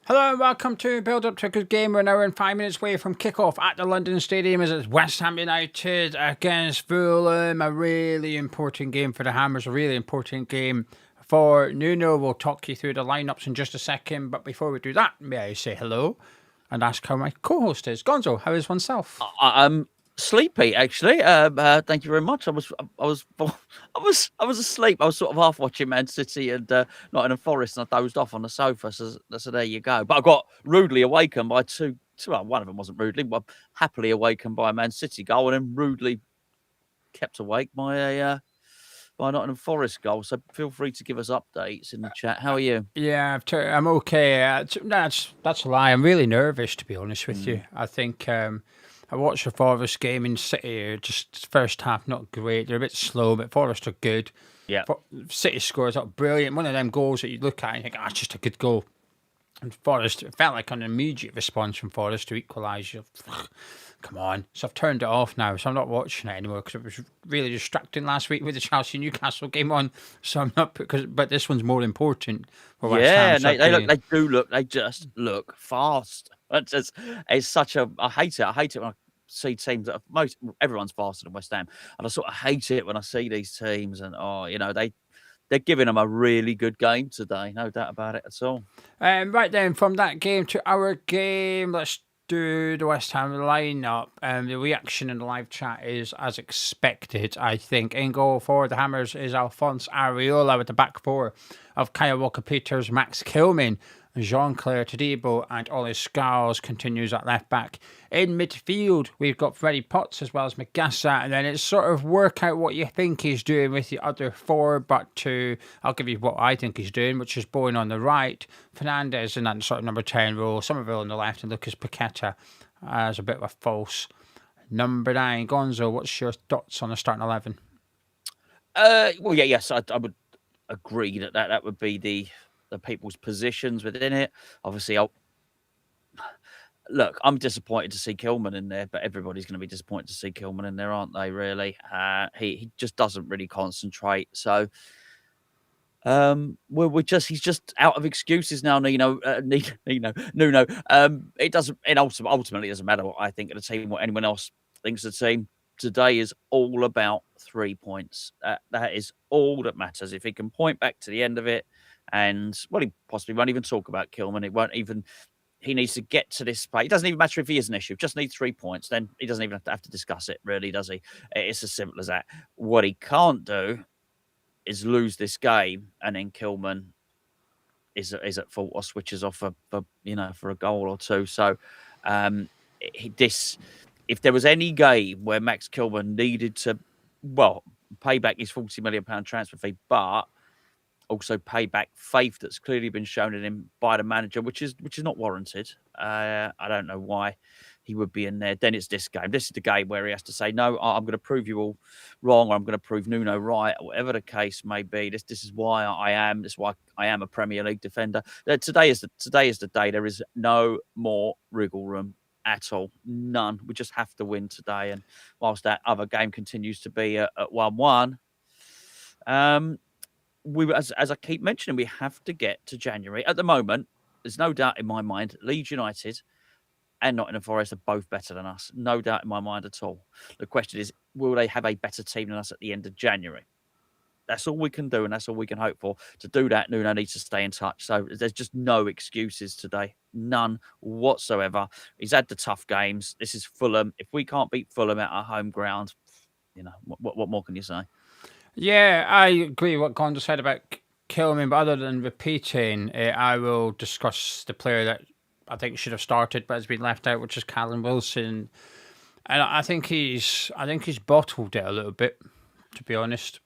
Hello and welcome to Build Up to a Good Game. We're now in 5 minutes away from kick-off at the London Stadium as it's West Ham United against Fulham. A really important game for the Hammers, a really important game for Nuno. We'll talk you through the lineups in just a second, but before we do that, may I say hello and ask how my co-host is. Gonzo, how is oneself? I'm sleepy, actually. Thank you very much. I was asleep. I was sort of half watching Man City and Nottingham Forest, and I dozed off on the sofa. So there you go. But I got rudely awakened by two. Well, one of them wasn't rudely, but happily awakened by a Man City goal, and then rudely kept awake by a Nottingham Forest goal. So feel free to give us updates in the chat. How are you? Yeah, I'm okay. That's a lie. I'm really nervous, to be honest with you. I think I watched the Forest game in City. Just first half not great. They're a bit slow, but Forest are good. Yeah. City scores up brilliant. One of them goals that you look at and you think, it's just a good goal. And Forest, it felt like an immediate response from Forest to equalise. Come on. So I've turned it off now, so I'm not watching it anymore because it was really distracting last week with the Chelsea-Newcastle game on. So I'm not, but this one's more important for West Ham. They just look fast. It's such a, I hate it when I see teams that are everyone's faster than West Ham. And I sort of hate it when I see these teams and, they're giving them a really good game today. No doubt about it at all. Right then, from that game to our game, let's do the West Ham lineup. The reaction in the live chat is as expected, I think. In goal for the Hammers is Alphonse Areola with the back four of Kyle Walker-Peters, Max Kilman, Jean-Claire Todibo and Ollie Scarles continues at left back. In midfield, we've got Freddie Potts as well as Magassa, and then it's sort of work out what you think he's doing with the other four, but I'll give you what I think he's doing, which is Bowen on the right, Fernandez in that sort of number 10 role, Somerville on the left, and Lucas Paqueta as a bit of a false number 9. Gonzo, what's your thoughts on the starting 11? I would agree that would be the people's positions within it. Obviously, I'm disappointed to see Kilman in there, but everybody's going to be disappointed to see Kilman in there, aren't they? Really, he just doesn't really concentrate. So, he's just out of excuses now. Nuno. It doesn't, and ultimately, it doesn't matter what I think of the team, what anyone else thinks of the team. Today is all about 3 points. That is all that matters. If he can point back to the end of it. And, he possibly won't even talk about Kilman. He needs to get to this place. It doesn't even matter if he is an issue. Just needs 3 points. Then he doesn't even have to discuss it, really, does he? It's as simple as that. What he can't do is lose this game and then Kilman is at fault or switches off for a goal or two. So, if there was any game where Max Kilman needed to, pay back his £40 million transfer fee, but also pay back faith that's clearly been shown in him by the manager, which is not warranted. I don't know why he would be in there. Then it's this game. This is the game where he has to say, no, I'm going to prove you all wrong, or I'm going to prove Nuno right, or whatever the case may be. This is why I am. This is why I am a Premier League defender. Today is the day. There is no more wriggle room at all. None. We just have to win today. And whilst that other game continues to be at 1-1, as I keep mentioning, we have to get to January. At the moment, there's no doubt in my mind, Leeds United and Nottingham Forest are both better than us. No doubt in my mind at all. The question is, will they have a better team than us at the end of January? That's all we can do, and that's all we can hope for. To do that, Nuno needs to stay in touch. So there's just no excuses today. None whatsoever. He's had the tough games. This is Fulham. If we can't beat Fulham at our home ground, what more can you say? Yeah, I agree with what Gonzo said about Kilman, but other than repeating, I will discuss the player that I think should have started but has been left out, which is Callum Wilson. And I think he's bottled it a little bit, to be honest.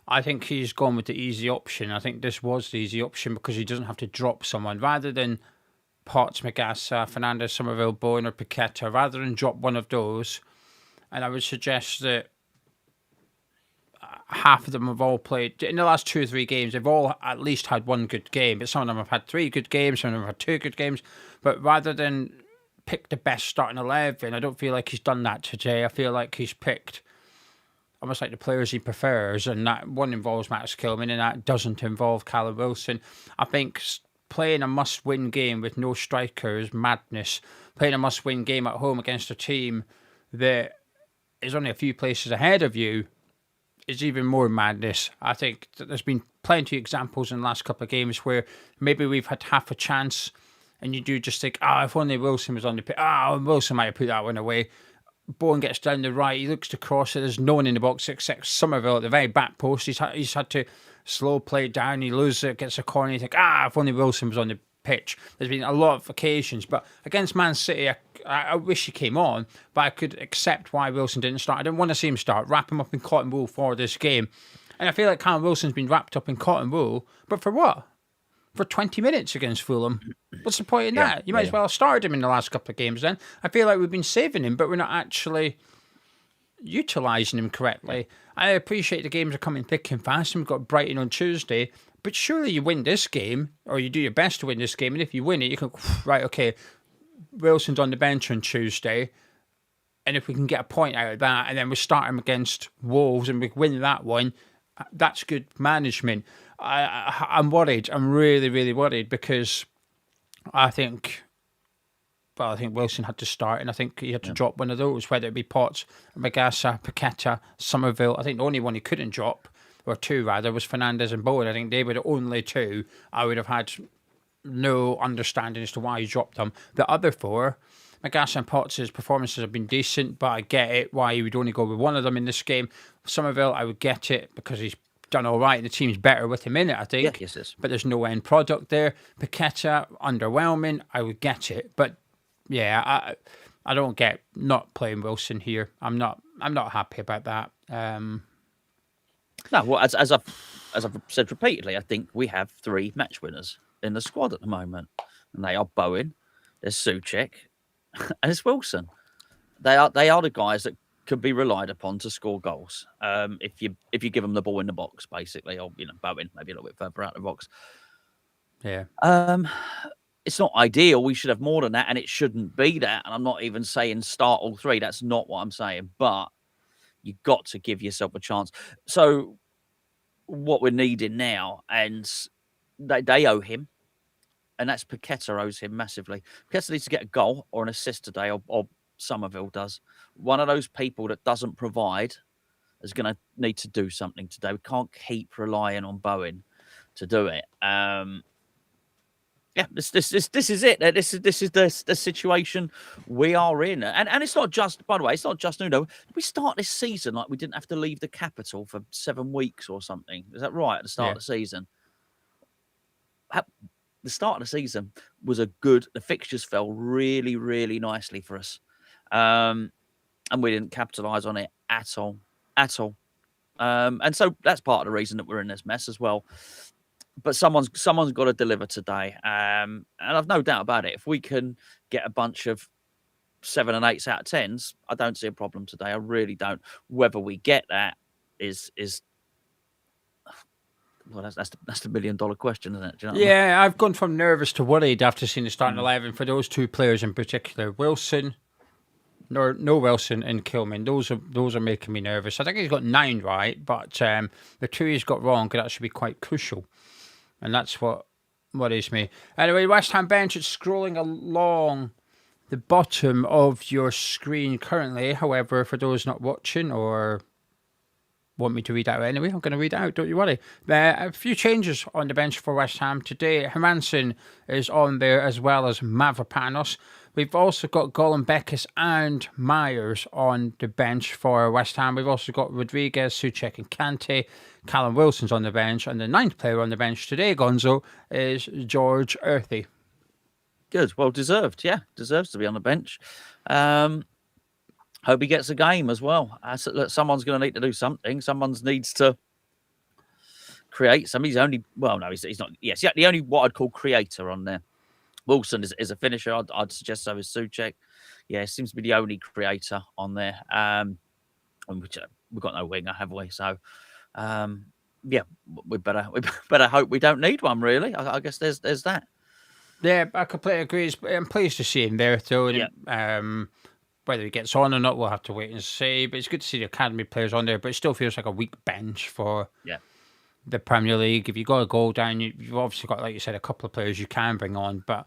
I think he's gone with the easy option. I think this was the easy option because he doesn't have to drop someone. Rather than Potts, Magassa, Fernandez, Somerville, Bowen or Paqueta, rather than drop one of those, and I would suggest that half of them have all played in the last 2 or 3 games. They've all at least had one good game, but some of them have had 3 good games, some of them have had 2 good games. But rather than pick the best starting 11, I don't feel like he's done that today. I feel like he's picked almost like the players he prefers, and that one involves Max Kilman and that doesn't involve Callum Wilson. I think playing a must-win game with no strikers, madness. Playing a must-win game at home against a team that is only a few places ahead of you is even more madness. I think that there's been plenty of examples in the last couple of games where maybe we've had half a chance and you do just think, if only Wilson was on the pitch. Wilson might have put that one away. Bowen gets down the right. He looks to cross it. There's no one in the box except Somerville at the very back post. He's had to slow play it down. He loses it, gets a corner. You think, if only Wilson was on the pitch. There's been a lot of occasions. But against Man City, I wish he came on, but I could accept why Wilson didn't start. I didn't want to see him start. Wrap him up in cotton wool for this game. And I feel like Callum Wilson's been wrapped up in cotton wool. But for what? For 20 minutes against Fulham. What's the point in that? You might as well have started him in the last couple of games then. I feel like we've been saving him, but we're not actually utilising him correctly. I appreciate the games are coming thick and fast, and we've got Brighton on Tuesday, but surely you win this game, or you do your best to win this game, and if you win it, you can, right, okay, Wilson's on the bench on Tuesday, and if we can get a point out of that, and then we start him against Wolves, and we win that one, that's good management. I'm worried. I'm really, really worried because I think Wilson had to start, and I think he had to drop one of those, whether it be Potts, Magassa, Paqueta, Somerville. I think the only one he couldn't drop, or two rather, was Fernandes and Bowen. I think they were the only two I would have had no understanding as to why he dropped them. The other four, Magassa and Potts' performances have been decent, but I get it why he would only go with one of them in this game. Somerville, I would get it because he's done all right. The team's better with him in it, I think. Yeah, yes. But there's no end product there. Paqueta, underwhelming. I would get it, but yeah, I don't get not playing Wilson here. I'm not happy about that. No, well, as I've said repeatedly, I think we have three match winners in the squad at the moment, and they are Bowen, there's Souček, and it's Wilson. They are the guys that could be relied upon to score goals. If you give them the ball in the box, basically, or Bowen maybe a little bit further out of the box. Yeah. It's not ideal. We should have more than that, and it shouldn't be that. And I'm not even saying start all three. That's not what I'm saying. But you've got to give yourself a chance. So what we're needing now, and they owe him, and that's Paqueta owes him massively. Paqueta needs to get a goal or an assist today, or Somerville does. One of those people that doesn't provide is going to need to do something today. We can't keep relying on Bowen to do it. This is it. This is the situation we are in, and it's not just. By the way, it's not just Nuno. We start this season like we didn't have to leave the capital for 7 weeks or something. Is that right? At the start of the season, the start of the season was a good. The fixtures fell really, really nicely for us, and we didn't capitalise on it at all. And so that's part of the reason that we're in this mess as well. But someone's got to deliver today, and I've no doubt about it. If we can get a bunch of 7 and 8s out of 10s, I don't see a problem today. I really don't. Whether we get that is well, that's the $1 million question, isn't it? Do you know what I mean? I've gone from nervous to worried after seeing the starting 11 for those two players in particular. Wilson, no Wilson and Kilman. Those are making me nervous. I think he's got 9 right, but the 2 he's got wrong could actually be quite crucial. And that's what worries me. Anyway, West Ham bench, it's scrolling along the bottom of your screen currently. However, for those not watching or want me to read out anyway, I'm going to read it out, don't you worry. A few changes on the bench for West Ham today. Hermansen is on there as well as Mavropanos. We've also got Golan Beckes and Myers on the bench for West Ham. We've also got Rodriguez, Souček and Kante. Callum Wilson's on the bench. And the 9th player on the bench today, Gonzo, is George Earthy. Good. Well deserved. Yeah, deserves to be on the bench. Hope he gets a game as well. Someone's going to need to do something. Someone needs to create something. He's not. Yes, the only what I'd call creator on there. Wilson is a finisher. I'd suggest so is Souček. Yeah, seems to be the only creator on there. We've got no winger, have we? So, we better hope we don't need one. Really, I guess there's that. Yeah, I completely agree. I'm pleased to see him there, though. And, whether he gets on or not, we'll have to wait and see. But it's good to see the academy players on there. But it still feels like a weak bench for the Premier League. If you got a goal down, you've obviously got, like you said, a couple of players you can bring on, but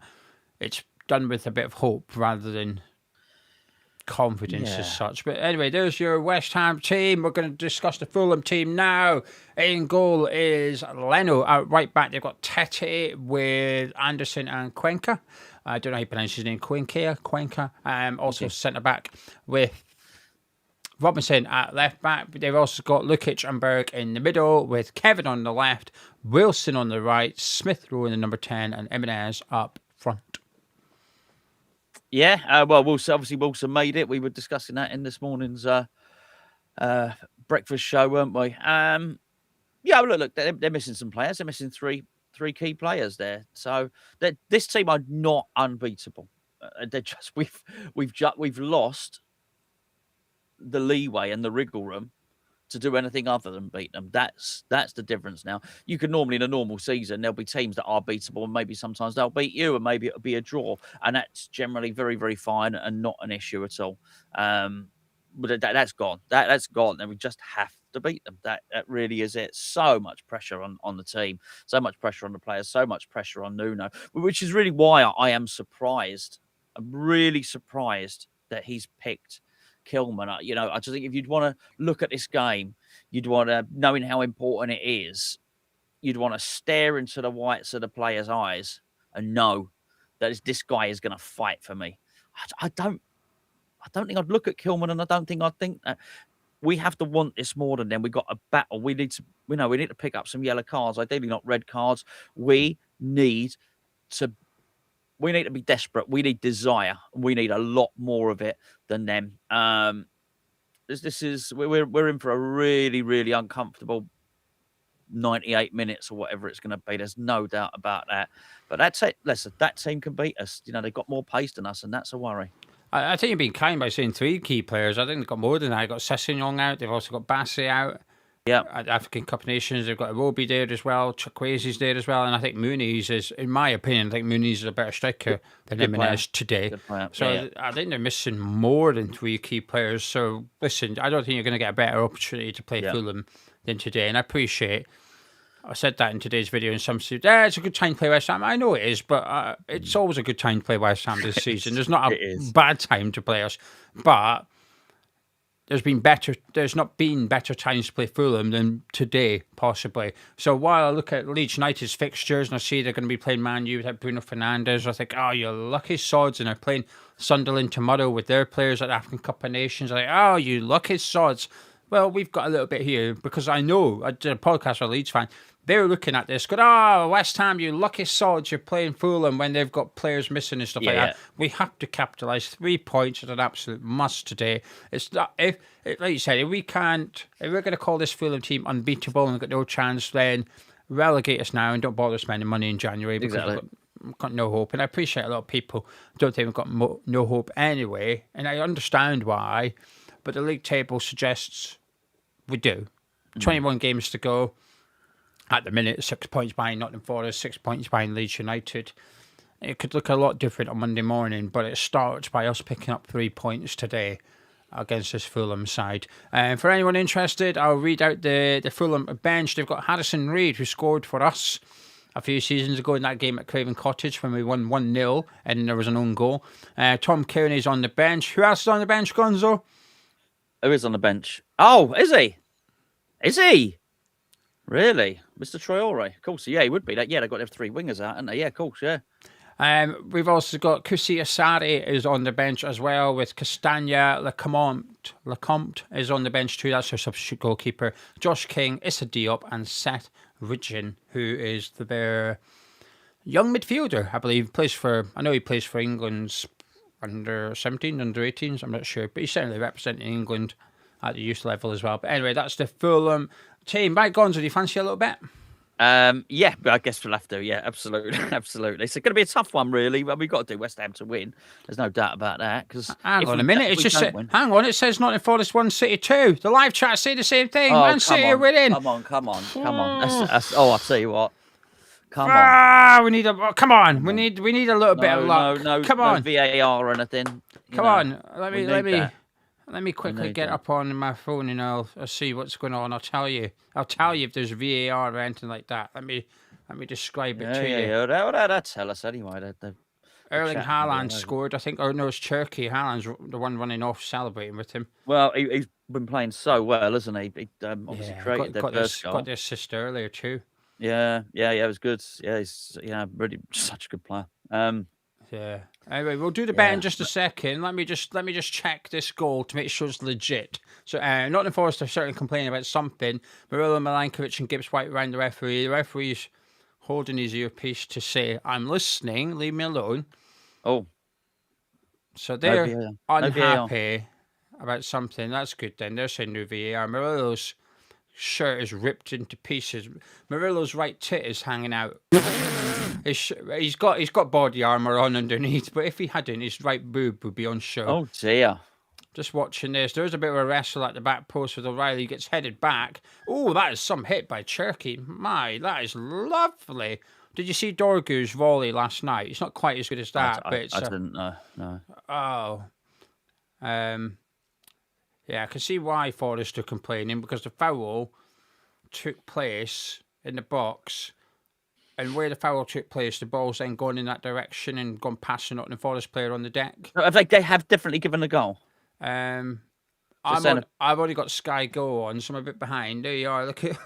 it's done with a bit of hope rather than confidence as such. But anyway, there's your West Ham team. We're going to discuss the Fulham team now. In goal is Leno. At right back, they've got Tete with Anderson and Cuenca. I don't know how you pronounce his name. Cuenca. Also centre back with Robinson at left back. They've also got Lukic and Berg in the middle with Kevin on the left, Wilson on the right, Smith Rowe in the number 10, and Jimenez up front. Yeah, well, obviously Wilson made it. We were discussing that in this morning's breakfast show, weren't we? Yeah, look, they're missing some players. They're missing three key players there. So this team are not unbeatable. They're just we've lost the leeway and the wriggle room to do anything other than beat them. That's the difference now. You could normally, in a normal season, there'll be teams that are beatable, and maybe sometimes they'll beat you, and maybe it'll be a draw, and that's generally very, very fine and not an issue at all. But that's gone. That's gone, and we just have to beat them. That really is it. So much pressure on the team, so much pressure on the players, so much pressure on Nuno, which is really why I am surprised. I'm really surprised that he's picked Kilman. I just think if you'd want to look at this game, you'd want to, knowing how important it is, you'd want to stare into the whites of the players' eyes and know that this guy is going to fight for me. I don't think I'd look at Kilman, and I don't think I'd think that we have to want this more than them. We've got a battle. We need to pick up some yellow cards, ideally not red cards. We need to be desperate. We need desire. We need a lot more of it than them. We're in for a really, really uncomfortable 98 minutes or whatever it's going to be. There's no doubt about that. But that's it. Listen, that team can beat us. They've got more pace than us, and that's a worry. I think you're being kind by saying three key players. I think they've got more than that. They've got Sessegnon out. They've also got Bassey out. Yeah, at African Cup of Nations, they've got Iwobi there as well. Chukwueze's there as well, and I think Muniz is, in my opinion, is a better striker than Jimenez today. So I think they're missing more than three key players. So listen, I don't think you're going to get a better opportunity to play Fulham than today, and I appreciate. I said that in today's video, and some said, it's a good time to play West Ham. I know it is, but it's always a good time to play West Ham this season. There's not a bad time to play us, but there's not been better times to play Fulham than today, possibly. So while I look at Leeds United's fixtures and I see they're going to be playing Man U without Bruno Fernandes, I think, you lucky sods, and they're playing Sunderland tomorrow with their players at the African Cup of Nations. I'm like, you lucky sods. Well, we've got a little bit here because I know, I did a podcast with a Leeds fan. They're looking at this, going, West Ham, you lucky sods, you're playing Fulham when they've got players missing and stuff like that. We have to capitalise. 3 points is an absolute must today. It's not, if like you said, if we're going to call this Fulham team unbeatable and got no chance, then relegate us now and don't bother spending money in January because we've got no hope. And I appreciate a lot of people don't think we've got no hope anyway, and I understand why, but the league table suggests we do. 21 games to go. At the minute, 6 points behind Nottingham Forest, 6 points behind Leeds United. It could look a lot different on Monday morning, but it starts by us picking up 3 points today against this Fulham side. For anyone interested, I'll read out the Fulham bench. They've got Harrison Reid, who scored for us a few seasons ago in that game at Craven Cottage when we won 1-0 and there was an own goal. Tom Kearney's on the bench. Who else is on the bench, Gonzo? Who is on the bench? Oh, is he? Is he? Really? Mr. Traore? Of course, yeah, he would be. They've got to have three wingers out, haven't they? Yeah, of course, yeah. We've also got Kusi Asari is on the bench as well, with Castagna. Lecomte is on the bench too. That's our substitute goalkeeper. Josh King, Issa Diop, and Seth Ridgen, who is their young midfielder, I believe. I know he plays for England's under 17, under 18s, I'm not sure, but he's certainly representing England at the youth level as well. But anyway, that's the Fulham team. Right, Gonzo, do you fancy a little bit? Yeah, I guess we'll have to. Yeah, absolutely, absolutely. It's going to be a tough one, really. Well, we've got to do West Ham to win. There's no doubt about that. Because hang on a minute, hang on. It says Nottingham Forest 1, City 2. The live chat say the same thing. Man City are winning. Come on. That's, I'll tell you what. Come on. We need a little bit of luck. No, come on. No VAR or anything. Come on. Let me. Let me quickly get up on my phone and I'll see what's going on. I'll tell you. I'll tell you if there's VAR or anything like that. Let me describe it to you. Yeah. They'll tell us anyway. Erling Haaland scored, I think. Or no, it's Turkey. Haaland's the one running off celebrating with him. Well, he's been playing so well, hasn't he? He obviously created their first goal. Got the assist earlier too. Yeah, it was good. Yeah, he's really such a good player. Yeah. Anyway, we'll do the bet in just a second. Let me just check this goal to make sure it's legit. So, Nottingham Forest are certainly complaining about something. Marilla Milankovic and Gibbs White around the referee. The referee's holding his earpiece to say, "I'm listening. Leave me alone." Oh. So they're unhappy about something. That's good then. They're saying no VAR. Murillo's shirt is ripped into pieces. Murillo's right tit is hanging out. He's got body armor on underneath, but if he hadn't, his right boob would be on show. Oh dear. Just watching this, there's a bit of a wrestle at the back post with O'Reilly. He gets headed back. Oh, that is some hit by Cherky. My, that is lovely. Did you see Dorgu's volley last night? It's not quite as good as that, but it's... I didn't know, no. Oh. Yeah, I can see why Forest are complaining, because the foul took place in the box, and where the foul took place, the ball's then gone in that direction and gone past the Nottingham Forest player on the deck. They have definitely given the goal. I've already got Sky Go on, so I'm a bit behind. There you are. Look at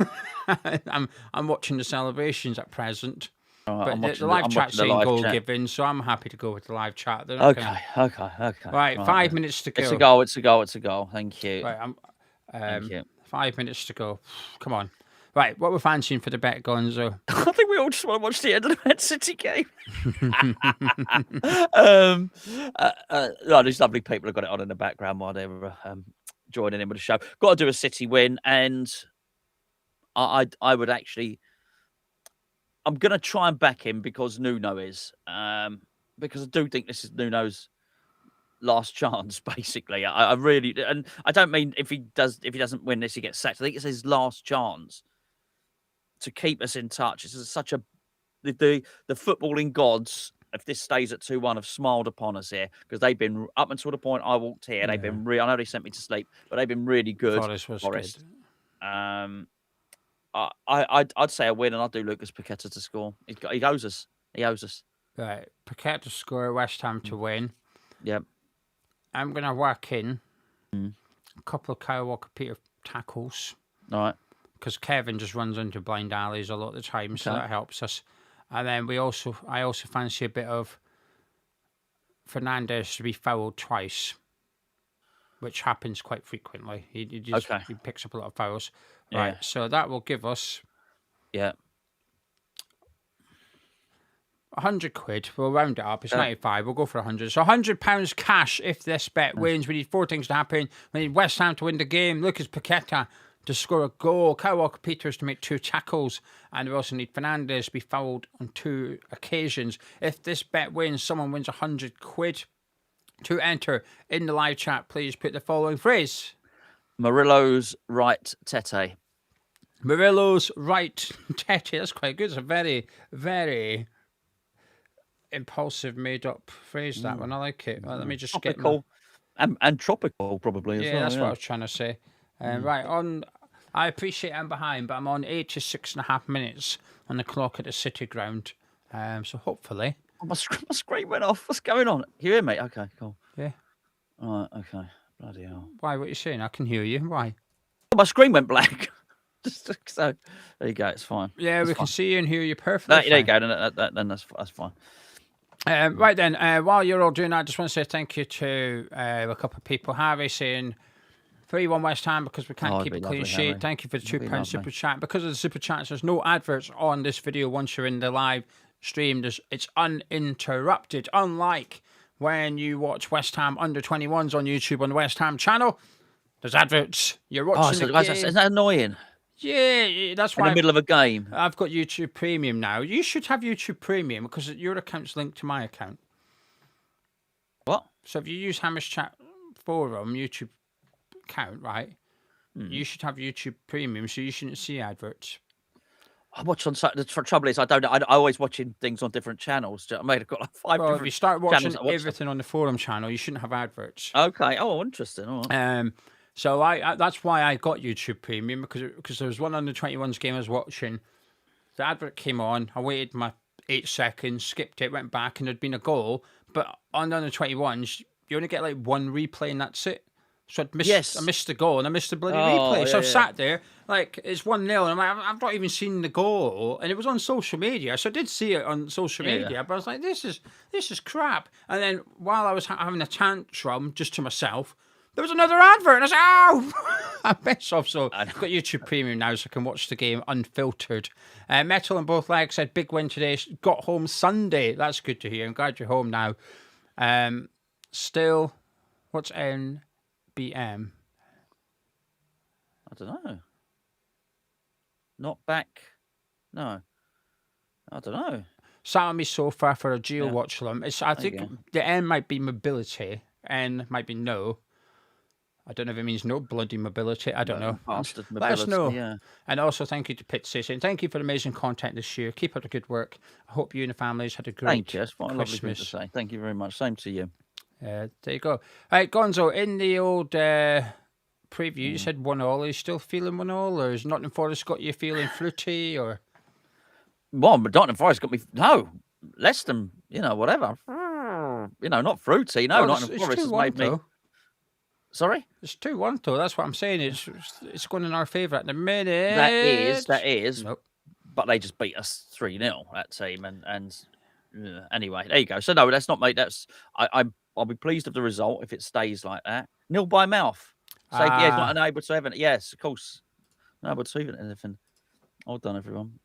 I'm watching the celebrations at present. Right, but the live chat's saying goal given, so I'm happy to go with the live chat. Okay. Right, 5 minutes to go. It's a goal. Thank you. Right, thank you. 5 minutes to go. Come on. Right, what we're fancying for the bet, Gonzo? I think we all just want to watch the end of the Man City game. These lovely people have got it on in the background while they were joining in with the show. Got to do a City win, and I would actually... I'm going to try and back him because Nuno is. Because I do think this is Nuno's last chance, basically. I really... And I don't mean if he doesn't win this, he gets sacked. I think it's his last chance to keep us in touch. This is such a... The footballing gods, if this stays at 2-1, have smiled upon us here, because they've been, up until the point I walked here, they've been I know they sent me to sleep, but they've been really good. Forest was good. I'd say a win, and I'd do Lucas Paqueta to score. He owes us. Right, Paqueta to score, West Ham to win. Yep. I'm going to work in a couple of Kyle Walker-Peters tackles. All right. Because Kevin just runs into blind alleys a lot of the time, so that helps us. And then I also fancy a bit of Fernandes to be fouled twice, which happens quite frequently. He picks up a lot of fouls. Yeah. Right, so that will give us 100 quid. We'll round it up. It's 95. We'll go for 100. So £100 cash if this bet wins. We need 4 things to happen. We need West Ham to win the game. Lucas Paqueta to score a goal. Kyle Walker-Peters to make 2 tackles. And we also need Fernandes to be fouled on 2 occasions. If this bet wins, someone wins 100 quid. To enter in the live chat, please put the following phrase. Murillo's right tete. Murillo's right tete. That's quite good. It's a very, very impulsive, made-up phrase, that one. I like it. Well, let me just tropical and tropical, probably, as well. Yeah, that's what I was trying to say. Right, I appreciate I'm behind, but I'm on 86.5 minutes on the clock at the City ground. So hopefully... Oh, my screen went off. What's going on? You hear me? Okay, cool. Yeah. All right, okay. Bloody hell. Why? What are you saying? I can hear you. Why? Oh, my screen went black. So there you go. It's fine. Yeah, we can see you and hear you perfectly. There you go. Then that's fine. Right then, while you're all doing that, I just want to say thank you to a couple of people. Harry saying 3-1 West Ham because we can't keep a clean sheet. Harry. Thank you for the £2 super chat. Because of the super chats, there's no adverts on this video once you're in the live stream. It's uninterrupted, unlike when you watch West Ham under-21s on YouTube on the West Ham channel. There's adverts. You're watching the game. Isn't that annoying? Yeah, that's why. In the middle of a game. I've got YouTube Premium now. You should have YouTube Premium because your account's linked to my account. What? So if you use Hamish Chat Forum YouTube account, right, you should have YouTube Premium, so you shouldn't see adverts. I watch on the trouble is I don't. I always watching things on different channels. Do you know what I mean? I've got like 5 Well, if you different start channels watching I watch them. everything on the forum channel, you shouldn't have adverts. Okay. Oh, interesting. All right. So I that's why I got YouTube Premium because there was one under 21s game I was watching. The advert came on. I waited my 8 seconds, skipped it, went back, and there'd been a goal. But on the under 21s, you only get like one replay, and that's it. So I Yes. missed the goal, and I missed the bloody Oh, replay. So I yeah. sat there like it's 1-0, and I'm like, I've not even seen the goal, and it was on social media. So I did see it on social media, but I was like, this is crap. And then while I was having a tantrum just to myself, there was another advert, and I was like, oh, I messed off. So I've got YouTube Premium now, so I can watch the game unfiltered. Metal on both legs said, big win today. Got home Sunday. That's good to hear. I'm glad you're home now. Still, what's NBM? I don't know. Not back. No. I don't know. Sat on my sofa for a geo watch them. I think go. the N might be mobility, N might be no. I don't know if it means no bloody mobility. I don't know. Bastard Let us know. Yeah. And also thank you to Pitsy saying thank you for the amazing content this year. Keep up the good work. I hope you and the families had a great Thank you. That's what a lovely thing to Christmas. say. Thank you very much. Same to you. There you go. All right, Gonzo, in the old preview, you said 1-1. Are you still feeling 1-1? Or has Nottingham Forest got you feeling fruity? Or Well, Nottingham Forest got me. No, less than, whatever. Not fruity. No, Nottingham Forest has made me. Sorry? It's 2-1 though. That's what I'm saying. It's going in our favour at the minute. That is. Nope. But they just beat us 3-0, that team. And anyway, there you go. So no, that's not mate. That's I'll be pleased with the result if it stays like that. Nil by mouth. So yeah, not unable to have it. Yes, of course. Not able to even anything. Well done, everyone.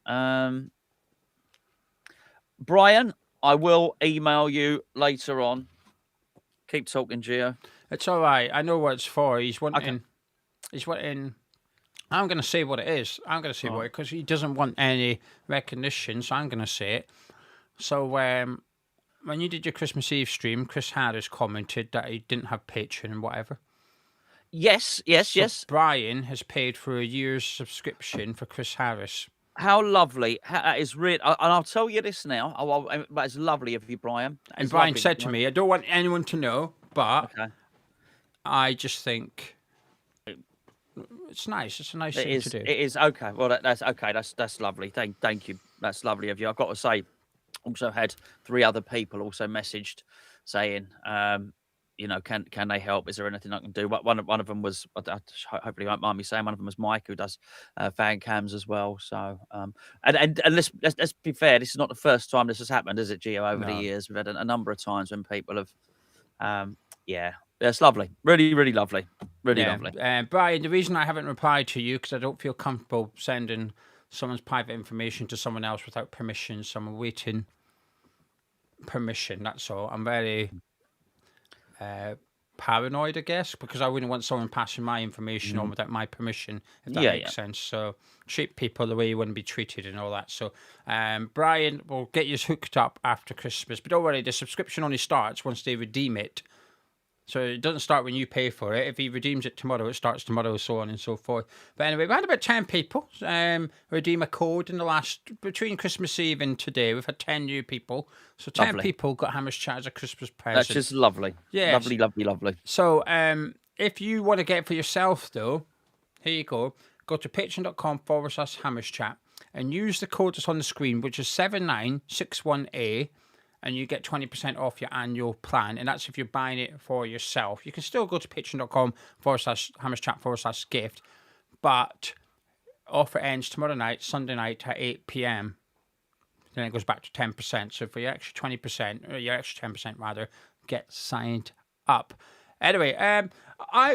Brian, I will email you later on. Keep talking, Gio. It's all right. I know what it's for. He's wanting. Okay. He's wanting. I'm going to say what it is. I'm going to say what it because he doesn't want any recognition. So I'm going to say it. So when you did your Christmas Eve stream, Chris Harris commented that he didn't have Patreon and whatever. Yes. Brian has paid for a year's subscription for Chris Harris. How lovely. That is really, and I'll tell you this now. But it's lovely of you, Brian. And Brian said to me, I don't want anyone to know, but I just think it's nice. It's a nice thing to do. It is. Okay. Well, that's okay. That's lovely. Thank you. That's lovely of you. I've got to say, also had 3 other people also messaged saying, can they help? Is there anything I can do? But one of them was, hopefully you won't mind me saying, one of them was Mike, who does fan cams as well. So, and let's be fair, this is not the first time this has happened, is it, Gio? Over the years, we've had a number of times when people have, it's lovely, really, really lovely, really lovely. Brian, the reason I haven't replied to you because I don't feel comfortable sending someone's private information to someone else without permission. So I'm awaiting permission. That's all. I'm very paranoid, I guess, because I wouldn't want someone passing my information on without my permission, if that makes sense. So treat people the way you want to be treated and all that. So Brian will get you hooked up after Christmas, but don't worry, the subscription only starts once they redeem it. So it doesn't start when you pay for it. If he redeems it tomorrow, it starts tomorrow, so on and so forth. But anyway, we had about 10 people redeem a code in the between Christmas Eve and today. We've had 10 new people. So 10 people got Hammers Chat as a Christmas present. That's just lovely. Yeah. Lovely, lovely, lovely. So if you want to get it for yourself, though, here you go. Go to patreon.com/Hammers Chat and use the code that's on the screen, which is 7961A. And you get 20% off your annual plan. And that's if you're buying it for yourself. You can still go to patreon.com/HammersChat/gift. But offer ends tomorrow night, Sunday night at 8 p.m. Then it goes back to 10%. So for your extra 20%, or your extra 10% rather, get signed up. Anyway, I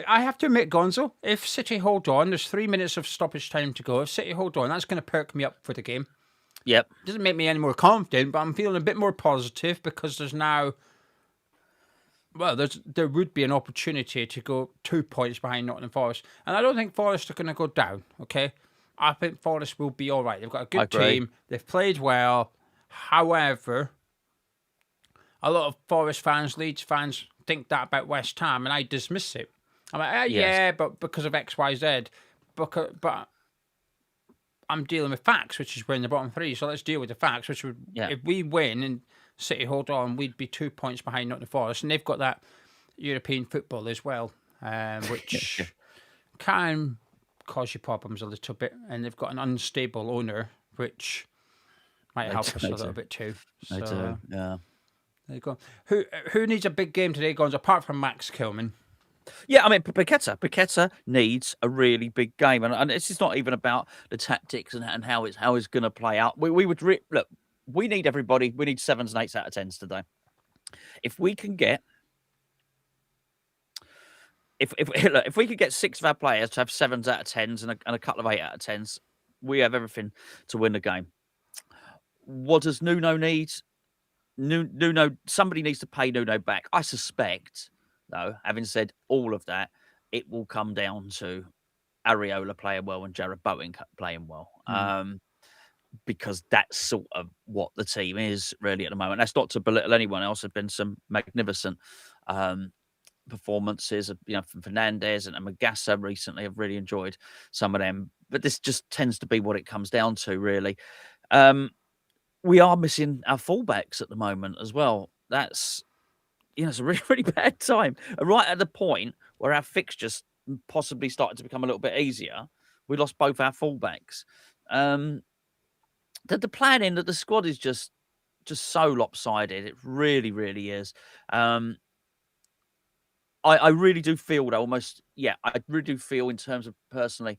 have to admit, Gonzo, if City hold on, there's 3 minutes of stoppage time to go. If City hold on, that's going to perk me up for the game. Yep. Doesn't make me any more confident, but I'm feeling a bit more positive because there's now, there would be an opportunity to go 2 points behind Nottingham Forest. And I don't think Forest are going to go down, okay? I think Forest will be all right. They've got a good team. They've played well. However, a lot of Forest fans, Leeds fans, think that about West Ham, and I dismiss it. I'm like, yeah, but because of X, Y, Z. But I'm dealing with facts, which is we're in the bottom three. So let's deal with the facts. Which would, Yeah. if we win and City hold on, we'd be 2 points behind Nottingham Forest, and they've got that European football as well, which can cause you problems a little bit. And they've got an unstable owner, which might help us a little bit too. They do. Yeah. There you go. Who needs a big game today, Gons, apart from Max Kilman? Yeah, I mean, Paqueta needs a really big game, and this is not even about the tactics and how it's going to play out. We would look. We need everybody. We need 7s and 8s out of 10s today. If we can get, if we could get 6 of our players to have 7s out of 10s and a couple of 8 out of 10s, we have everything to win the game. What does Nuno need? Nuno, somebody needs to pay Nuno back. I suspect, though, having said all of that, it will come down to Areola playing well and Jared Bowen playing well. Because that's sort of what the team is really at the moment. That's not to belittle anyone else. There have been some magnificent performances, from Fernandez and Magassa recently. I've really enjoyed some of them. But this just tends to be what it comes down to, really. We are missing our fullbacks at the moment as well. That's, it's a really, really bad time. And right at the point where our fixtures possibly started to become a little bit easier, we lost both our fullbacks. The planning that the squad is just so lopsided. It really, really is. I really do feel that I really do feel in terms of personally,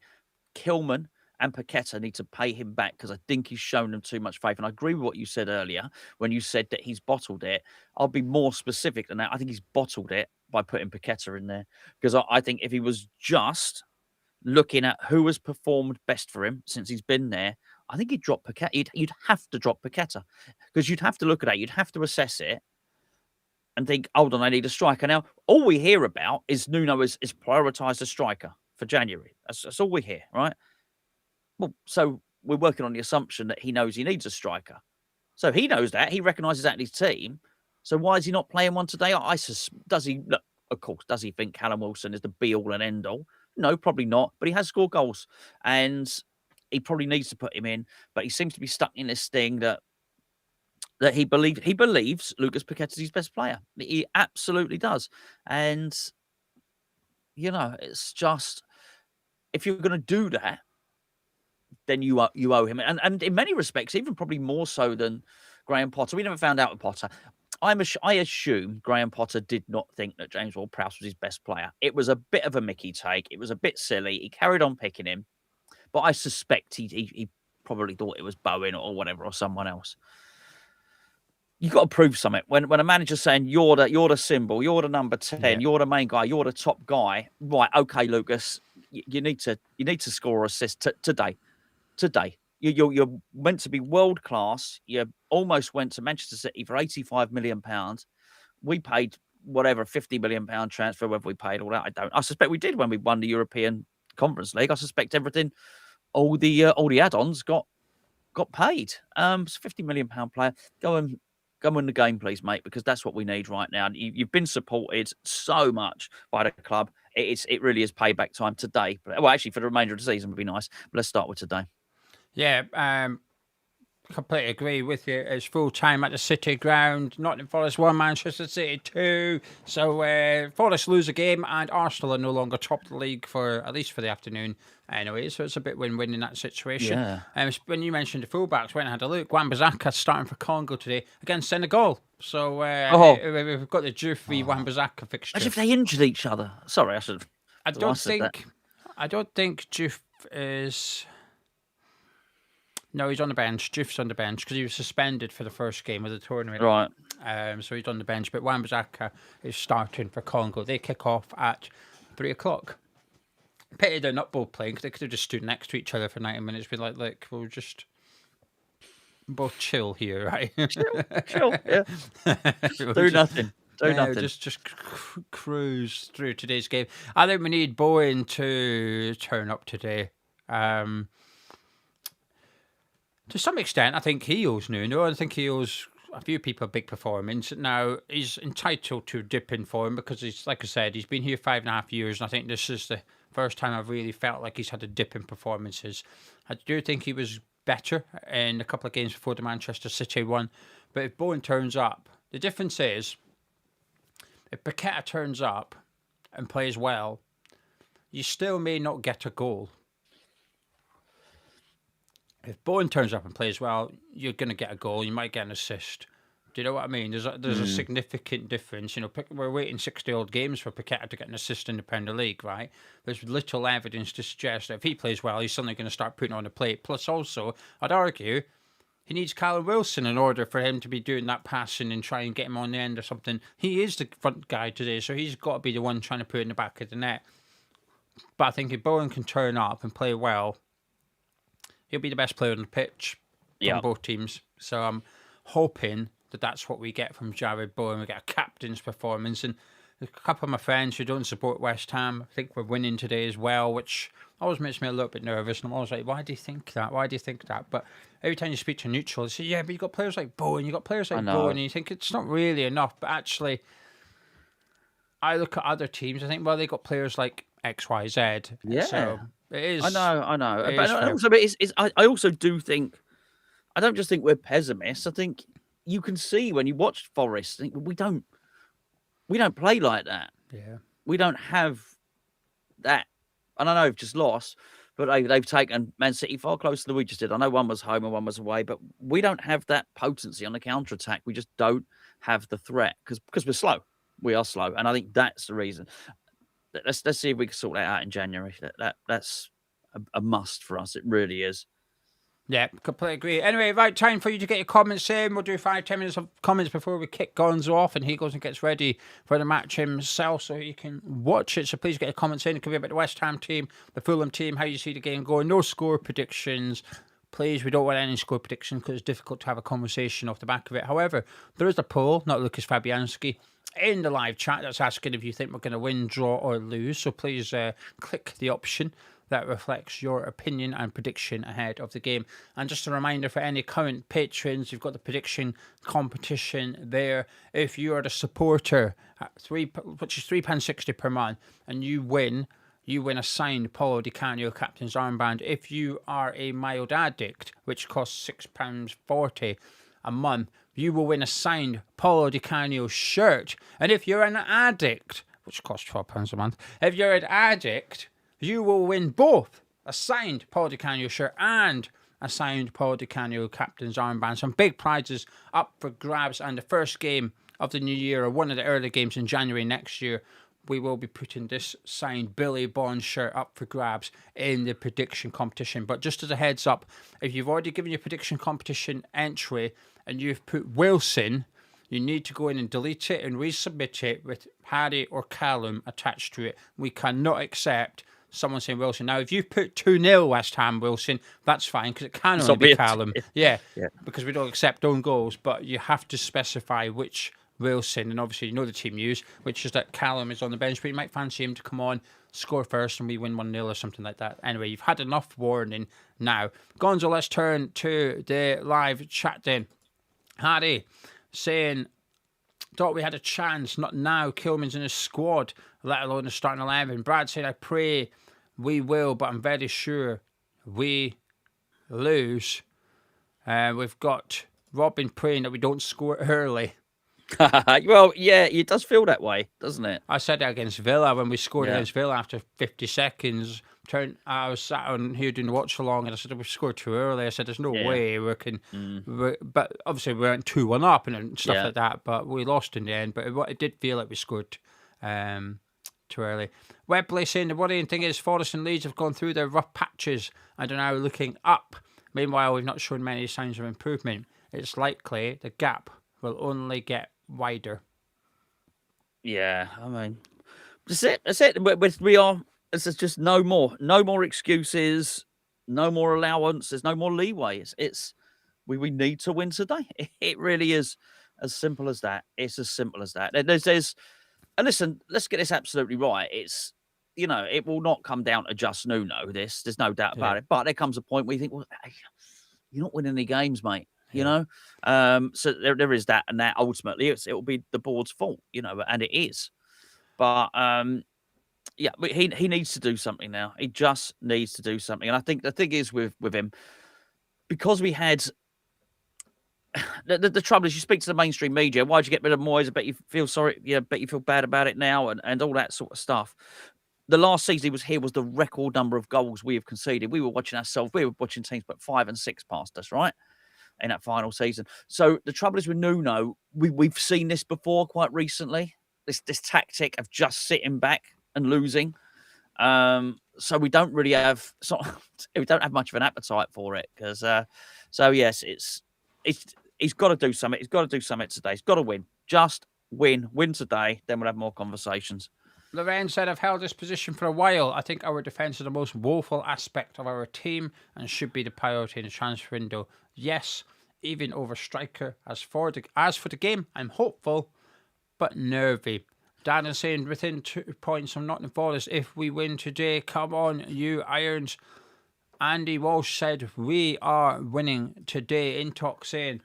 Kilman and Paqueta need to pay him back because I think he's shown them too much faith. And I agree with what you said earlier when you said that he's bottled it. I'll be more specific than that. I think he's bottled it by putting Paqueta in there because I think if he was just looking at who has performed best for him since he's been there, I think he'd drop Paqueta. You'd have to drop Paqueta because you'd have to look at that. You'd have to assess it and think, hold on, I need a striker. Now, all we hear about is Nuno is prioritised a striker for January. That's all we hear, right? Well, so we're working on the assumption that he knows he needs a striker. So he knows that. He recognises that in his team. So why is he not playing one today? Does he, look, of course, does he think Callum Wilson is the be-all and end-all? No, probably not. But he has scored goals. And he probably needs to put him in. But he seems to be stuck in this thing that he believes Lucas Paqueta is his best player. He absolutely does. And, it's just, if you're going to do that, then you owe him. And in many respects, even probably more so than Graham Potter. We never found out with Potter. I assume Graham Potter did not think that James Ward-Prowse was his best player. It was a bit of a Mickey take. It was a bit silly. He carried on picking him. But I suspect he probably thought it was Bowen or whatever or someone else. You've got to prove something. When a manager's saying you're the symbol, you're the number 10, you're the main guy, you're the top guy. Right, okay, Lucas, you need to score or assist today. Today, you're meant to be world class. You almost went to Manchester City for £85 million. We paid whatever £50 million transfer. Whether we paid all that, I don't. I suspect we did when we won the European Conference League. I suspect everything, all the add-ons got paid. It's a £50 million player. Go and win the game, please, mate, because that's what we need right now. You've been supported so much by the club. It really is payback time today. Well, actually, for the remainder of the season would be nice. But let's start with today. Yeah, completely agree with you. It's full time at the City ground. Nottingham Forest 1, Manchester City 2. So Forest lose a game, and Arsenal are no longer top of the league at least for the afternoon. Anyway, so it's a bit win-win in that situation. Yeah. When you mentioned the fullbacks, went and had a look. Wan-Bissaka starting for Congo today against Senegal. So we've got the Diouf v Wan-Bissaka fixture. As if they injured each other. Sorry, I should. I don't think Diouf is. No, he's on the bench. Diouf's on the bench because he was suspended for the first game of the tournament. Right. So he's on the bench. But Wan-Bissaka is starting for Congo. They kick off at 3:00. Pity they're not both playing because they could have just stood next to each other for 90 minutes. Been like, look, we'll just both chill here, right? Chill, yeah. Do nothing. Just cruise through today's game. I think we need Bowen to turn up today. To some extent, I think he owes Nuno. I think he owes a few people a big performance. Now, he's entitled to dip in form because he's, like I said, he's been here 5.5 years, and I think this is the first time I've really felt like he's had a dip in performances. I do think he was better in a couple of games before the Manchester City one. But if Bowen turns up, the difference is if Paqueta turns up and plays well, you still may not get a goal. If Bowen turns up and plays well, you're going to get a goal. You might get an assist. Do you know what I mean? There's a significant difference. You know, we're waiting 60-odd games for Paqueta to get an assist in the Premier League, right? There's little evidence to suggest that if he plays well, he's suddenly going to start putting on the plate. Plus, also, I'd argue he needs Callum Wilson in order for him to be doing that passing and try and get him on the end or something. He is the front guy today, so he's got to be the one trying to put it in the back of the net. But I think if Bowen can turn up and play well, he'll be the best player on the pitch from both teams. So I'm hoping that that's what we get from Jared Bowen. We get a captain's performance. And a couple of my friends who don't support West Ham, I think we're winning today as well, which always makes me a little bit nervous. And I'm always like, why do you think that? Why do you think that? But every time you speak to neutral, they say, yeah, but you've got players like Bowen, you've got players like Bowen, and you think it's not really enough. But actually, I look at other teams, I think, well, they've got players like X, Y, Z. Yeah. So it is. I know. But I also do think, I don't just think we're pessimists. I think you can see when you watch Forest, I think we don't play like that. Yeah. We don't have that. And I know we've just lost, but they've taken Man City far closer than we just did. I know one was home and one was away, but we don't have that potency on the counter-attack. We just don't have the threat because we're slow. We are slow. And I think that's the reason. Let's see if we can sort that out in January. That's a must for us. It really is. Yeah, completely agree. Anyway, right, time for you to get your comments in. We'll do 5-10 minutes of comments before we kick Gonzo off and he goes and gets ready for the match himself so he can watch it. So please get your comments in. It could be about the West Ham team, the Fulham team, how you see the game going. No score predictions. Please, we don't want any score predictions because it's difficult to have a conversation off the back of it. However, there is a poll, not Lucas Fabianski, in the live chat that's asking if you think we're going to win, draw or lose. So please click the option that reflects your opinion and prediction ahead of the game. And just a reminder for any current patrons, you've got the prediction competition there. If you are the supporter, which is £3.60 per month, and you win a signed Paulo Di Canio captain's armband. If you are a mild addict, which costs £6.40 a month, you will win a signed Paulo Di Canio shirt. And if you're an addict, which costs £12 a month, if you're an addict, you will win both a signed Paulo Di Canio shirt and a signed Paulo Di Canio captain's armband. Some big prizes up for grabs. And the first game of the new year, or one of the early games in January next year, we will be putting this signed Billy Bond shirt up for grabs in the prediction competition. But just as a heads up, if you've already given your prediction competition entry and you've put Wilson, you need to go in and delete it and resubmit it with Harry or Callum attached to it. We cannot accept someone saying Wilson. Now, if you put 2-0 West Ham Wilson, that's fine because it can only be Callum. Yeah, because we don't accept own goals, but you have to specify which Wilson, and obviously you know the team use, which is that Callum is on the bench, but you might fancy him to come on, score first, and we win 1-0 or something like that. Anyway, you've had enough warning now. Gonzo, let's turn to the live chat then. Harry saying, thought we had a chance, not now. Kilman's in his squad, let alone the starting 11. Brad said, I pray we will, but I'm very sure we lose. We've got Robin praying that we don't score early. Well, yeah, it does feel that way, doesn't it? I said that against Villa when we scored against Villa after 50 seconds. I was sat on here doing the watch along and I said, we scored too early. I said, there's no way we can. But obviously, we went 2-1 up and stuff like that. But we lost in the end. But it did feel like we scored too early. Webley saying the worrying thing is Forest and Leeds have gone through their rough patches and are now looking up. Meanwhile, we've not shown many signs of improvement. It's likely the gap will only get wider. Yeah, I mean, that's it. There's just no more excuses, no more allowance. There's no more leeway. We need to win today. It really is as simple as that. It's as simple as that. And listen, let's get this absolutely right. It will not come down to just Nuno. There's no doubt about it. But there comes a point where you think, well, hey, you're not winning any games, mate. You know, so there is that, and that ultimately it will be the board's fault, and it is. But Yeah, but he needs to do something now. He just needs to do something. And I think the thing is with him, because we had the trouble is you speak to the mainstream media, why'd you get rid of Moyes? I bet you feel sorry, bet you feel bad about it now and all that sort of stuff. The last season he was here was the record number of goals we have conceded. We were watching ourselves, we were watching teams put 5 and 6 past us, right? In that final season. So the trouble is with Nuno, we've seen this before quite recently. This tactic of just sitting back and losing. So we don't really have we don't have much of an appetite for it because so yes, he's got to do something. He's got to do something today. He's got to win. Just win today. Then we'll have more conversations. Loren said, I've held this position for a while. I think our defence is the most woeful aspect of our team and should be the priority in the transfer window. Yes, even over striker. As for the game, I'm hopeful, but nervy. Dan is saying within 2 points from Nottingham Forest, if we win today, come on, you Irons. Andy Walsh said, we are winning today. Intox saying,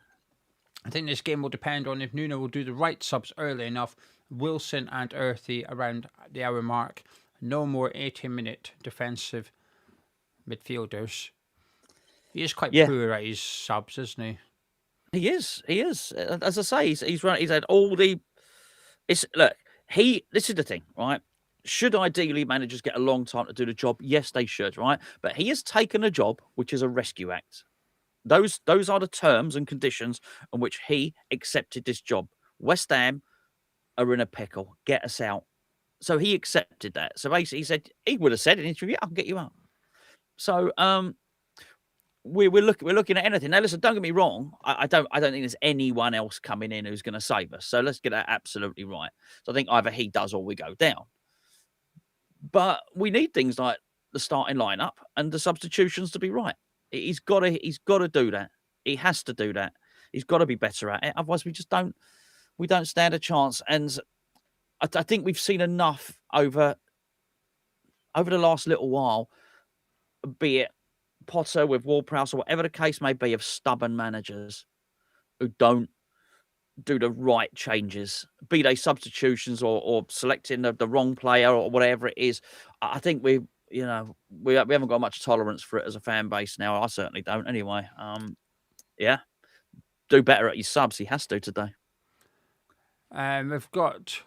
I think this game will depend on if Nuno will do the right subs early enough. Wilson and Earthy around the hour mark. No more 80-minute defensive midfielders. He is quite poor at his subs, isn't he? He is. He is. As I say, he's run. He's had all the. This is the thing, right? Should ideally managers get a long time to do the job? Yes, they should, right? But he has taken a job which is a rescue act. Those are the terms and conditions on which he accepted this job. West Ham are in a pickle. Get us out. So he accepted that. So basically, he would have said in an interview, "I can get you out." So we're looking at anything. Now, listen, don't get me wrong. I don't think there's anyone else coming in who's going to save us. So let's get that absolutely right. So I think either he does or we go down. But we need things like the starting lineup and the substitutions to be right. He's got to do that. He has to do that. He's got to be better at it. Otherwise, we don't stand a chance. And I think we've seen enough over the last little while, be it Potter with Ward-Prowse or whatever the case may be, of stubborn managers who don't do the right changes, be they substitutions or selecting the wrong player or whatever it is. I think we haven't got much tolerance for it as a fan base now. I certainly don't anyway. Do better at your subs. He has to today. We've got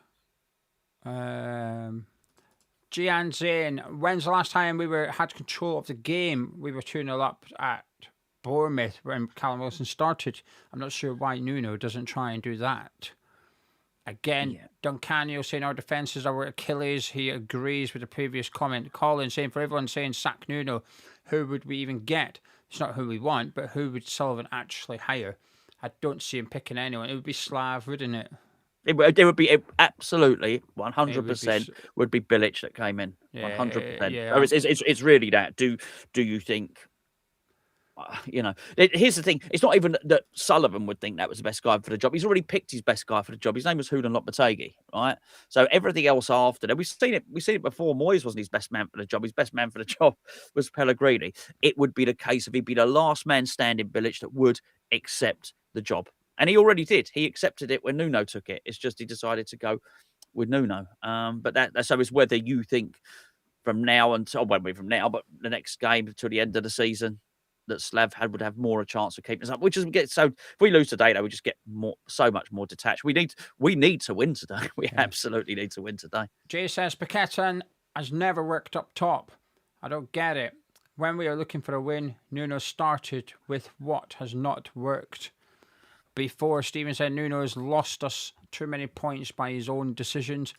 Gian saying, when's the last time we had control of the game? We were 2-0 up at Bournemouth when Callum Wilson started. I'm not sure why Nuno doesn't try and do that. Again, Duncanio saying our defence is our Achilles. He agrees with the previous comment. Colin saying, for everyone saying sack Nuno, who would we even get? It's not who we want, but who would Sullivan actually hire? I don't see him picking anyone. It would be Slav, wouldn't it? It would be absolutely 100% would be Bilic that came in. 100%. Yeah. It's really that. Do you think? Here's the thing. It's not even that Sullivan would think that was the best guy for the job. He's already picked his best guy for the job. His name was Hudan Lopetegui, right? So everything else after that, we've seen it before. Moyes wasn't his best man for the job. His best man for the job was Pellegrini. It would be the case if he'd be the last man standing, Bilic, that would accept the job. And he already did. He accepted it when Nuno took it. It's just he decided to go with Nuno. But so it's whether you think from now until, well, from now, but the next game to the end of the season, that Slav would have more a chance of keeping us up. Which is so if we lose today, though, we just get so much more detached. We need to win today. We absolutely need to win today. Jay says Paqueta has never worked up top. I don't get it. When we are looking for a win, Nuno started with what has not worked before. Stephen said Nuno has lost us too many points by his own decisions.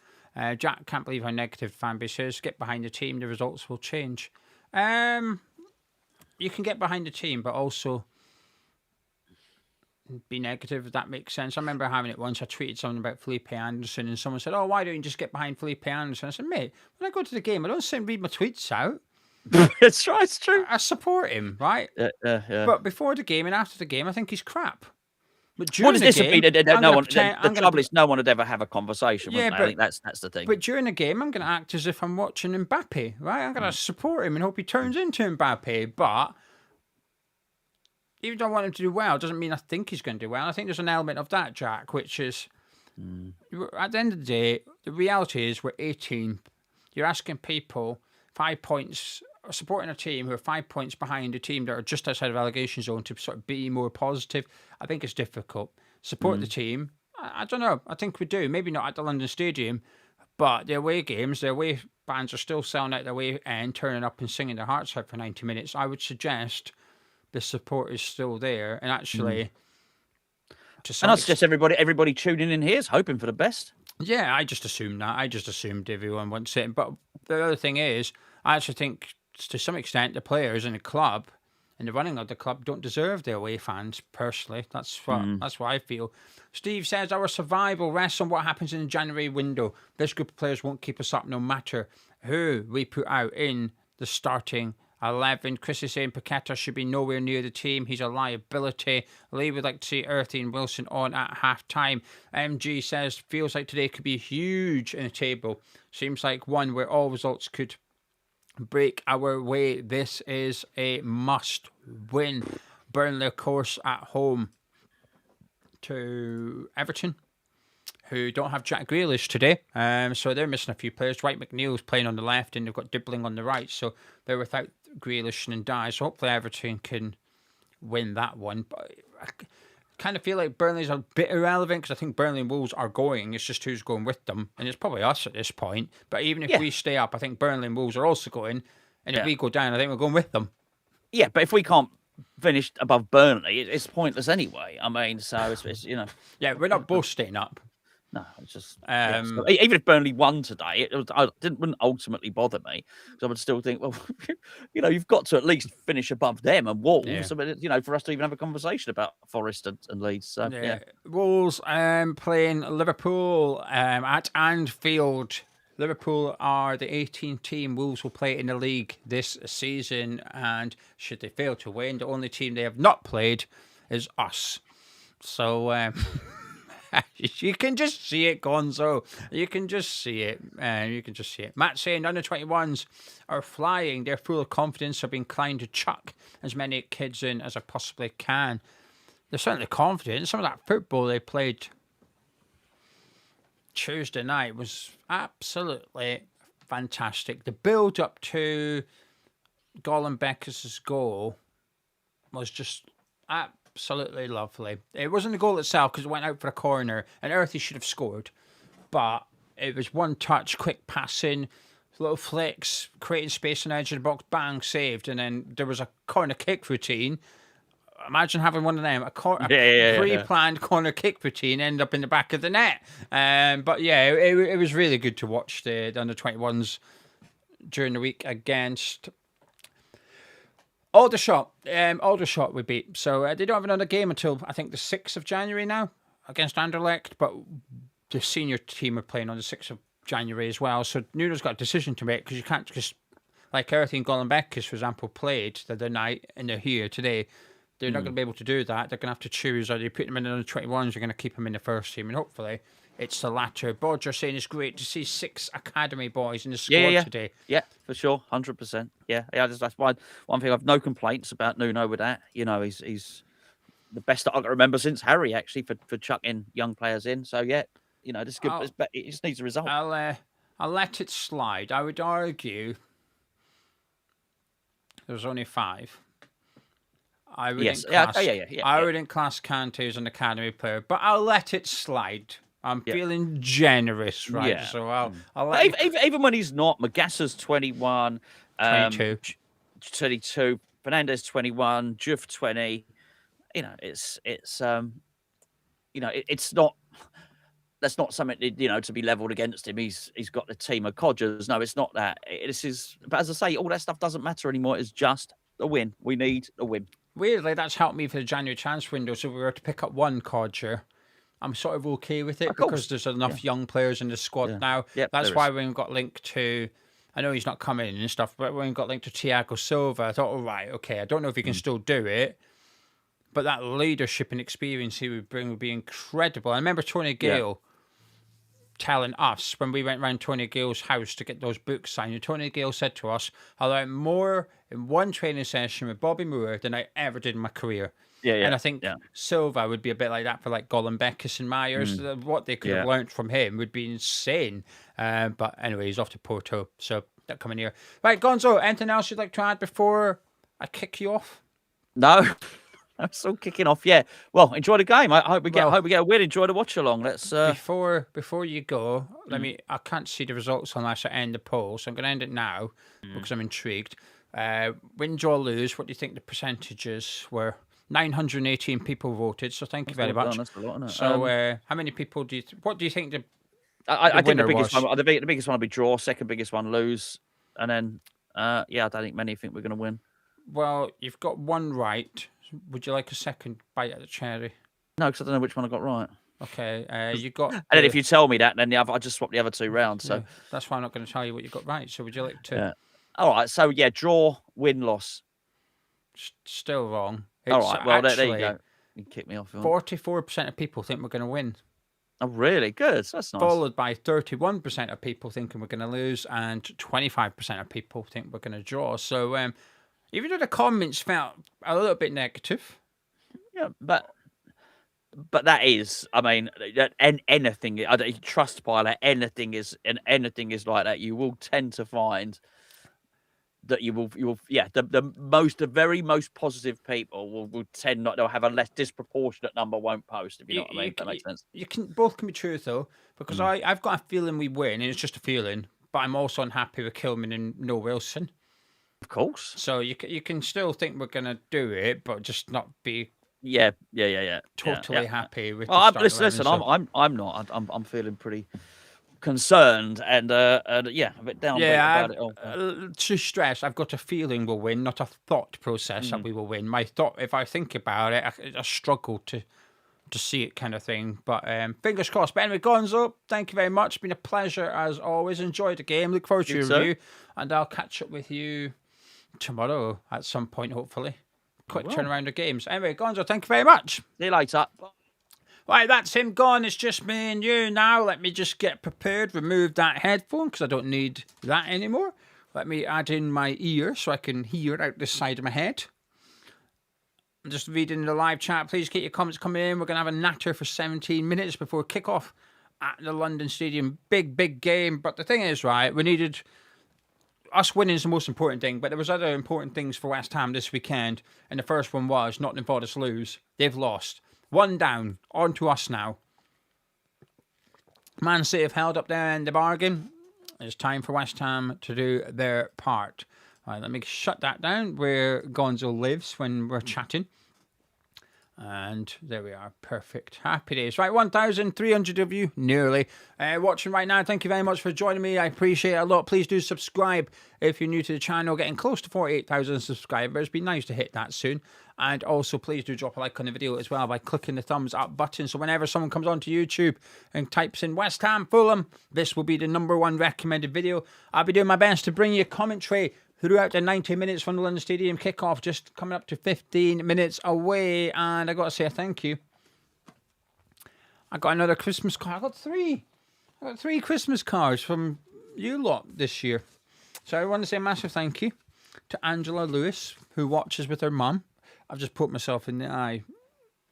Jack can't believe how negative the fan base is. Get behind the team, the results will change. You can get behind the team, but also be negative, if that makes sense. I remember having it once. I tweeted something about Felipe Anderson, and someone said, "Oh, why don't you just get behind Felipe Anderson?" I said, "Mate, when I go to the game, I don't sit and read my tweets out." It's right, it's true. I support him, right? Yeah. But before the game and after the game, I think he's crap. But What during does the this game, be? the trouble is no one would ever have a conversation. Yeah, I think that's the thing. But during the game, I'm going to act as if I'm watching Mbappe, right? I'm going to support him and hope he turns into Mbappe. But even though I want him to do well, doesn't mean I think he's going to do well. I think there's an element of that, Jack, which is at the end of the day, the reality is we're 18th. you're asking people 5 points, supporting a team who are 5 points behind a team that are just outside of relegation zone to sort of be more positive. I think it's difficult. Support the team. I don't know. I think we do. Maybe not at the London Stadium, but the away games, the away bands are still selling out the away end, turning up and singing their hearts out for 90 minutes. I would suggest the support is still there, and actually, And I suggest everybody tuning in here is hoping for the best. Yeah, I just assumed that. I just assumed everyone wants it. But the other thing is, I actually think to some extent the players in the club and the running of the club don't deserve the away fans. Personally, that's what I feel. Steve says our survival rests on what happens in the January window. This group of players won't keep us up, no matter who we put out in the starting 11. Chris is saying Paqueta should be nowhere near the team. He's a liability. Lee would like to see Earthy and Wilson on at half time. MG says feels like today could be huge in the table. Seems like one where all results could break our way. This is a must win. Burnley, of course, at home to Everton, who don't have Jack Grealish today. So they're missing a few players. Dwight McNeil's playing on the left and they've got Dibbling on the right. So they're without Grealish and Dye. So hopefully Everton can win that one. But I kind of feel like Burnley's a bit irrelevant because I think Burnley and Wolves are going. It's just who's going with them. And it's probably us at this point. But even if we stay up, I think Burnley and Wolves are also going. And if we go down, I think we're going with them. Yeah, but if we can't finish above Burnley, it's pointless anyway. I mean, so it's Yeah, we're not both staying up. No, it's just so even if Burnley won today, wouldn't ultimately bother me because I would still think, well, you've got to at least finish above them and Wolves. Yeah. For us to even have a conversation about Forest and Leeds. So Wolves playing Liverpool at Anfield. Liverpool are the 18th team Wolves will play in the league this season, and should they fail to win, the only team they have not played is us. So you can just see it, Gonzo. You can just see it. Matt saying under 21s are flying. They're full of confidence. I've been inclined to chuck as many kids in as I possibly can. They're certainly confident. Some of that football they played Tuesday night was absolutely fantastic. The build up to Golan Becker's goal was just absolutely lovely. It wasn't the goal itself because it went out for a corner and Earthy should have scored, but it was one touch, quick passing, little flicks, creating space on the edge of the box, bang, saved. And then there was a corner kick routine. Imagine having one of them, a pre-planned corner kick routine end up in the back of the net. But yeah, it was really good to watch the under-21s during the week against Aldershot. Aldershot we beat. So they don't have another game until, I think, the 6th of January now against Anderlecht. But the senior team are playing on the 6th of January as well. So Nuno's got a decision to make because you can't just, like Earthy and Golan Beckers, for example, played the other night and they're here today. They're not going to be able to do that. They're going to have to choose. Are you putting them in the under 21s? You're going to keep them in the first team. And hopefully it's the latter. Bodger saying it's great to see 6 academy boys in the squad today. Yeah, for sure. 100%. Yeah. That's one thing. I've no complaints about Nuno with that. He's the best that I can remember since Harry, actually, for chucking young players in. So, yeah, this is good. It just needs a result. I'll let it slide. I would argue there's only 5. I wouldn't class Kante as an academy player, but I'll let it slide. I'm feeling generous, right? Yeah. So I'll let even when he's not. Magassa's 21, 22, Fernandez 21, Juve 20. It's not. That's not something to be levelled against him. He's got the team of codgers. No, it's not that. But as I say, all that stuff doesn't matter anymore. It's just a win. We need a win. Weirdly, that's helped me for the January transfer window. So if we were to pick up one codger, I'm sort of okay with it because there's enough young players in the squad now. Yep, that's why when we got linked to, I know he's not coming in and stuff, but when we got linked to Thiago Silva, I thought, all right, okay, I don't know if he can still do it, but that leadership and experience he would bring would be incredible. I remember Tony Gale telling us when we went round Tony Gale's house to get those books signed. And Tony Gale said to us, I learned more in one training session with Bobby Moore than I ever did in my career. And I think Silva would be a bit like that for like Golan Beckis and Myers. What they could have learnt from him would be insane. But anyway, he's off to Porto, so not coming here. Right, Gonzo, anything else you'd like to add before I kick you off? No. I'm still kicking off. Yeah. Well, enjoy the game. I hope we get a win. Enjoy the watch along. Let's before you go, I can't see the results unless I end the poll, so I'm gonna end it now because I'm intrigued. Win, draw, lose, what do you think the percentages were? 918 people voted, so thank you very much. That's a lot, isn't it? So how many people what do you think I think the biggest one, the biggest one will be draw, second biggest one lose, and then I don't think many think we're going to win. Well, you've got one right. Would you like a second bite at the cherry? No, because I don't know which one I got right. Okay, you got. And then if you tell me that, then I just swap the other two rounds. So that's why I'm not going to tell you what you got right. So would you like to? Yeah. All right. So draw, win, loss. Still wrong. All right. Well, there you go. You can kick me off. 44% of people think we're going to win. Oh, really? Good. That's nice. Followed by 31% of people thinking we're going to lose, and 25% of people think we're going to draw. So even though the comments felt a little bit negative. Yeah, but that is, I mean, anything, Trustpilot, anything is like that. You will tend to find that you will, the very most positive people will tend not, they'll have a less disproportionate number won't post, if you know what I mean. If that makes sense. Both can be true though, because I've got a feeling we win, and it's just a feeling, but I'm also unhappy with Kilman and no Wilson. Of course. So you can still think we're gonna do it, but just not be totally happy with. Listen, I'm not. I'm feeling pretty concerned and a bit down about it all. To stress, I've got a feeling we'll win, not a thought process that we will win. My thought, if I think about it, I struggle to see it, kind of thing. But fingers crossed. But anyway, Gonzo, thank you very much. It's been a pleasure as always. Enjoyed the game. Look forward to your review, and I'll catch up with you tomorrow at some point, hopefully. Quick turnaround of games. Anyway, Gonzo, thank you very much. See you later. Right, that's him gone. It's just me and you now. Let me just get prepared. Remove that headphone because I don't need that anymore. Let me add in my ear so I can hear out the side of my head. I'm just reading the live chat. Please keep your comments coming in. We're going to have a natter for 17 minutes before kickoff at the London Stadium. Big game. But the thing is, right, we needed... Us winning is the most important thing, but there was other important things for West Ham this weekend. And the first one was Nottingham Forest lose. They've lost. One down. On to us now. Man City have held up their end of the bargain. It's time for West Ham to do their part. All right, let me shut that down where Gonzo lives when we're chatting. And there we are. Perfect. Happy days. Right, 1,300 of you, nearly, watching right now. Thank you very much for joining me. I appreciate it a lot. Please do subscribe if you're new to the channel. Getting close to 48,000 subscribers. It'd be nice to hit that soon. And also, please do drop a like on the video as well by clicking the thumbs up button. So whenever someone comes onto YouTube and types in West Ham Fulham, this will be the #1 recommended video. I'll be doing my best to bring you commentary throughout the 90 minutes from the London Stadium kickoff, just coming up to 15 minutes away. And I got to say a thank you. I got another Christmas card. I got three Christmas cards from you lot this year. So I want to say a massive thank you to Angela Lewis, who watches with her mum. I've just put myself in the eye.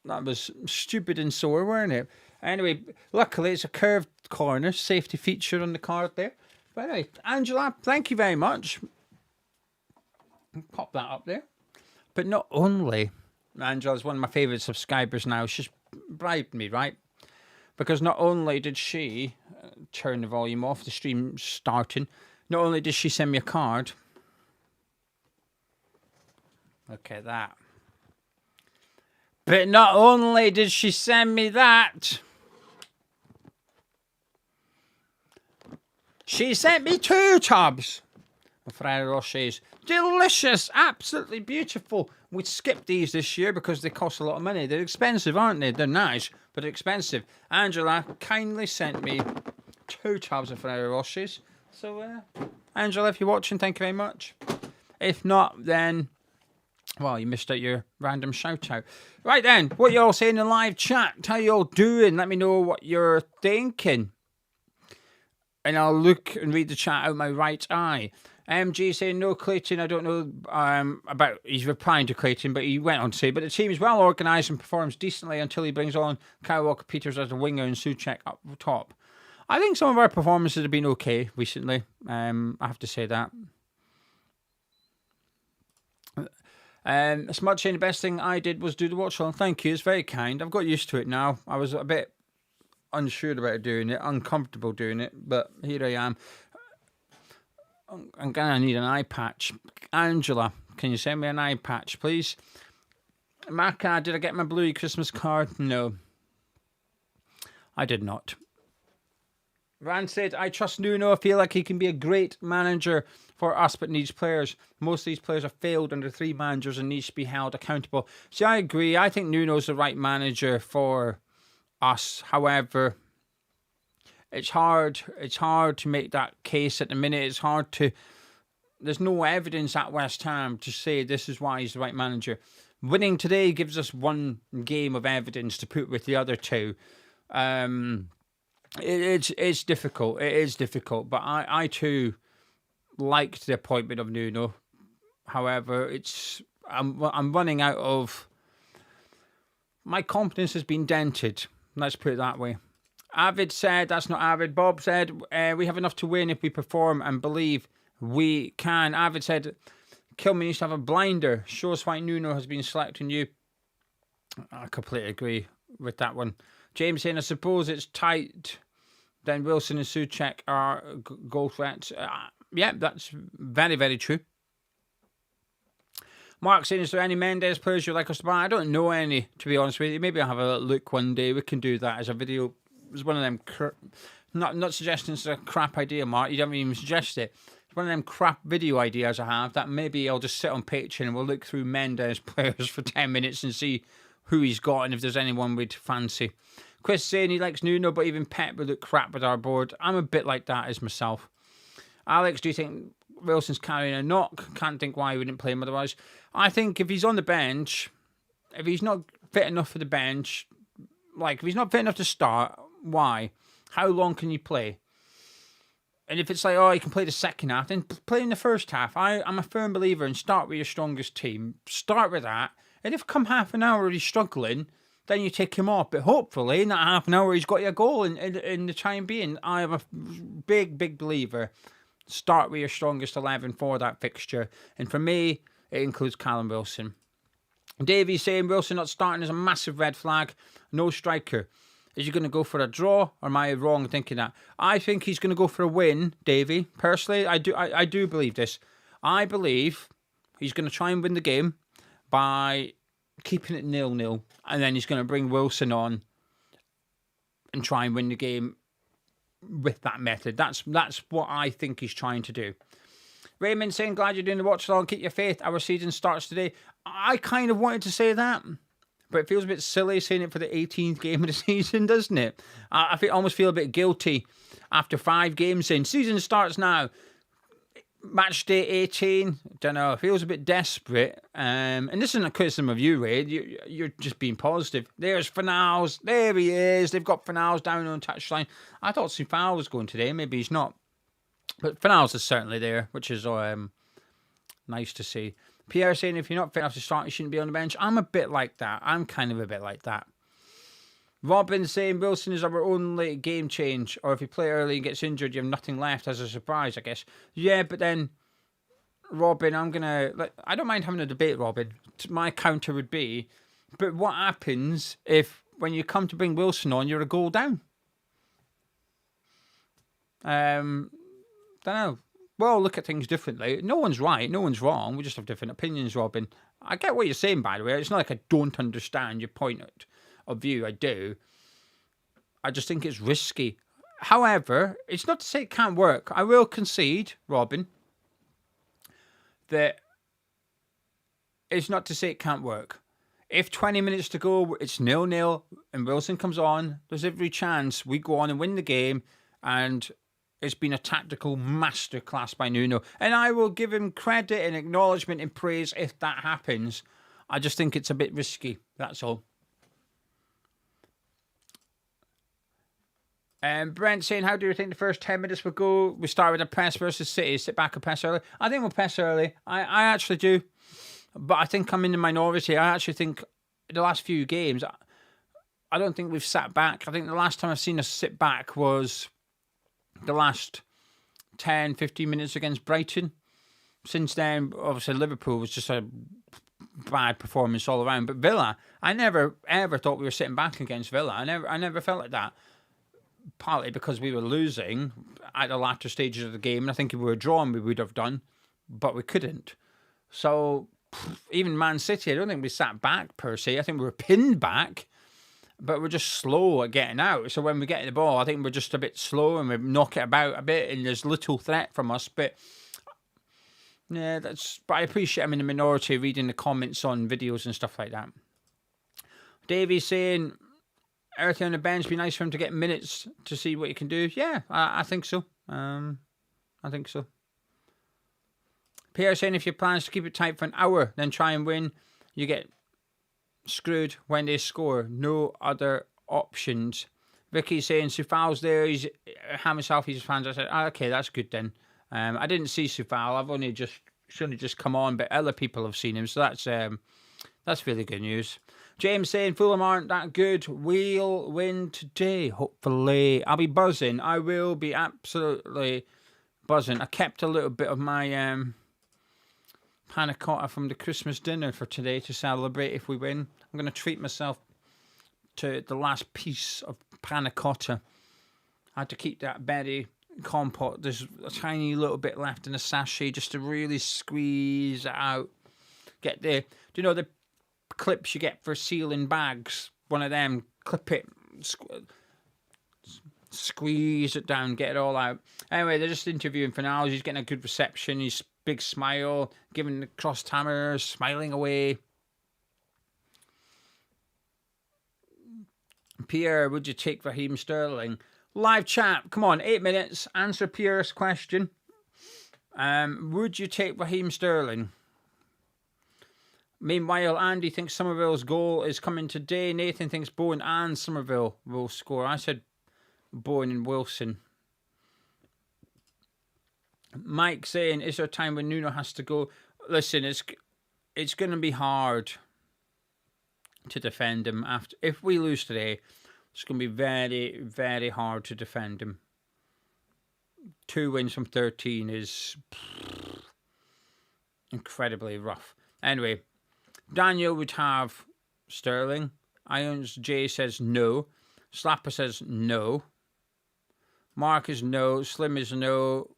That was stupid and sore, weren't it? Anyway, luckily it's a curved corner, safety feature on the card there. But anyway, Angela, thank you very much. Pop that up there. But not only, Angela's one of my favourite subscribers now. She's bribed me, right? Because not only did she turn the volume off, the stream starting, not only did she send me a card. Look at that. But not only did she send me that, she sent me 2 tubs of Ferrero Rochers. Delicious, absolutely beautiful. We skipped these this year because they cost a lot of money. They're expensive, aren't they? They're nice, but they're expensive. Angela kindly sent me 2 tubs of Ferrero Rochers. So, Angela, if you're watching, thank you very much. If not, then, well, you missed out your random shout out. Right then, what you all saying in the live chat? How you all doing? Let me know what you're thinking. and I'll look and read the chat out my right eye. MG saying no Clayton. I don't know about. He's replying to Clayton, but he went on to say, but the team is well organised and performs decently until he brings on Kyle Walker-Peters as a winger and Souček up top. I think some of our performances have been okay recently. I have to say that. Smudge saying the best thing I did was do the watch on. Thank you. It's very kind. I've got used to it now. I was a bit unsure about doing it, uncomfortable doing it, but here I am. I'm gonna need an eye patch. Angela, can you send me an eye patch, please? Maka, did I get my Bluey Christmas card? No, I did not. Rand said, I trust Nuno. I feel like he can be a great manager for us, but needs players. Most of these players have failed under 3 managers and needs to be held accountable. See, I agree. I think Nuno's the right manager for us. However, it's hard to make that case at the minute. It's hard to... There's no evidence at West Ham to say this is why he's the right manager. Winning today gives us one game of evidence to put with the other 2. It's difficult. It is difficult. But I too liked the appointment of Nuno. However, I'm running out of... My confidence has been dented. Let's put it that way. Avid said, that's not Avid. Bob said, we have enough to win if we perform and believe we can. Avid said, Kilman needs to have a blinder. Shows why Nuno has been selecting you. I completely agree with that one. James saying, I suppose it's tight. Then Wilson and Souček are goal threats. Yeah, that's very, very true. Mark saying, is there any Mendes players you'd like us to buy? I don't know any, to be honest with you. Maybe I'll have a look one day. We can do that as a video. It was one of them... Not suggesting it's a crap idea, Mark. You don't even suggest it. It's one of them crap video ideas I have that maybe I'll just sit on Patreon and we'll look through Mendes players for 10 minutes and see who he's got and if there's anyone we'd fancy. Chris saying he likes Nuno, but even Pep would look crap with our board. I'm a bit like that as myself. Alex, do you think Wilson's carrying a knock? Can't think why he wouldn't play him otherwise. I think if he's on the bench, if he's not fit enough for the bench, like if he's not fit enough to start, why? How long can you play? And if it's like, oh, you can play the second half, then play in the first half. I'm a firm believer in start with your strongest team. Start with that. And if come half an hour he's struggling, then you take him off. But hopefully in that half an hour he's got your goal in the time being. I am a big believer. Start with your strongest 11 for that fixture. And for me, it includes Callum Wilson. Davey saying Wilson not starting is a massive red flag. No striker. Is he going to go for a draw, or am I wrong in thinking that? I think he's going to go for a win, Davey. Personally, I do believe this. I believe he's going to try and win the game by keeping it 0-0, and then he's going to bring Wilson on and try and win the game with that method. That's what I think he's trying to do. Raymond saying, glad you're doing the watch along. Keep your faith. Our season starts today. I kind of wanted to say that, but it feels a bit silly saying it for the 18th game of the season, doesn't it? I almost feel a bit guilty after 5 games in. Season starts now. Match day 18. Don't know. It feels a bit desperate. And this isn't a criticism of you, Ray. You're just being positive. There's Fanals. There he is. They've got Fanals down on touchline. I thought Sufal was going today. Maybe he's not. But Fanals is certainly there, which is nice to see. Pierre saying if you're not fit enough to start, you shouldn't be on the bench. I'm a bit like that. I'm kind of a bit like that. Robin saying Wilson is our only game change, or if you play early and gets injured, you have nothing left as a surprise, I guess. Yeah, but then, Robin, I don't mind having a debate, Robin. My counter would be, but what happens if when you come to bring Wilson on, you're a goal down? Don't know. Well, look at things differently. No one's right, no one's wrong. We just have different opinions, Robin. I get what you're saying, by the way. It's not like I don't understand your point of view. I do. I just think it's risky. However, it's not to say it can't work. I will concede, Robin, that it's not to say it can't work. If 20 minutes to go, it's 0-0 and Wilson comes on, there's every chance we go on and win the game, and it's been a tactical masterclass by Nuno. And I will give him credit and acknowledgement and praise if that happens. I just think it's a bit risky. That's all. Brent saying, how do you think the first 10 minutes will go? We start with a press versus City. Sit back and press early. I think we'll press early. I actually do. But I think I'm in the minority. I actually think the last few games, I don't think we've sat back. I think the last time I've seen us sit back was the last 10, 15 minutes against Brighton. Since then, obviously, Liverpool was just a bad performance all around. But Villa, I never, ever thought we were sitting back against Villa. I never felt like that. Partly because we were losing at the latter stages of the game. And I think if we were drawn, we would have done. But we couldn't. So, even Man City, I don't think we sat back per se. I think we were pinned back. But we're just slow at getting out. So when we get the ball, I think we're just a bit slow and we knock it about a bit. And there's little threat from us. But yeah, but I appreciate I'm in the minority reading the comments on videos and stuff like that. Davey's saying, everything on the bench, be nice for him to get minutes to see what he can do. Yeah, I think so. I think so. Pierre saying, if your plan is to keep it tight for an hour, then try and win, you get screwed when they score. No other options. Vicky saying, Sufal's there. He's himself. He's fans. I said, okay, that's good then. I didn't see Sufal. I've only just come on, but other people have seen him, so that's really good news. James saying, Fulham aren't that good. We'll win today, hopefully. I'll be buzzing. I will be absolutely buzzing. I kept a little bit of my panna cotta from the Christmas dinner for today to celebrate if we win. I'm going to treat myself to the last piece of panna cotta. I had to keep that berry compote. There's a tiny little bit left in a sachet just to really squeeze it out. Get the, do you know the clips you get for sealing bags? One of them, clip it, squeeze it down, get it all out. Anyway, they're just interviewing for now. He's getting a good reception. He's big smile, giving the crossed hammers, smiling away. Pierre, would you take Raheem Sterling? Live chat, come on, 8 minutes. Answer Pierre's question. Would you take Raheem Sterling? Meanwhile, Andy thinks Somerville's goal is coming today. Nathan thinks Bowen and Somerville will score. I said Bowen and Wilson. Mike saying, is there a time when Nuno has to go? Listen, it's going to be hard to defend him. If we lose today, it's going to be very, very hard to defend him. 2 wins from 13 is incredibly rough. Anyway, Daniel would have Sterling. Irons J says no. Slapper says no. Mark is no. Slim is no.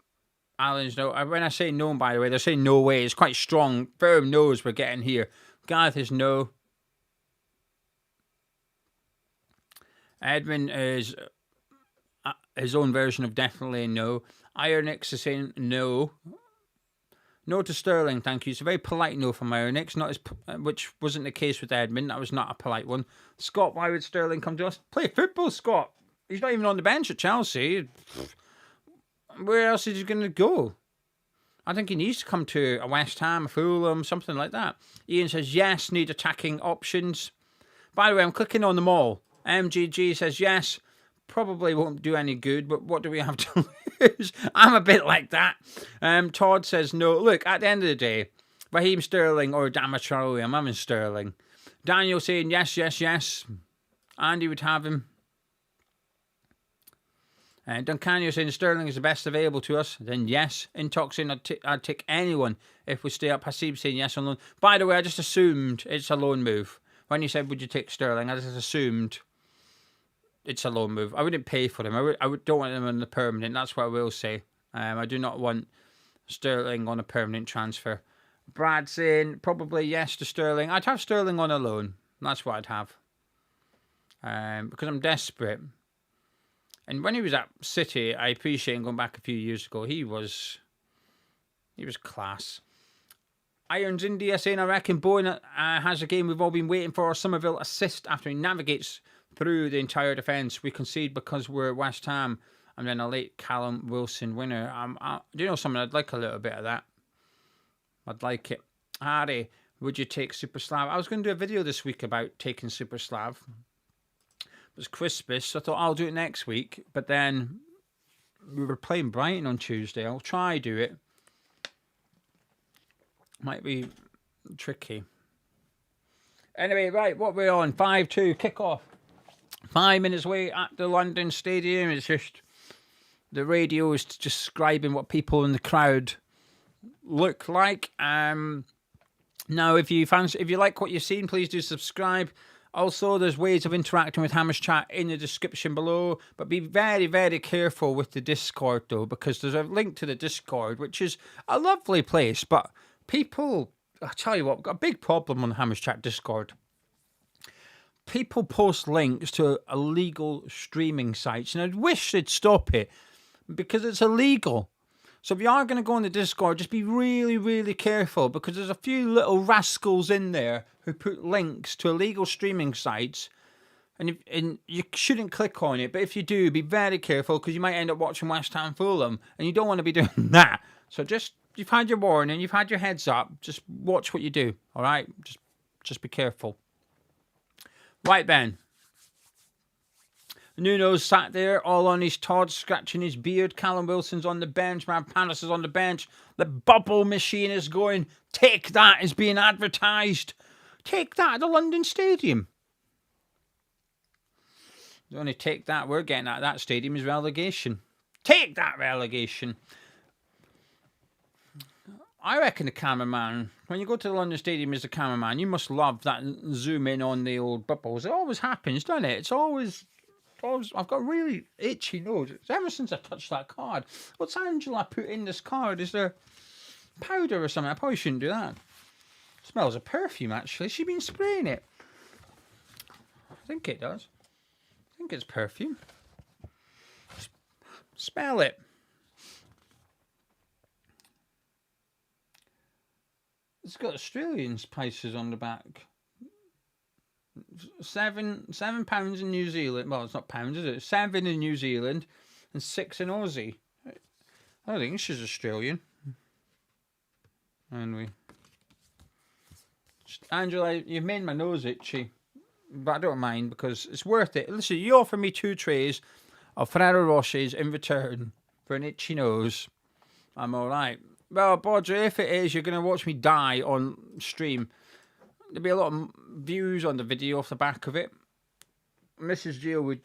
Alan's no. When I say no, by the way, they're saying no way. It's quite strong. Firm no's we're getting here. Gareth is no. Edwin is his own version of definitely no. Ironix is saying no. No to Sterling, thank you. It's a very polite no from Ironix, which wasn't the case with Edmund. That was not a polite one. Scott, why would Sterling come to us? Play football, Scott. He's not even on the bench at Chelsea. Where else is he going to go? I think he needs to come to a West Ham, a Fulham, something like that. Ian says, yes, need attacking options. By the way, I'm clicking on them all. MGG says, yes, probably won't do any good, but what do we have to lose? I'm a bit like that. Todd says, no. Look, at the end of the day, Raheem Sterling or Damatraoui, I'm having Sterling. Daniel saying, yes, yes, yes. Andy would have him. Duncanio saying Sterling is the best available to us. Then yes. Intox saying I'd take anyone if we stay up. Hasib saying yes on loan. By the way, I just assumed it's a loan move. When you said would you take Sterling, I just assumed it's a loan move. I wouldn't pay for him. I don't want him on the permanent. That's what I will say. I do not want Sterling on a permanent transfer. Brad saying probably yes to Sterling. I'd have Sterling on a loan. That's what I'd have. Because I'm desperate. And when he was at City, I appreciate him going back a few years ago. He was class. Irons India saying, I reckon Bowen has a game we've all been waiting for. Somerville assist after he navigates through the entire defence. We concede because we're West Ham. And then a late Callum Wilson winner. Do you know something? I'd like a little bit of that. I'd like it. Harry, would you take Super Slav? I was going to do a video this week about taking Super Slav. was Christmas, so I thought I'll do it next week. But then we were playing Brighton on Tuesday. I'll try do it. Might be tricky. Anyway, right, what we're on, 5-2, kick-off. 5 minutes away at the London Stadium. It's just, the radio is describing what people in the crowd look like. Now, if you like what you've seen, please do subscribe. Also, there's ways of interacting with Hammers Chat in the description below. But be very, very careful with the Discord, though, because there's a link to the Discord, which is a lovely place. But people, I'll tell you what, we've got a big problem on the Hammers Chat Discord. People post links to illegal streaming sites, and I wish they'd stop it because it's illegal. So if you are going to go on the Discord, just be really, really careful, because there's a few little rascals in there who put links to illegal streaming sites, and you shouldn't click on it. But if you do, be very careful, because you might end up watching West Ham Fulham, and you don't want to be doing that. So you've had your warning, you've had your heads up. Just watch what you do, all right? Just be careful. Right then. Nuno's sat there all on his Todd, scratching his beard. Callum Wilson's on the bench. Man Palace is on the bench. The bubble machine is going. Take that is being advertised. Take that at the London Stadium. The only take that we're getting at that stadium is relegation. Take that, relegation. I reckon the cameraman, when you go to the London Stadium as a cameraman, you must love that zoom in on the old bubbles. It always happens, doesn't it? It's always, I've got a really itchy nose. It's ever since I touched that card. What's Angela put in this card? Is there powder or something? I probably shouldn't do that. It smells of perfume, actually. She's been spraying it. I think it does. I think it's perfume. Smell it. It's got Australian prices on the back. £7 in New Zealand. Well, it's not pounds, is it? 7 in New Zealand and 6 in Aussie. I don't think she's Australian. Anyway. Angela, you've made my nose itchy. But I don't mind, because it's worth it. Listen, you offer me 2 trays of Ferrero Rochers in return for an itchy nose. I'm alright. Well, Bodger, if it is, you're going to watch me die on stream. There'll be a lot of views on the video off the back of it. Mrs. Jill would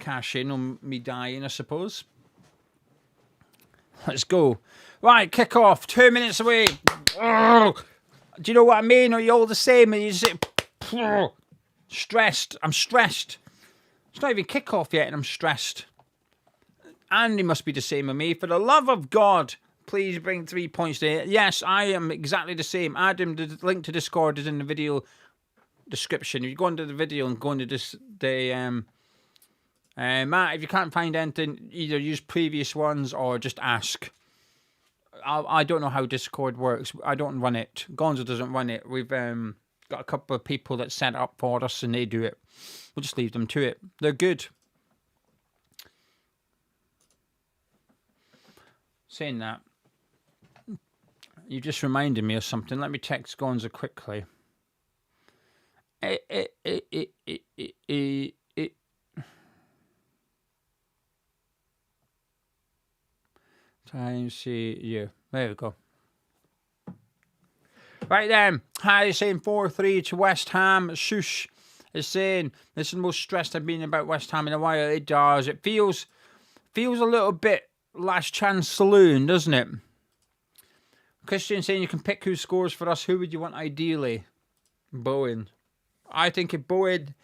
cash in on me dying, I suppose. Let's go. Right, kick off. 2 minutes away. Oh, do you know what I mean? Are you all the same? And you sit stressed. I'm stressed. It's not even kick off yet, and I'm stressed. Andy must be the same with me. For the love of God, please bring 3 points there. Yes, I am exactly the same. Adam, the link to Discord is in the video description. If you go into the video and go into Matt, if you can't find anything, either use previous ones or just ask. I don't know how Discord works. I don't run it. Gonzo doesn't run it. We've got a couple of people that set it up for us, and they do it. We'll just leave them to it. They're good. Saying that, you just reminded me of something. Let me text Gonzo quickly. Time see you. There we go. Right then, Harry saying 4-3 to West Ham. Shush is saying, this is the most stressed I've been about West Ham in a while. It does. It feels a little bit last chance saloon, doesn't it? Christian saying you can pick who scores for us. Who would you want ideally? Bowen. I think if Bowen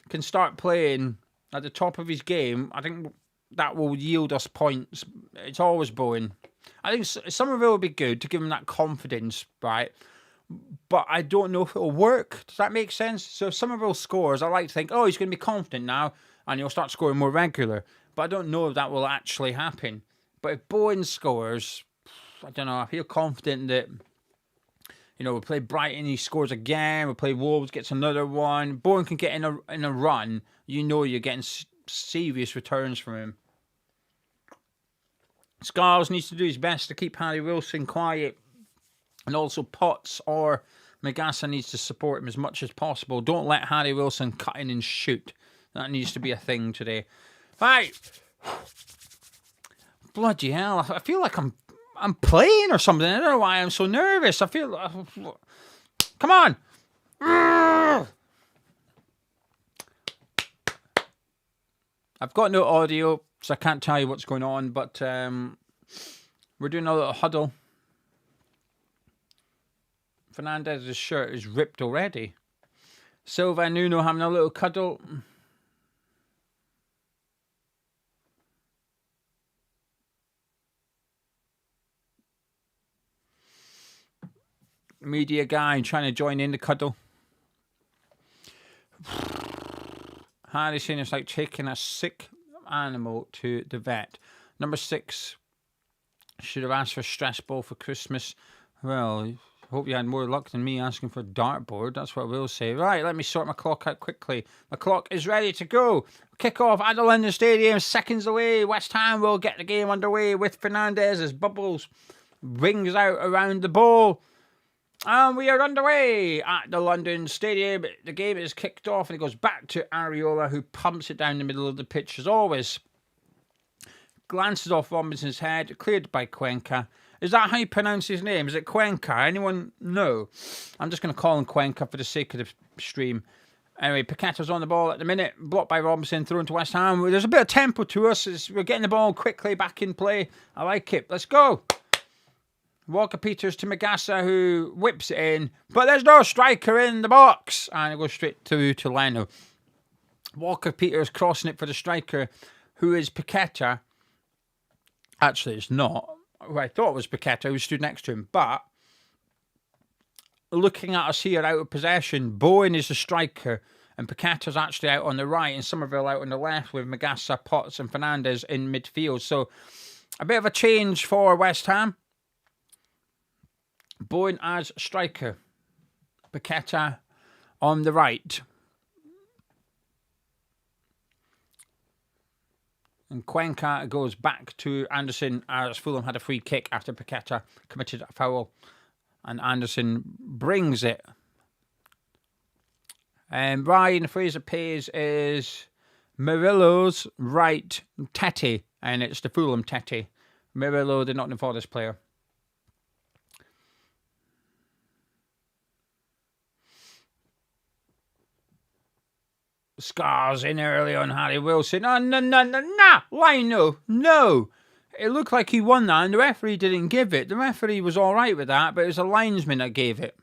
can start playing at the top of his game, I think that will yield us points. It's always Bowen. I think Somerville would be good to give him that confidence, right? But I don't know if it'll work. Does that make sense? So if Somerville scores, I like to think, oh, he's going to be confident now and he'll start scoring more regular. But I don't know if that will actually happen. But if Bowen scores, I don't know, I feel confident that, you know, we'll play Brighton, he scores again, we'll play Wolves, gets another one. Bowen can get in a run, you know you're getting serious returns from him. Scarles needs to do his best to keep Harry Wilson quiet. And also Potts or Magassa needs to support him as much as possible. Don't let Harry Wilson cut in and shoot. That needs to be a thing today. Right. Bloody hell. I feel like I'm playing or something. I don't know why I'm so nervous. I feel... Come on. I've got no audio, so I can't tell you what's going on, but we're doing a little huddle. Fernandez's shirt is ripped already. Silva and Nuno having a little cuddle. Media guy trying to join in the cuddle. Harrison is like taking a sick animal to the vet. Number 6 should have asked for stress ball for Christmas. Well, hope you had more luck than me asking for a dartboard. That's what I will say. Right, let me sort my clock out quickly. My clock is ready to go. Kick off at the London Stadium, seconds away. West Ham will get the game underway with Fernandez as Bubbles rings out around the ball. And we are underway at the London Stadium. The game is kicked off and it goes back to Areola, who pumps it down the middle of the pitch as always. Glances off Robinson's head, cleared by Cuenca. Is that how you pronounce his name? Is it Cuenca? Anyone know? I'm just going to call him Cuenca for the sake of the stream. Anyway, Paqueta's on the ball at the minute. Blocked by Robinson, thrown to West Ham. There's a bit of tempo to us. We're getting the ball quickly back in play. I like it. Let's go. Walker-Peters to Magassa, who whips it in. But there's no striker in the box. And it goes straight through to Leno. Walker-Peters crossing it for the striker, who is Paqueta. Actually, it's not. I thought it was Paqueta who stood next to him. But looking at us here out of possession, Bowen is the striker. And Paqueta's actually out on the right. And Somerville out on the left with Magassa, Potts and Fernandez in midfield. So a bit of a change for West Ham. Bowen as striker. Paqueta on the right. And Cuenca goes back to Anderson as Fulham had a free kick after Paqueta committed a foul. And Anderson brings it. And Ryan Fraser-Pays is Murillo's right Tete. And it's the Fulham Tete. Murillo, the Nottingham Forest player. Scars in early on Harry Wilson. Oh, no. Lino, no. It looked like he won that and the referee didn't give it. The referee was all right with that, but it was a linesman that gave it.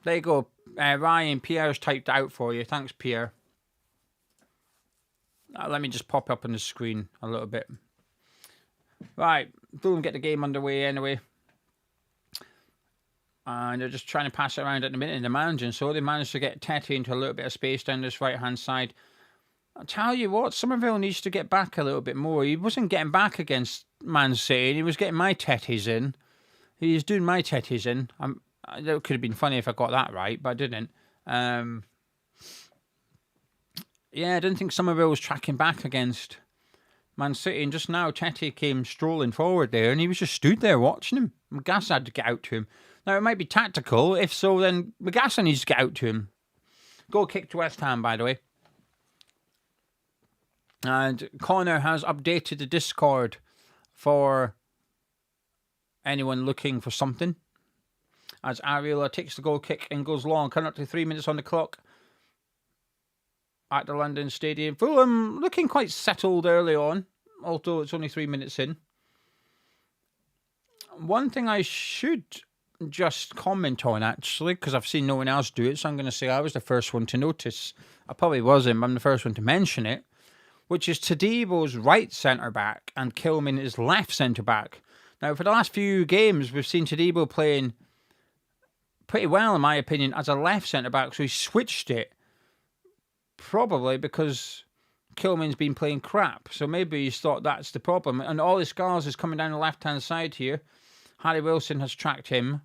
There you go. Ryan, Pierre's typed out for you. Thanks, Pierre. Let me just pop up on the screen a little bit. Right. Fulham get the game underway anyway. And they're just trying to pass it around at the minute in the managing. So they managed to get Tete into a little bit of space down this right-hand side. I'll tell you what, Somerville needs to get back a little bit more. He wasn't getting back against Man City. He was getting my Tetes in. He's doing my Tetes in. It could have been funny if I got that right, but I didn't. Yeah, I didn't think Somerville was tracking back against Man City. And just now, Tete came strolling forward there, and he was just stood there watching him. Magassa had to get out to him. Now, it might be tactical. If so, then Magassa needs to get out to him. Goal kick to West Ham, by the way. And Connor has updated the Discord for anyone looking for something. As Areola takes the goal kick and goes long. Coming up to 3 minutes on the clock at the London Stadium. Fulham looking quite settled early on, although it's only 3 minutes in. One thing I should just comment on, actually, because I've seen no one else do it, so I'm going to say I was the first one to notice. I probably wasn't, but I'm the first one to mention it, which is Tadebo's right centre-back and Kilman is left centre-back. Now, for the last few games, we've seen Tadebo playing pretty well, in my opinion, as a left centre-back, so he switched it, probably because Kilman's been playing crap, so maybe he's thought that's the problem. And all his scars is coming down the left-hand side here. Harry Wilson has tracked him.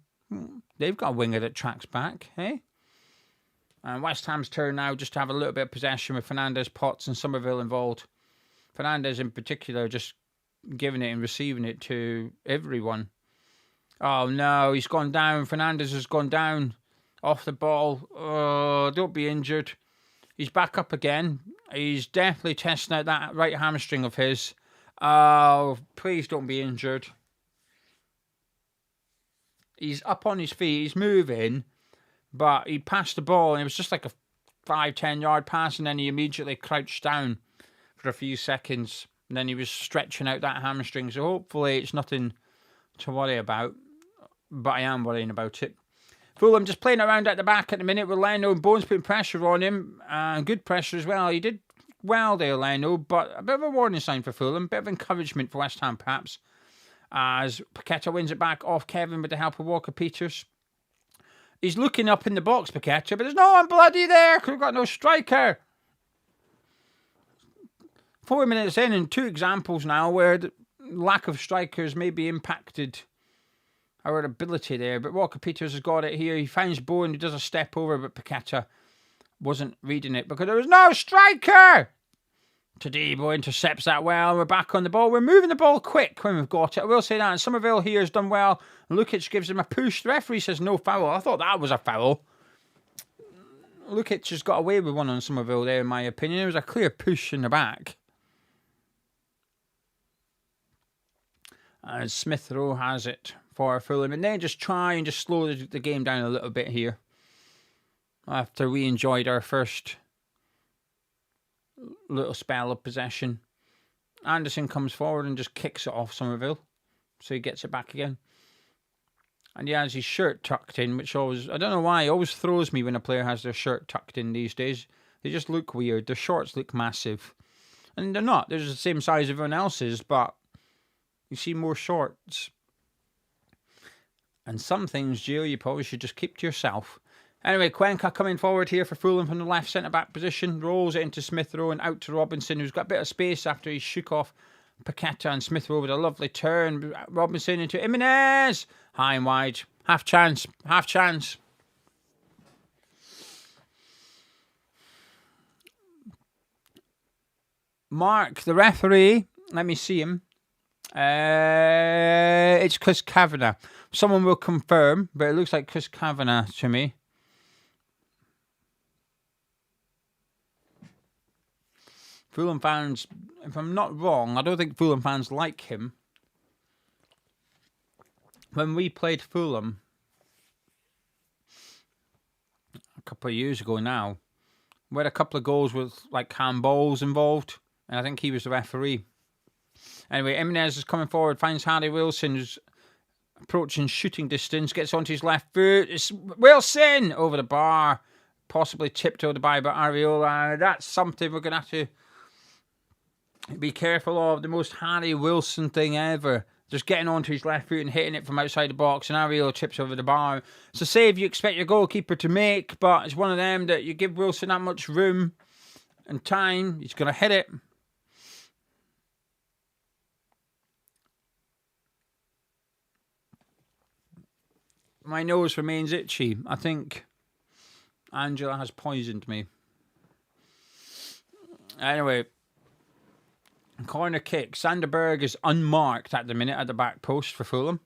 They've got a winger that tracks back, eh? And West Ham's turn now just to have a little bit of possession with Fernandez, Potts and Somerville involved. Fernandez in particular just giving it and receiving it to everyone. Oh no, he's gone down. Fernandez has gone down off the ball. Oh, don't be injured. He's back up again. He's definitely testing out that right hamstring of his. Oh, please don't be injured. He's up on his feet. He's moving, but he passed the ball, and it was just like a 5-10 yard pass, and then he immediately crouched down for a few seconds, and then he was stretching out that hamstring. So hopefully it's nothing to worry about, but I am worrying about it. Fulham just playing around at the back at the minute with Leno and Bones putting pressure on him, and good pressure as well. He did well there, Leno, but a bit of a warning sign for Fulham, a bit of encouragement for West Ham perhaps, as Paqueta wins it back off Kevin with the help of Walker-Peters. He's looking up in the box, Paqueta, but there's no one bloody there because we've got no striker. 4 minutes in, and 2 examples now where the lack of strikers maybe impacted our ability there. But Walker-Peters has got it here. He finds Bowen, who does a step over, but Paqueta wasn't reading it because there was no striker. Tadibo intercepts that well. We're back on the ball. We're moving the ball quick when we've got it. I will say that. And Somerville here has done well. Lukic gives him a push. The referee says no foul. I thought that was a foul. Lukic has got away with one on Somerville there, in my opinion. It was a clear push in the back. And Smith Rowe has it for Fulham. And they just try and just slow the game down a little bit here. After we enjoyed our first little spell of possession. Anderson comes forward and just kicks it off Somerville. So he gets it back again. And he has his shirt tucked in, which always, I don't know why, it always throws me when a player has their shirt tucked in these days. They just look weird. Their shorts look massive. And they're not. They're just the same size as everyone else's, but you see more shorts. And some things, Gio, you probably should just keep to yourself. Anyway, Cuenca coming forward here for Fulham from the left centre-back position. Rolls it into Smith Rowe and out to Robinson, who's got a bit of space after he shook off Paqueta, and Smith Rowe with a lovely turn. Robinson into Jimenez. High and wide. Half chance. Half chance. Mark, the referee. Let me see him. It's Chris Kavanagh. Someone will confirm, but it looks like Chris Kavanagh to me. Fulham fans, if I'm not wrong, I don't think Fulham fans like him. When we played Fulham a couple of years ago now, we had a couple of goals with like handballs involved, and I think he was the referee. Anyway, Jimenez is coming forward, finds Harry Wilson, who's approaching shooting distance, gets onto his left foot. It's Wilson over the bar, possibly tiptoed by Areola. That's something we're going to have to be careful of. The most Harry Wilson thing ever. Just getting onto his left foot and hitting it from outside the box, and Areola chips over the bar. It's a save you expect your goalkeeper to make, but it's one of them that you give Wilson that much room and time, he's going to hit it. My nose remains itchy. I think Angela has poisoned me. Anyway, corner kick. Sanderberg is unmarked at the minute at the back post for Fulham.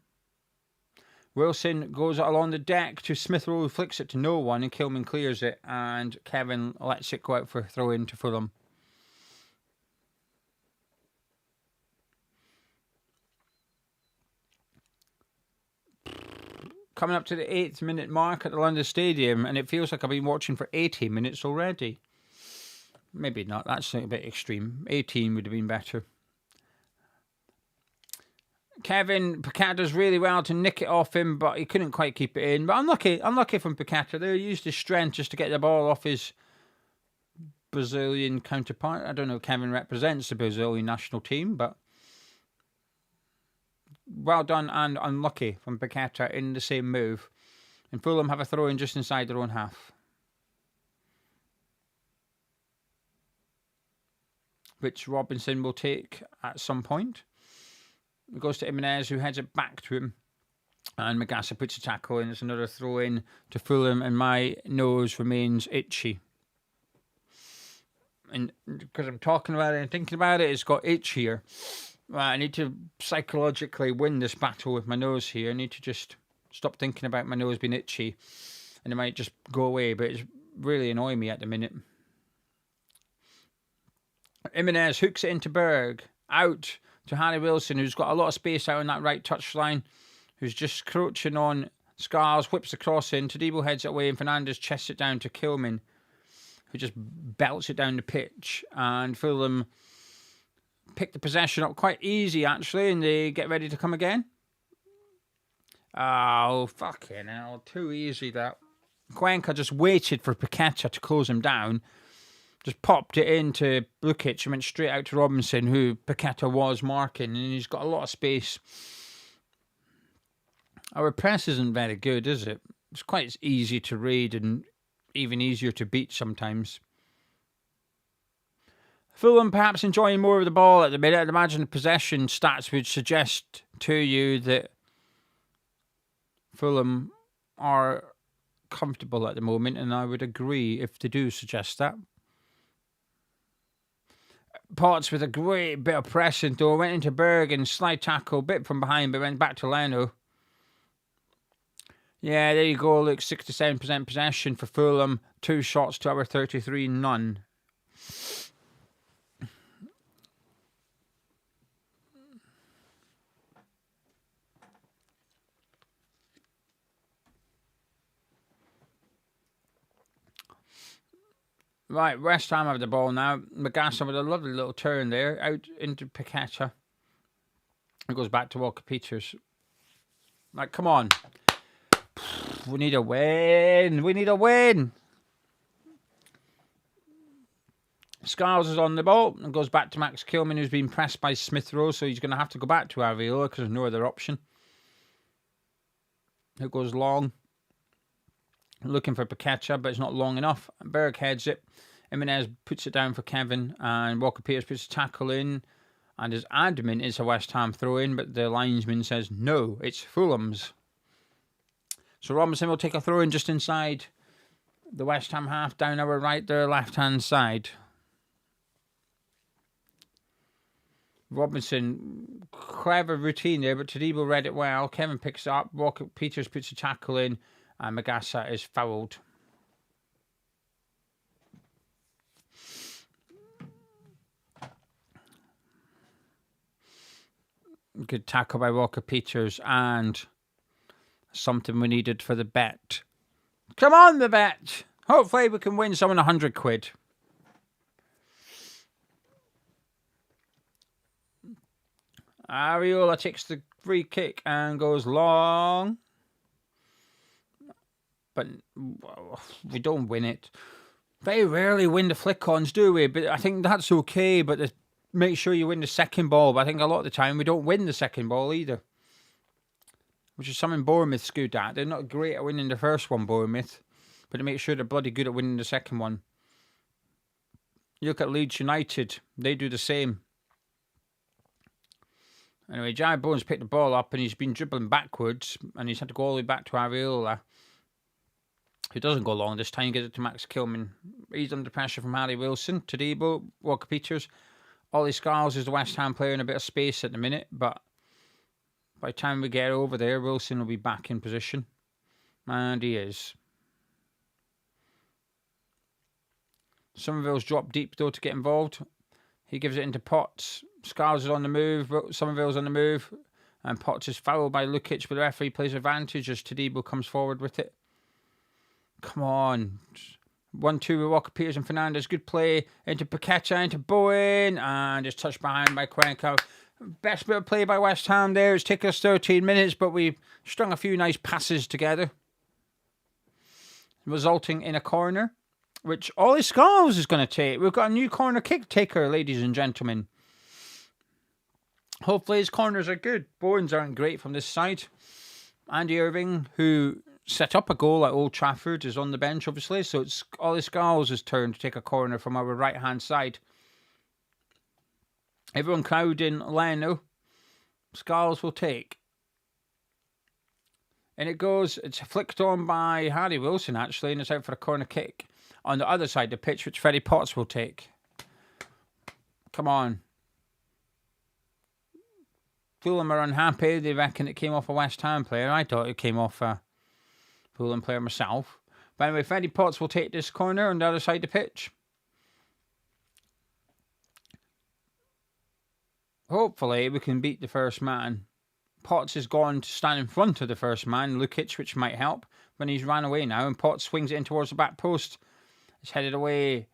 Wilson goes along the deck to Smith Rowe, who flicks it to no one, and Kilman clears it, and Kevin lets it go out for a throw in to Fulham. Coming up to the 8th minute mark at the London Stadium, and it feels like I've been watching for 80 minutes already. Maybe not, that's a bit extreme. 18 would have been better. Kevin, Paqueta does really well to nick it off him, but he couldn't quite keep it in. But unlucky from Paqueta. They used his strength just to get the ball off his Brazilian counterpart. I don't know if Kevin represents the Brazilian national team, but well done and unlucky from Paqueta in the same move. And Fulham have a throw in just inside their own half, which Robinson will take at some point. It goes to Jimenez, who heads it back to him. And Magassa puts a tackle in. It's another throw in to Fulham, and my nose remains itchy. And because I'm talking about it and thinking about it, it's got itch here. Right, I need to psychologically win this battle with my nose here. I need to just stop thinking about my nose being itchy, and it might just go away, but it's really annoying me at the minute. Jimenez hooks it into Berg. Out to Harry Wilson, who's got a lot of space out on that right touchline, who's just crouching on Scars, whips the cross in. Todibo heads it away, and Fernandes chests it down to Kilman, who just belts it down the pitch. And Fulham pick the possession up quite easy, actually, and they get ready to come again. Oh, fucking hell. Too easy, that. Cuenca just waited for Paqueta to close him down. Just popped it into Lukic and went straight out to Robinson, who Paqueta was marking, and he's got a lot of space. Our press isn't very good, is it? It's quite easy to read and even easier to beat sometimes. Fulham perhaps enjoying more of the ball at the minute. I'd imagine the possession stats would suggest to you that Fulham are comfortable at the moment, and I would agree if they do suggest that. Potts with a great bit of pressing, though. Went into Berg and slide tackle, bit from behind, but went back to Leno. Yeah, there you go. Look, 67% possession for Fulham. 2 shots to our 33, none. Right, West Ham have the ball now. Magassa with a lovely little turn there, out into Paqueta. It goes back to Walker-Peters. Like, come on. We need a win. We need a win. Scales is on the ball and goes back to Max Kilman, who's been pressed by Smith Rowe, so he's going to have to go back to Aviola because there's no other option. It goes long. Looking for Paqueta, but it's not long enough. Berg heads it. Jimenez puts it down for Kevin, and Walker-Peters puts a tackle in, and his admin is a West Ham throw-in, but the linesman says no, it's Fulham's. So Robinson will take a throw-in just inside the West Ham half, down our right, their left-hand side. Robinson, clever routine there, but Todibo read it well. Kevin picks it up. Walker-Peters puts a tackle in, and Magassa is fouled. Good tackle by Walker-Peters, and something we needed for the bet. Come on, the bet! Hopefully we can win someone 100 quid. Ariola takes the free kick and goes long. But we don't win it. Very rarely win the flick-ons, do we? But I think that's okay. But make sure you win the second ball. But I think a lot of the time we don't win the second ball either. Which is something Bournemouth's good at. They're not great at winning the first one, Bournemouth. But they make sure they're bloody good at winning the second one. You look at Leeds United. They do the same. Anyway, Jared Bowen's picked the ball up and he's been dribbling backwards. And he's had to go all the way back to Ariola, who doesn't go long this time, gets it to Max Kilman. He's under pressure from Harry Wilson. Todibo, Walker-Peters. Ollie Scales is the West Ham player in a bit of space at the minute, but by the time we get over there, Wilson will be back in position. And he is. Somerville's dropped deep, though, to get involved. He gives it into Potts. Scales is on the move. Somerville's on the move. And Potts is fouled by Lukic, but the referee plays advantage as Todibo comes forward with it. Come on. 1-2 with Walker-Peters and Fernandes. Good play into Paqueta, into Bowen. And just touched behind by Cuenca. Best bit of play by West Ham there. It's taken us 13 minutes, but we strung a few nice passes together, resulting in a corner, which Ollie Scales is going to take. We've got a new corner kick taker, ladies and gentlemen. Hopefully his corners are good. Bowen's aren't great from this side. Andy Irving, who set up a goal at Old Trafford, is on the bench, obviously. So it's Ollie Scales' turn to take a corner from our right-hand side. Everyone crowding Leno. Scales will take. And it goes, it's flicked on by Harry Wilson, actually, and it's out for a corner kick on the other side of the pitch, which Freddie Potts will take. Come on. Fulham are unhappy. They reckon it came off a West Ham player. I thought it came off a Fulham player myself. But anyway, Freddie Potts will take this corner on the other side of the pitch. hopefully we can beat the first man. Potts has gone to stand in front of the first man, Lukic, which might help. When he's ran away now, and Potts swings it in towards the back post. It's headed away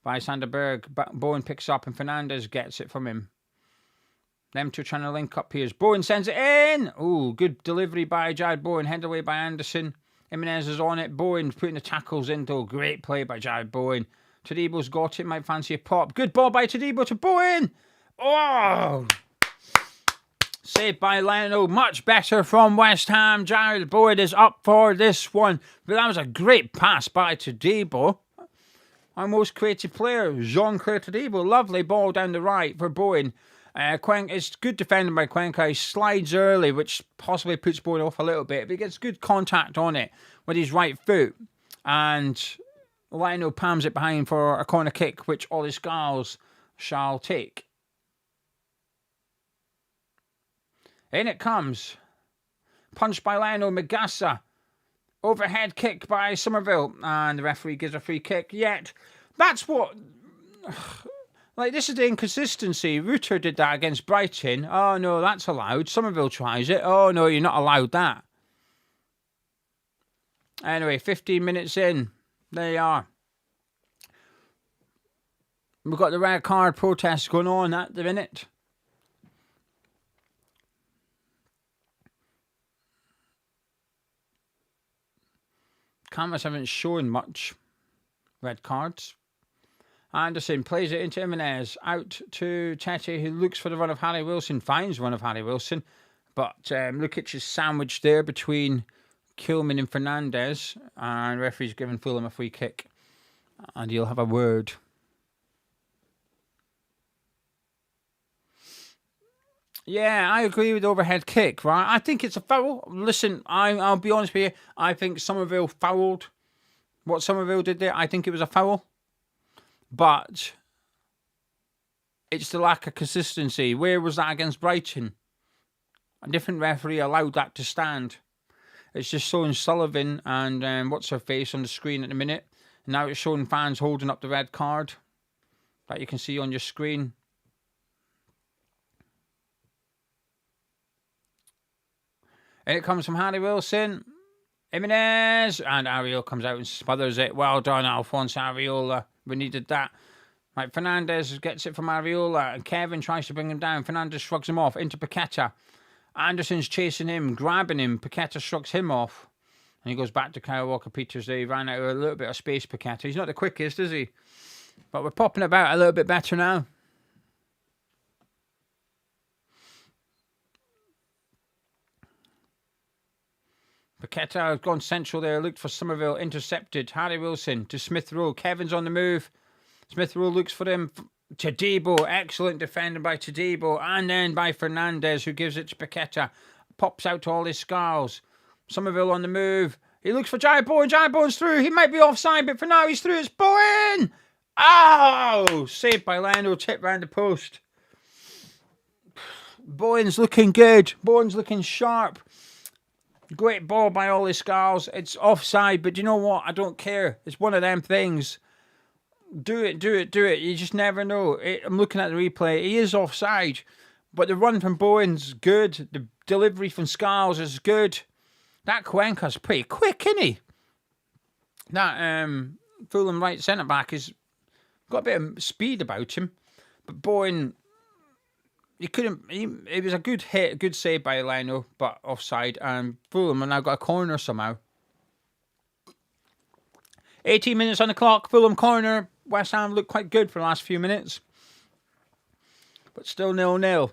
by Sanderberg. Bowen picks up and Fernandez gets it from him. Them two trying to link up here. Bowen sends it in. Ooh, good delivery by Jared Bowen. Headed away by Anderson. Jimenez is on it. Bowen putting the tackles into. Great play by Jared Bowen. Tadebo's got it. Might fancy a pop. Good ball by Tadebo to Bowen. Oh! Saved by Leno. Much better from West Ham. Jared Bowen is up for this one. But that was a great pass by Tadebo. Our most creative player, Jean-Claire Tadebo. Lovely ball down the right for Bowen. It's good defending by Cuenca. He slides early, which possibly puts Bowen off a little bit. But he gets good contact on it with his right foot. And Leno palms it behind for a corner kick, which Ollie Scarles shall take. In it comes. Punch by Leno, Magassa. Overhead kick by Somerville. And the referee gives a free kick. Yet, that's what... Like, this is the inconsistency. Rutter did that against Brighton. Oh, no, that's allowed. Somerville tries it. Oh, no, you're not allowed that. Anyway, 15 minutes in. There you are. We've got the red card protest going on at the minute. Cameras haven't shown much red cards. Anderson plays it into Jimenez. Out to Tete, who looks for the run of Harry Wilson. Finds one of Harry Wilson. But Lukic is sandwiched there between Kilman and Fernandez. And referee's giving Fulham a free kick. And he'll have a word. Yeah, I agree with the overhead kick, right? I think it's a foul. Listen, I'll be honest with you. I think Somerville fouled. What Somerville did there, I think it was a foul. But it's the lack of consistency. Where was that against Brighton? A different referee allowed that to stand. It's just showing Sullivan and what's her face on the screen at the minute. And now it's showing fans holding up the red card that you can see on your screen. And it comes from Harry Wilson. Jimenez. And Ariel comes out and smothers it. Well done, Alphonse Areola. We needed that. Right, Fernandez gets it from Areola. And Kevin tries to bring him down. Fernandez shrugs him off into Paqueta. Anderson's chasing him, grabbing him. Paqueta shrugs him off. And he goes back to Kyle Walker-Peters there. He ran out of a little bit of space, Paqueta. He's not the quickest, is he? But we're popping about a little bit better now. Paqueta has gone central there, looked for Somerville, intercepted. Harry Wilson to Smith Rowe. Kevin's on the move. Smith Rowe looks for him. Tadebo, excellent defending by Tadebo, and then by Fernandez, who gives it to Paqueta. Pops out to Ollie Scarles. Somerville on the move. He looks for Jared Bowen. Jared Bowen's through. He might be offside, but for now he's through. It's Bowen! Oh! Saved by Leno, tip round the post. Bowen's looking good. Bowen's looking sharp. Great ball by Ollie Scarles. It's offside, but you know what? I don't care. It's one of them things. Do it. You just never know. I'm looking at the replay. He is offside, but the run from Bowen's good. The delivery from Scarles is good. That Cuenca's pretty quick, isn't he? That Fulham right centre-back has got a bit of speed about him, but Bowen... It was a good hit, a good save by Leno, but offside. And Fulham have now got a corner somehow. 18 minutes on the clock. Fulham corner. West Ham looked quite good for the last few minutes. But still 0-0.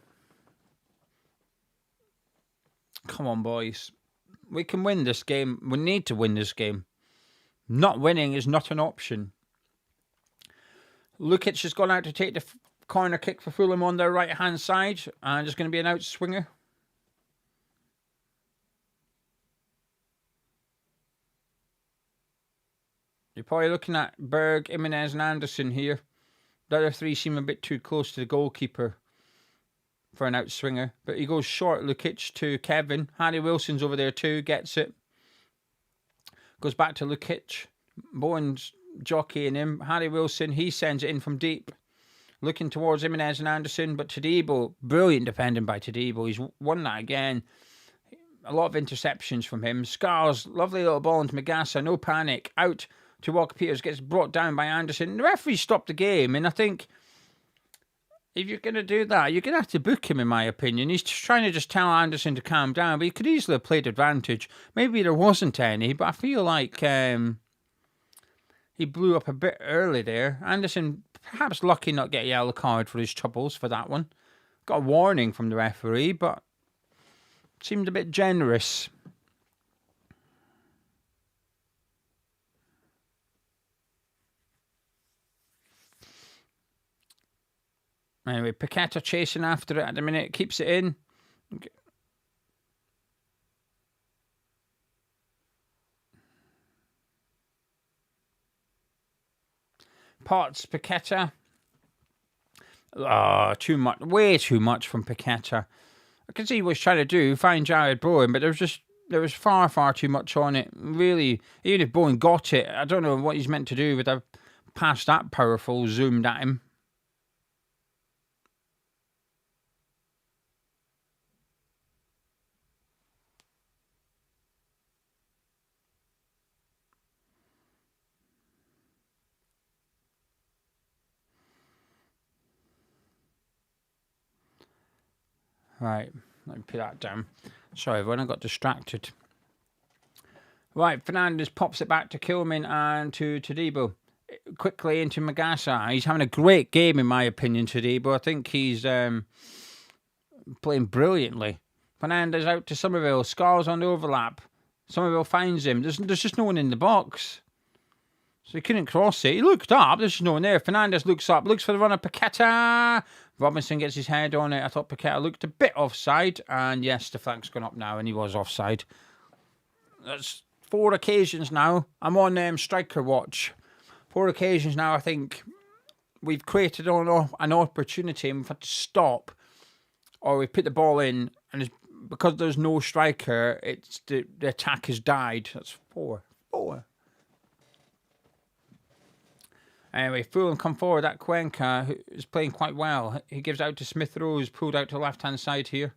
Come on, boys. We can win this game. We need to win this game. Not winning is not an option. Lukic has gone out to take the corner kick for Fulham on their right-hand side. And there's going to be an out swinger. You're probably looking at Berg, Jimenez and Anderson here. The other three seem a bit too close to the goalkeeper for an out swinger. But he goes short, Lukic to Kevin. Harry Wilson's over there too, gets it. Goes back to Lukic. Bowen's jockeying him. Harry Wilson, he sends it in from deep. looking towards Jimenez and Anderson, but Todibo, brilliant defending by Todibo. He's won that again. A lot of interceptions from him. Scars, lovely little ball into Magassa, no panic. Out to Walker Peters, gets brought down by Anderson. The referee stopped the game, and I think if you're going to do that, you're going to have to book him, in my opinion. He's trying to just tell Anderson to calm down, but he could easily have played advantage. Maybe there wasn't any, but I feel like he blew up a bit early there. Anderson, perhaps lucky not get a yellow card for his troubles for that one. Got a warning from the referee, but seemed a bit generous. Anyway, Paqueta chasing after it at the minute. Keeps it in. Potts, Paqueta. Too much. Way too much from Paqueta. I can see what he's trying to do, find Jared Bowen, but there was far, far too much on it. Really, even if Bowen got it, I don't know what he's meant to do with a pass that powerful zoomed at him. Right, let me put that down. Sorry, everyone, I got distracted. Right, Fernandez pops it back to Kilman and to Todibo. Quickly into Magassa. He's having a great game, in my opinion, Todibo. I think he's playing brilliantly. Fernandez out to Somerville. Scars on the overlap. Somerville finds him. There's just no one in the box. So he couldn't cross it. He looked up. There's just no one there. Fernandez looks up. Looks for the runner. Paqueta. Robinson gets his head on it. I thought Paqueta looked a bit offside. And yes, the flag's gone up now. And he was offside. That's 4 occasions now. I'm on striker watch. 4 occasions now. I think we've created an opportunity and we've had to stop. Or we've put the ball in. And because there's no striker, it's the attack has died. That's 4. Anyway, Fulham come forward. That Cuenca, who is playing quite well. He gives out to Smith Rowe, who's pulled out to the left-hand side here.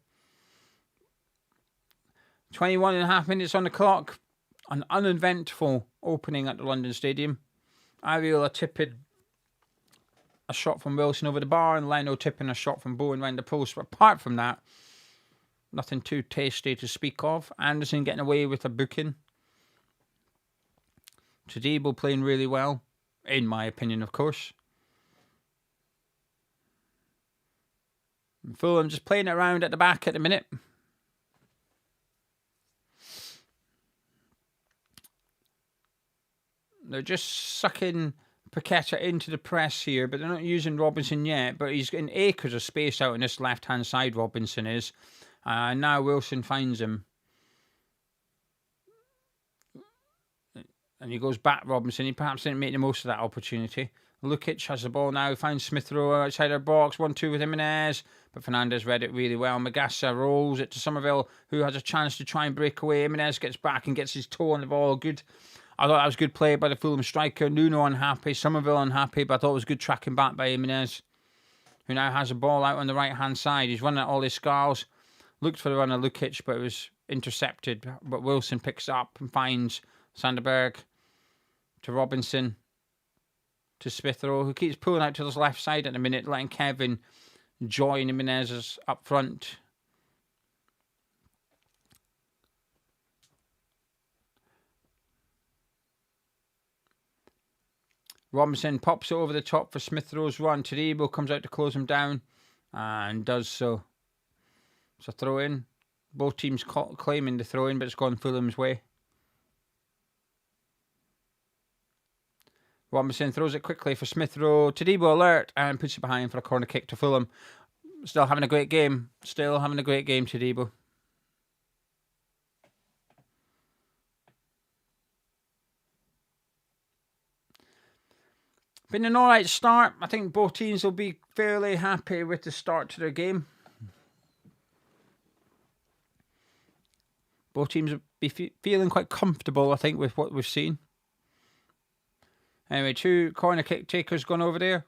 21.5 minutes on the clock. An uneventful opening at the London Stadium. Ariola tipping a shot from Wilson over the bar, and Leno tipping a shot from Bowen round the post. But apart from that, nothing too tasty to speak of. Anderson getting away with a booking. Todibo playing really well. In my opinion, of course. Fulham just playing it around at the back at the minute. They're just sucking Paqueta into the press here, but they're not using Robinson yet. But he's getting acres of space out on this left-hand side, Robinson is. Now Wilson finds him. And he goes back, Robinson. He perhaps didn't make the most of that opportunity. Lukic has the ball now. Finds Smith Rowe outside our box. 1-2 with Jimenez. But Fernandez read it really well. Magassa rolls it to Somerville, who has a chance to try and break away. Jimenez gets back and gets his toe on the ball. Good. I thought that was good play by the Fulham striker. Nuno unhappy. Somerville unhappy. But I thought it was good tracking back by Jimenez, who now has the ball out on the right-hand side. He's running at all his scars. Looked for the runner, Lukic, but it was intercepted. But Wilson picks it up and finds Sanderberg to Robinson to Smith Rowe, who keeps pulling out to the left side at the minute, letting Kevin join Jimenez up front. Robinson pops it over the top for Smith Rowe's run. Todibo comes out to close him down and does so. It's a throw in. Both teams claiming the throw in, but it's gone Fulham's way. Robinson throws it quickly for Smith Rowe. Todibo alert and puts it behind for a corner kick to Fulham. Still having a great game. Todibo. Been an alright start. I think both teams will be fairly happy with the start to their game. Both teams will be feeling quite comfortable, I think, with what we've seen. Anyway, 2 corner kick takers gone over there.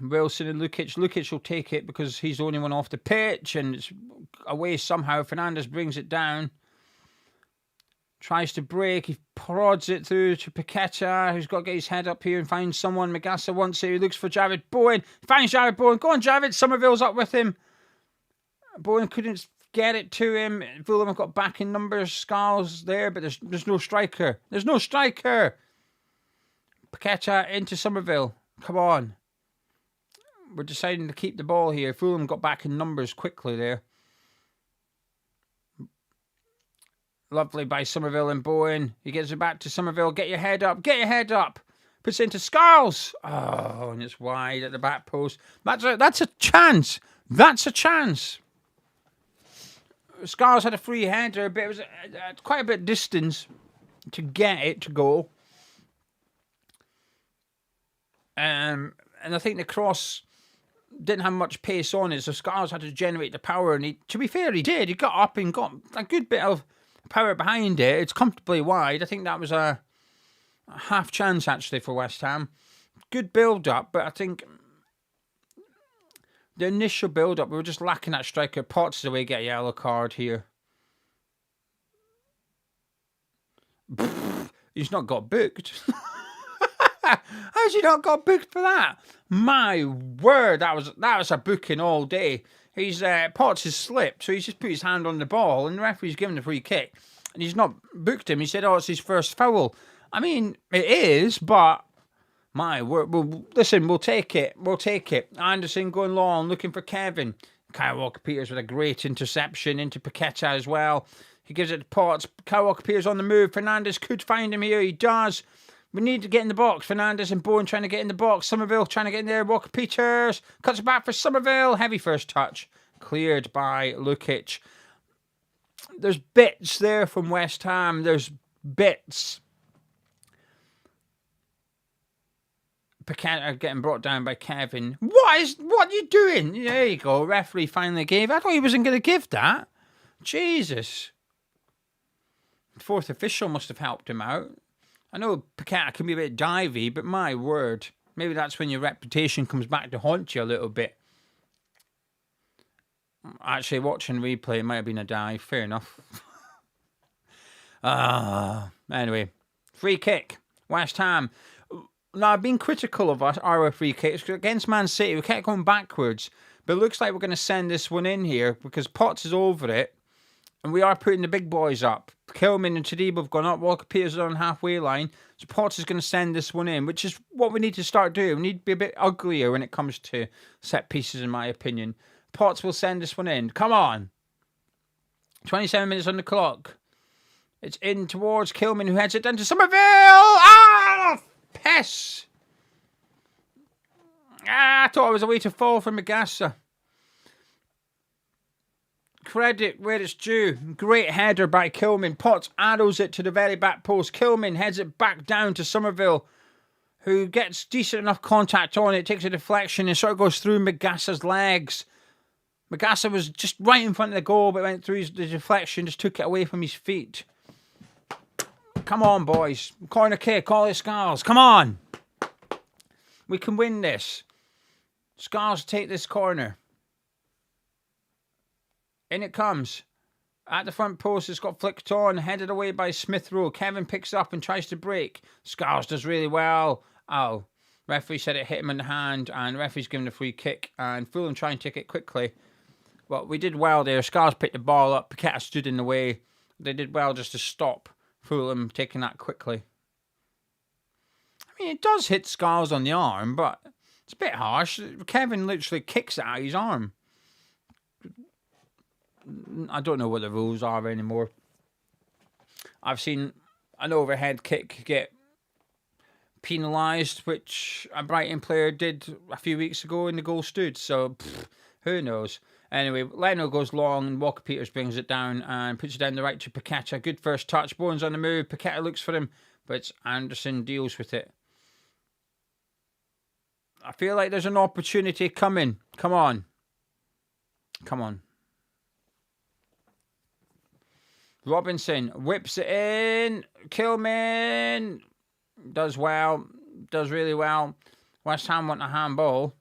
Wilson and Lukic. Lukic will take it because he's the only one off the pitch, and it's away somehow. Fernandes brings it down. Tries to break. He prods it through to Paqueta, who's got to get his head up here and find someone. Magassa wants it. He looks for Jared Bowen. Finds Jared Bowen. Go on, Jared. Somerville's up with him. Bowen couldn't get it to him. Fulham have got back in numbers. Scarles there, but there's no striker. There's no striker. Paqueta into Somerville. Come on. We're deciding to keep the ball here. Fulham got back in numbers quickly there. Lovely by Somerville and Bowen. He gives it back to Somerville. Get your head up. Get your head up. Puts it into Scarles. Oh, and it's wide at the back post. That's a chance. That's a chance. Scarles had a free header, but it was quite a bit of distance to get it to go. And I think the cross didn't have much pace on it, so Scarles had to generate the power. And to be fair, he did. He got up and got a good bit of power behind it. It's comfortably wide. I think that was a half chance actually for West Ham. Good build up, but I think the initial build up, we were just lacking that striker. Potts is the way to get a yellow card here. He's not got booked. How's he not got booked for that? My word, that was a booking all day. He's Potts has slipped, so he's just put his hand on the ball, and the referee's given the free kick, and he's not booked him. He said, "Oh, it's his first foul." I mean, it is, but my word. Listen, we'll take it. We'll take it. Anderson going long, looking for Kevin. Kyle Walker-Peters with a great interception into Paqueta as well. He gives it to Potts. Kyle Walker-Peters on the move. Fernandes could find him here. He does. We need to get in the box. Fernandes and Bowen trying to get in the box. Somerville trying to get in there. Walker-Peters cuts it back for Somerville. Heavy first touch. Cleared by Lukic. There's bits there from West Ham. There's bits. Paqueta getting brought down by Kevin. What are you doing? There you go. Referee finally gave. I thought he wasn't going to give that. Jesus. Fourth official must have helped him out. I know Paqueta can be a bit divey, but my word. Maybe that's when your reputation comes back to haunt you a little bit. Actually, watching replay, it might have been a dive. Fair enough. Anyway. Free kick. West Ham. Now, I've been critical of our free kicks. Against Man City, we kept going backwards. But it looks like we're going to send this one in here because Potts is over it. And we are putting the big boys up. Kilman and Tadibo have gone up. Walker-Peters on the halfway line. So Potts is going to send this one in, which is what we need to start doing. We need to be a bit uglier when it comes to set pieces, in my opinion. Potts will send this one in. Come on. 27 minutes on the clock. It's in towards Kilman, who heads it down to Somerville. Ah! Piss. I thought it was a way to fall from Magassa. Credit where it's due. Great header by Kilman. Potts arrows it to the very back post. Kilman heads it back down to Somerville, who gets decent enough contact on it, takes a deflection and sort of goes through Magassa's legs. Magassa was just right in front of the goal, but went through the deflection, just took it away from his feet. Come on, boys. Corner kick, all the Scarles. Come on. We can win this. Scarles take this corner. In it comes. At the front post, it's got flicked on, headed away by Smith Rowe. Kevin picks up and tries to break. Scarles does really well. Oh, referee said it hit him in the hand, and referee's given a free kick, and Fulham try and take it quickly. Well, we did well there. Scarles picked the ball up. Paqueta stood in the way. They did well just to stop Fulham taking that quickly. I mean, it does hit Scarles on the arm, but it's a bit harsh. Kevin literally kicks it out of his arm. I don't know what the rules are anymore. I've seen an overhead kick get penalised, which a Brighton player did a few weeks ago and the goal stood. So, who knows? Anyway, Leno goes long and Walker-Peters brings it down and puts it down the right to Paqueta. Good first touch. Bowen's on the move. Paqueta looks for him, but Anderson deals with it. I feel like there's an opportunity coming. Come on. Come on. Robinson whips it in. Kilman does well. Does really well. West Ham want a handball.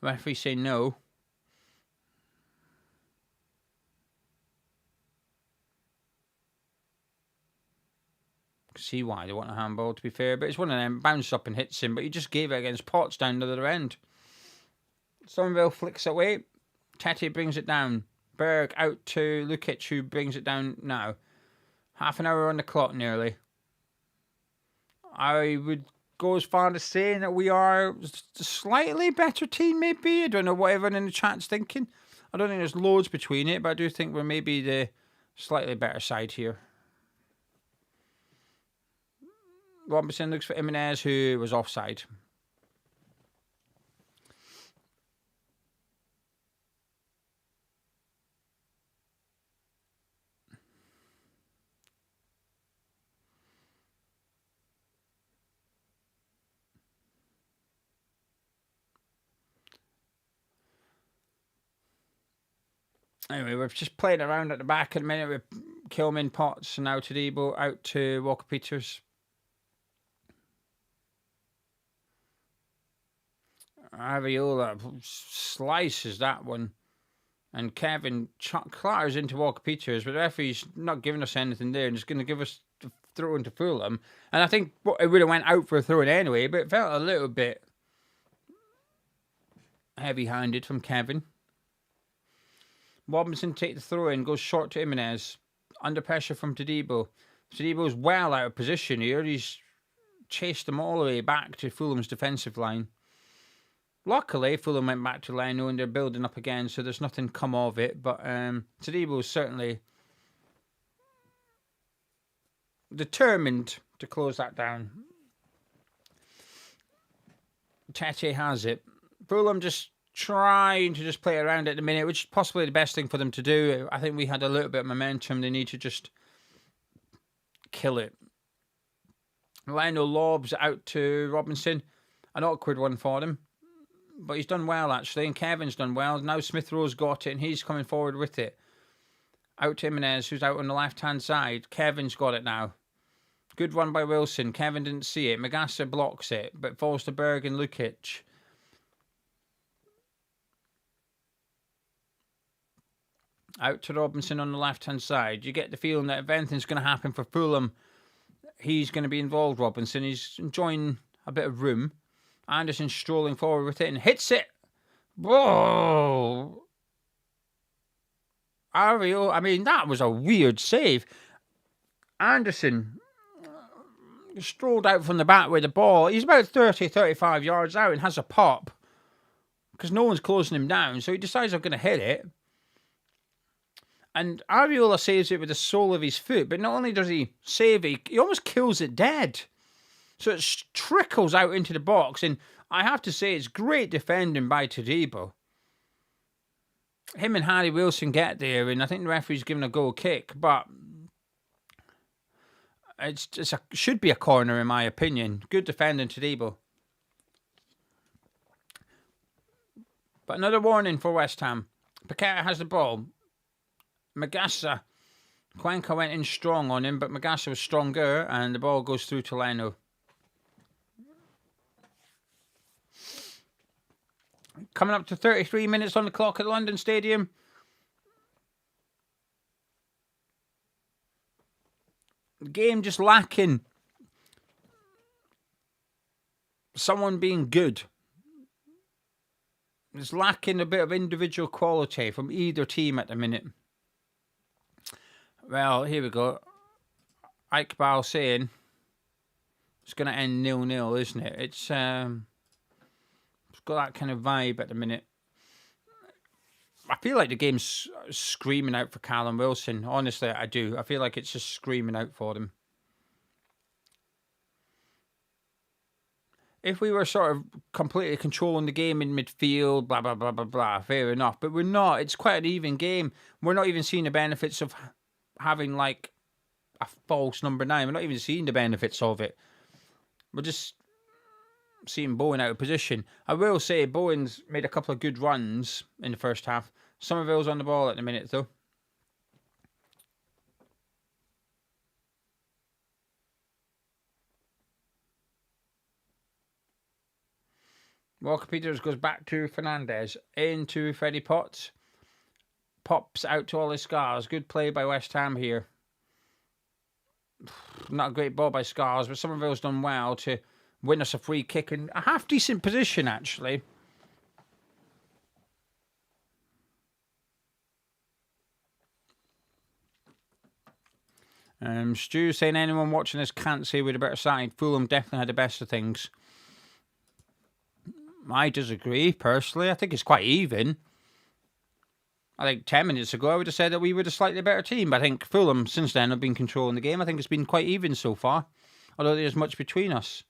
Referee say no. See why they want a handball, to be fair, but it's one of them, bounces up and hits him, but he just gave it against Potts down the other end. Somerville flicks away. Tete brings it down. Berg out to Lukic, who brings it down now. Half an hour on the clock nearly. I would go as far as saying that we are a slightly better team, maybe. I don't know what everyone in the chat's thinking. I don't think there's loads between it, but I do think we're maybe the slightly better side here. Robinson looks for Jimenez, who was offside. Anyway, we're just playing around at the back at the minute with Kilman, Potts, and now to Debo, out to Walker-Peters. Ariola slices that one. And Kevin clatters into Walker-Peters, but the referee's not giving us anything there and just going to give us the throw into Fulham. And I think it would have went out for a throw-in anyway, but it felt a little bit heavy-handed from Kevin. Robinson takes the throw-in, goes short to Jimenez. Under pressure from Todibo. Todibo's well out of position here. He's chased them all the way back to Fulham's defensive line. Luckily, Fulham went back to Leno and they're building up again, so there's nothing come of it. But Todibo's certainly determined to close that down. Tete has it. Fulham just trying to just play around at the minute, which is possibly the best thing for them to do. I think we had a little bit of momentum. They need to just kill it. Leno lobs out to Robinson. An awkward one for them. But he's done well, actually, and Kevin's done well. Now Smith Rowe's got it, and he's coming forward with it. Out to Jimenez, who's out on the left-hand side. Kevin's got it now. Good run by Wilson. Kevin didn't see it. Magassa blocks it, but falls to Berg and Lukic. Out to Robinson on the left-hand side. You get the feeling that if anything's going to happen for Fulham, he's going to be involved, Robinson. He's enjoying a bit of room. Anderson strolling forward with it and hits it. Whoa! Ario, I mean, that was a weird save. Anderson strolled out from the back with the ball. He's about 30, 35 yards out and has a pop because no one's closing him down. So he decides I'm going to hit it. And Ariola saves it with the sole of his foot. But not only does he save it, he almost kills it dead. So it trickles out into the box. And I have to say, it's great defending by Todibo. Him and Harry Wilson get there. And I think the referee's given a goal kick. But should be a corner, in my opinion. Good defending, Todibo. But another warning for West Ham. Paqueta has the ball. Magassa. Cuenca went in strong on him, but Magassa was stronger. And the ball goes through to Leno. Coming up to 33 minutes on the clock at London Stadium. The game just lacking someone being good. It's lacking a bit of individual quality from either team at the minute. Well, here we go. Iqbal saying it's going to end 0-0, isn't it? It's got that kind of vibe at the minute. I feel like the game's screaming out for Callum Wilson. Honestly, I do. I feel like it's just screaming out for them. If we were sort of completely controlling the game in midfield, blah, blah, blah, blah, blah, fair enough. But we're not. It's quite an even game. We're not even seeing the benefits of having, like, a false number 9. We're not even seeing the benefits of it. We're just seeing Bowen out of position. I will say Bowen's made a couple of good runs in the first half. Somerville's on the ball at the minute, though. Walker-Peters goes back to Fernandez. Into Freddie Potts. Pops out to all his scars. Good play by West Ham here. Not a great ball by Scars, but Somerville's done well to win us a free kick in a half-decent position, actually. Stu saying anyone watching this can't say we're the better side. Fulham definitely had the best of things. I disagree, personally. I think it's quite even. I think 10 minutes ago I would have said that we were the slightly better team. But I think Fulham, since then, have been controlling the game. I think it's been quite even so far. Although there's much between us.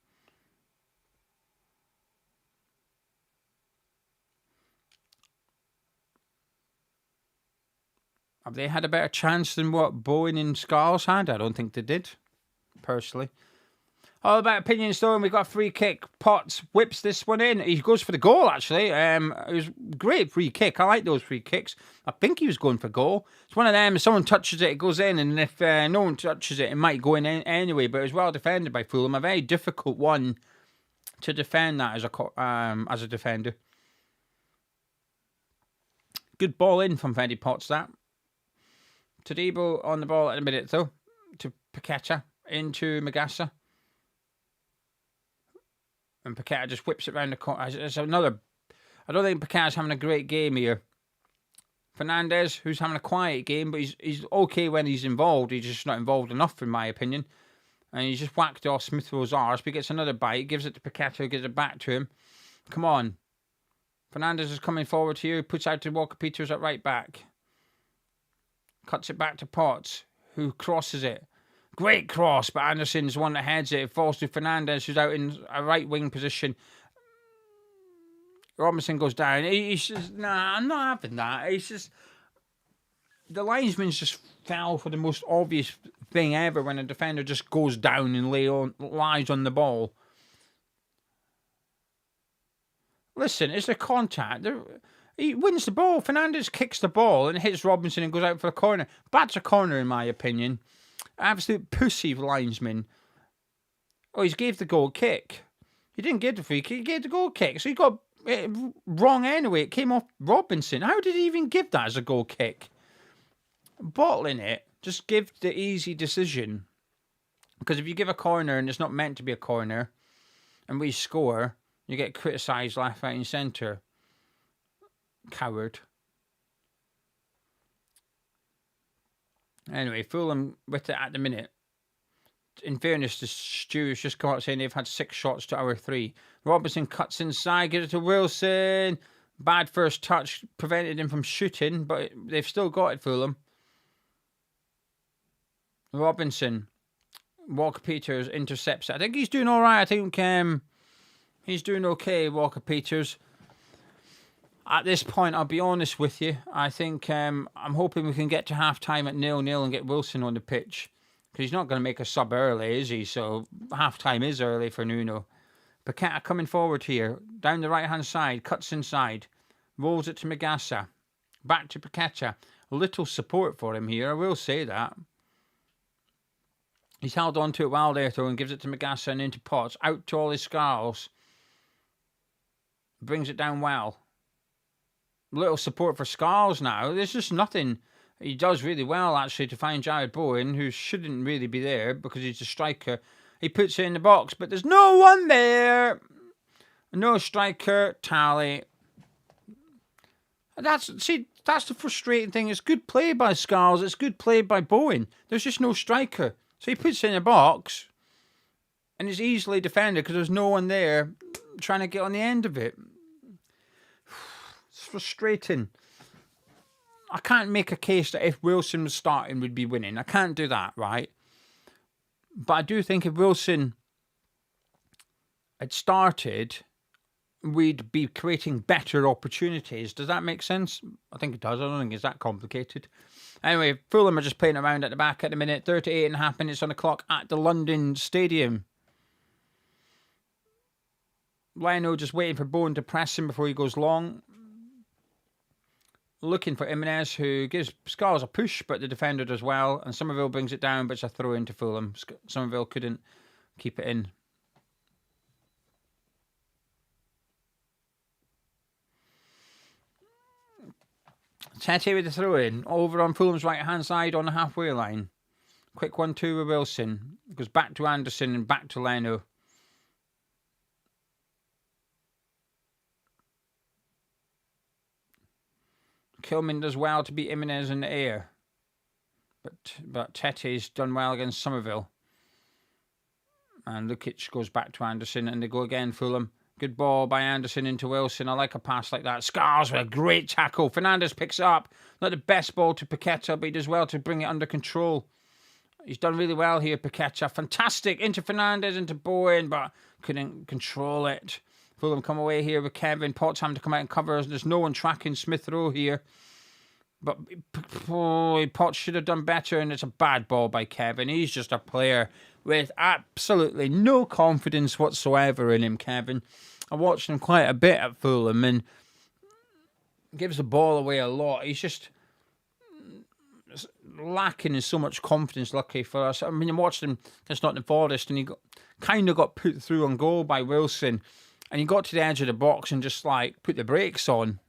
Have they had a better chance than what Bowen and Scars had? I don't think they did, personally. All about opinions, though, and we've got a free kick. Potts whips this one in. He goes for the goal, actually. It was a great free kick. I like those free kicks. I think he was going for goal. It's one of them, if someone touches it, it goes in, and if no one touches it, it might go in anyway, but it was well defended by Fulham. A very difficult one to defend that as a defender. Good ball in from Freddie Potts, that. Todibo on the ball at the minute, though, to Paqueta, into Magassa. And Paqueta just whips it round the corner. It's another... I don't think Paqueta's having a great game here. Fernandez, who's having a quiet game, but he's okay when he's involved. He's just not involved enough, in my opinion. And he's just whacked off Smith-Rowe's arse, but he gets another bite, gives it to Paqueta, who gives it back to him. Come on. Fernandez is coming forward here, puts out to Walker-Peters at right back. Cuts it back to Potts, who crosses it. Great cross, but Anderson's one that heads it. It falls to Fernandez, who's out in a right wing position. Robinson goes down. He's just, nah, I'm not having that. It's just, the linesman's just fell for the most obvious thing ever when a defender just goes down and lies on the ball. Listen, it's a contact. He wins the ball. Fernandez kicks the ball and hits Robinson and goes out for a corner. That's a corner, in my opinion. Absolute pussy linesman. Oh, he gave the goal kick. He didn't give the free kick. He gave the goal kick. So he got it wrong anyway. It came off Robinson. How did he even give that as a goal kick? Bottling it. Just give the easy decision. Because if you give a corner and it's not meant to be a corner, and we score, you get criticised left, right and centre. Coward. Anyway, Fulham with it at the minute. In fairness to Stu, has just come out saying they've had 6 shots to our 3. Robinson cuts inside, gives it to Wilson. Bad first touch, prevented him from shooting, but they've still got it, Fulham. Robinson. Walker-Peters intercepts it. I think he's doing all right. I think he's doing okay, Walker-Peters. At this point, I'll be honest with you. I think I'm hoping we can get to half-time at 0-0 and get Wilson on the pitch. Because he's not going to make a sub early, is he? So half-time is early for Nuno. Paqueta coming forward here. Down the right-hand side. Cuts inside. Rolls it to Magassa. Back to Paqueta. Little support for him here. I will say that. He's held on to it well there, though, and gives it to Magassa and into Potts. Out to all his scars. Brings it down well. Little support for Scars now. There's just nothing. He does really well, actually, to find Jared Bowen, who shouldn't really be there because he's a striker. He puts it in the box, but there's no one there. No striker. Tally. That's the frustrating thing. It's good play by Scars. It's good play by Bowen. There's just no striker. So he puts it in the box, and it's easily defended because there's no one there trying to get on the end of it. It's frustrating. I can't make a case that if Wilson was starting, we'd be winning. I can't do that, right? But I do think if Wilson had started, we'd be creating better opportunities. Does that make sense? I think it does. I don't think it's that complicated. Anyway, Fulham are just playing around at the back at the minute. 38.5 minutes on the clock at the London Stadium. Leno just waiting for Bowen to press him before he goes long. Looking for Jimenez, who gives Scars a push, but the defender does well. And Somerville brings it down, but it's a throw into Fulham. Somerville couldn't keep it in. Tete with the throw in. Over on Fulham's right hand side on the halfway line. Quick 1-2 with Wilson. Goes back to Anderson and back to Leno. Kilman does well to beat Jimenez in the air. But Tete's done well against Somerville. And Lukic goes back to Anderson and they go again, Fulham. Good ball by Anderson into Wilson. I like a pass like that. Scars with a great tackle. Fernandes picks it up. Not the best ball to Paqueta, but he does well to bring it under control. He's done really well here, Paqueta. Fantastic. Into Fernandes, into Bowen, but couldn't control it. Fulham come away here with Kevin. Potts having to come out and cover. There's no one tracking Smith Rowe here. But Potts should have done better, and it's a bad ball by Kevin. He's just a player with absolutely no confidence whatsoever in him, Kevin. I watched him quite a bit at Fulham, and gives the ball away a lot. He's just lacking in so much confidence, lucky for us. I mean, I watched him against Nottingham Forest, and he kind of got put through on goal by Wilson, and he got to the edge of the box and just, like, put the brakes on.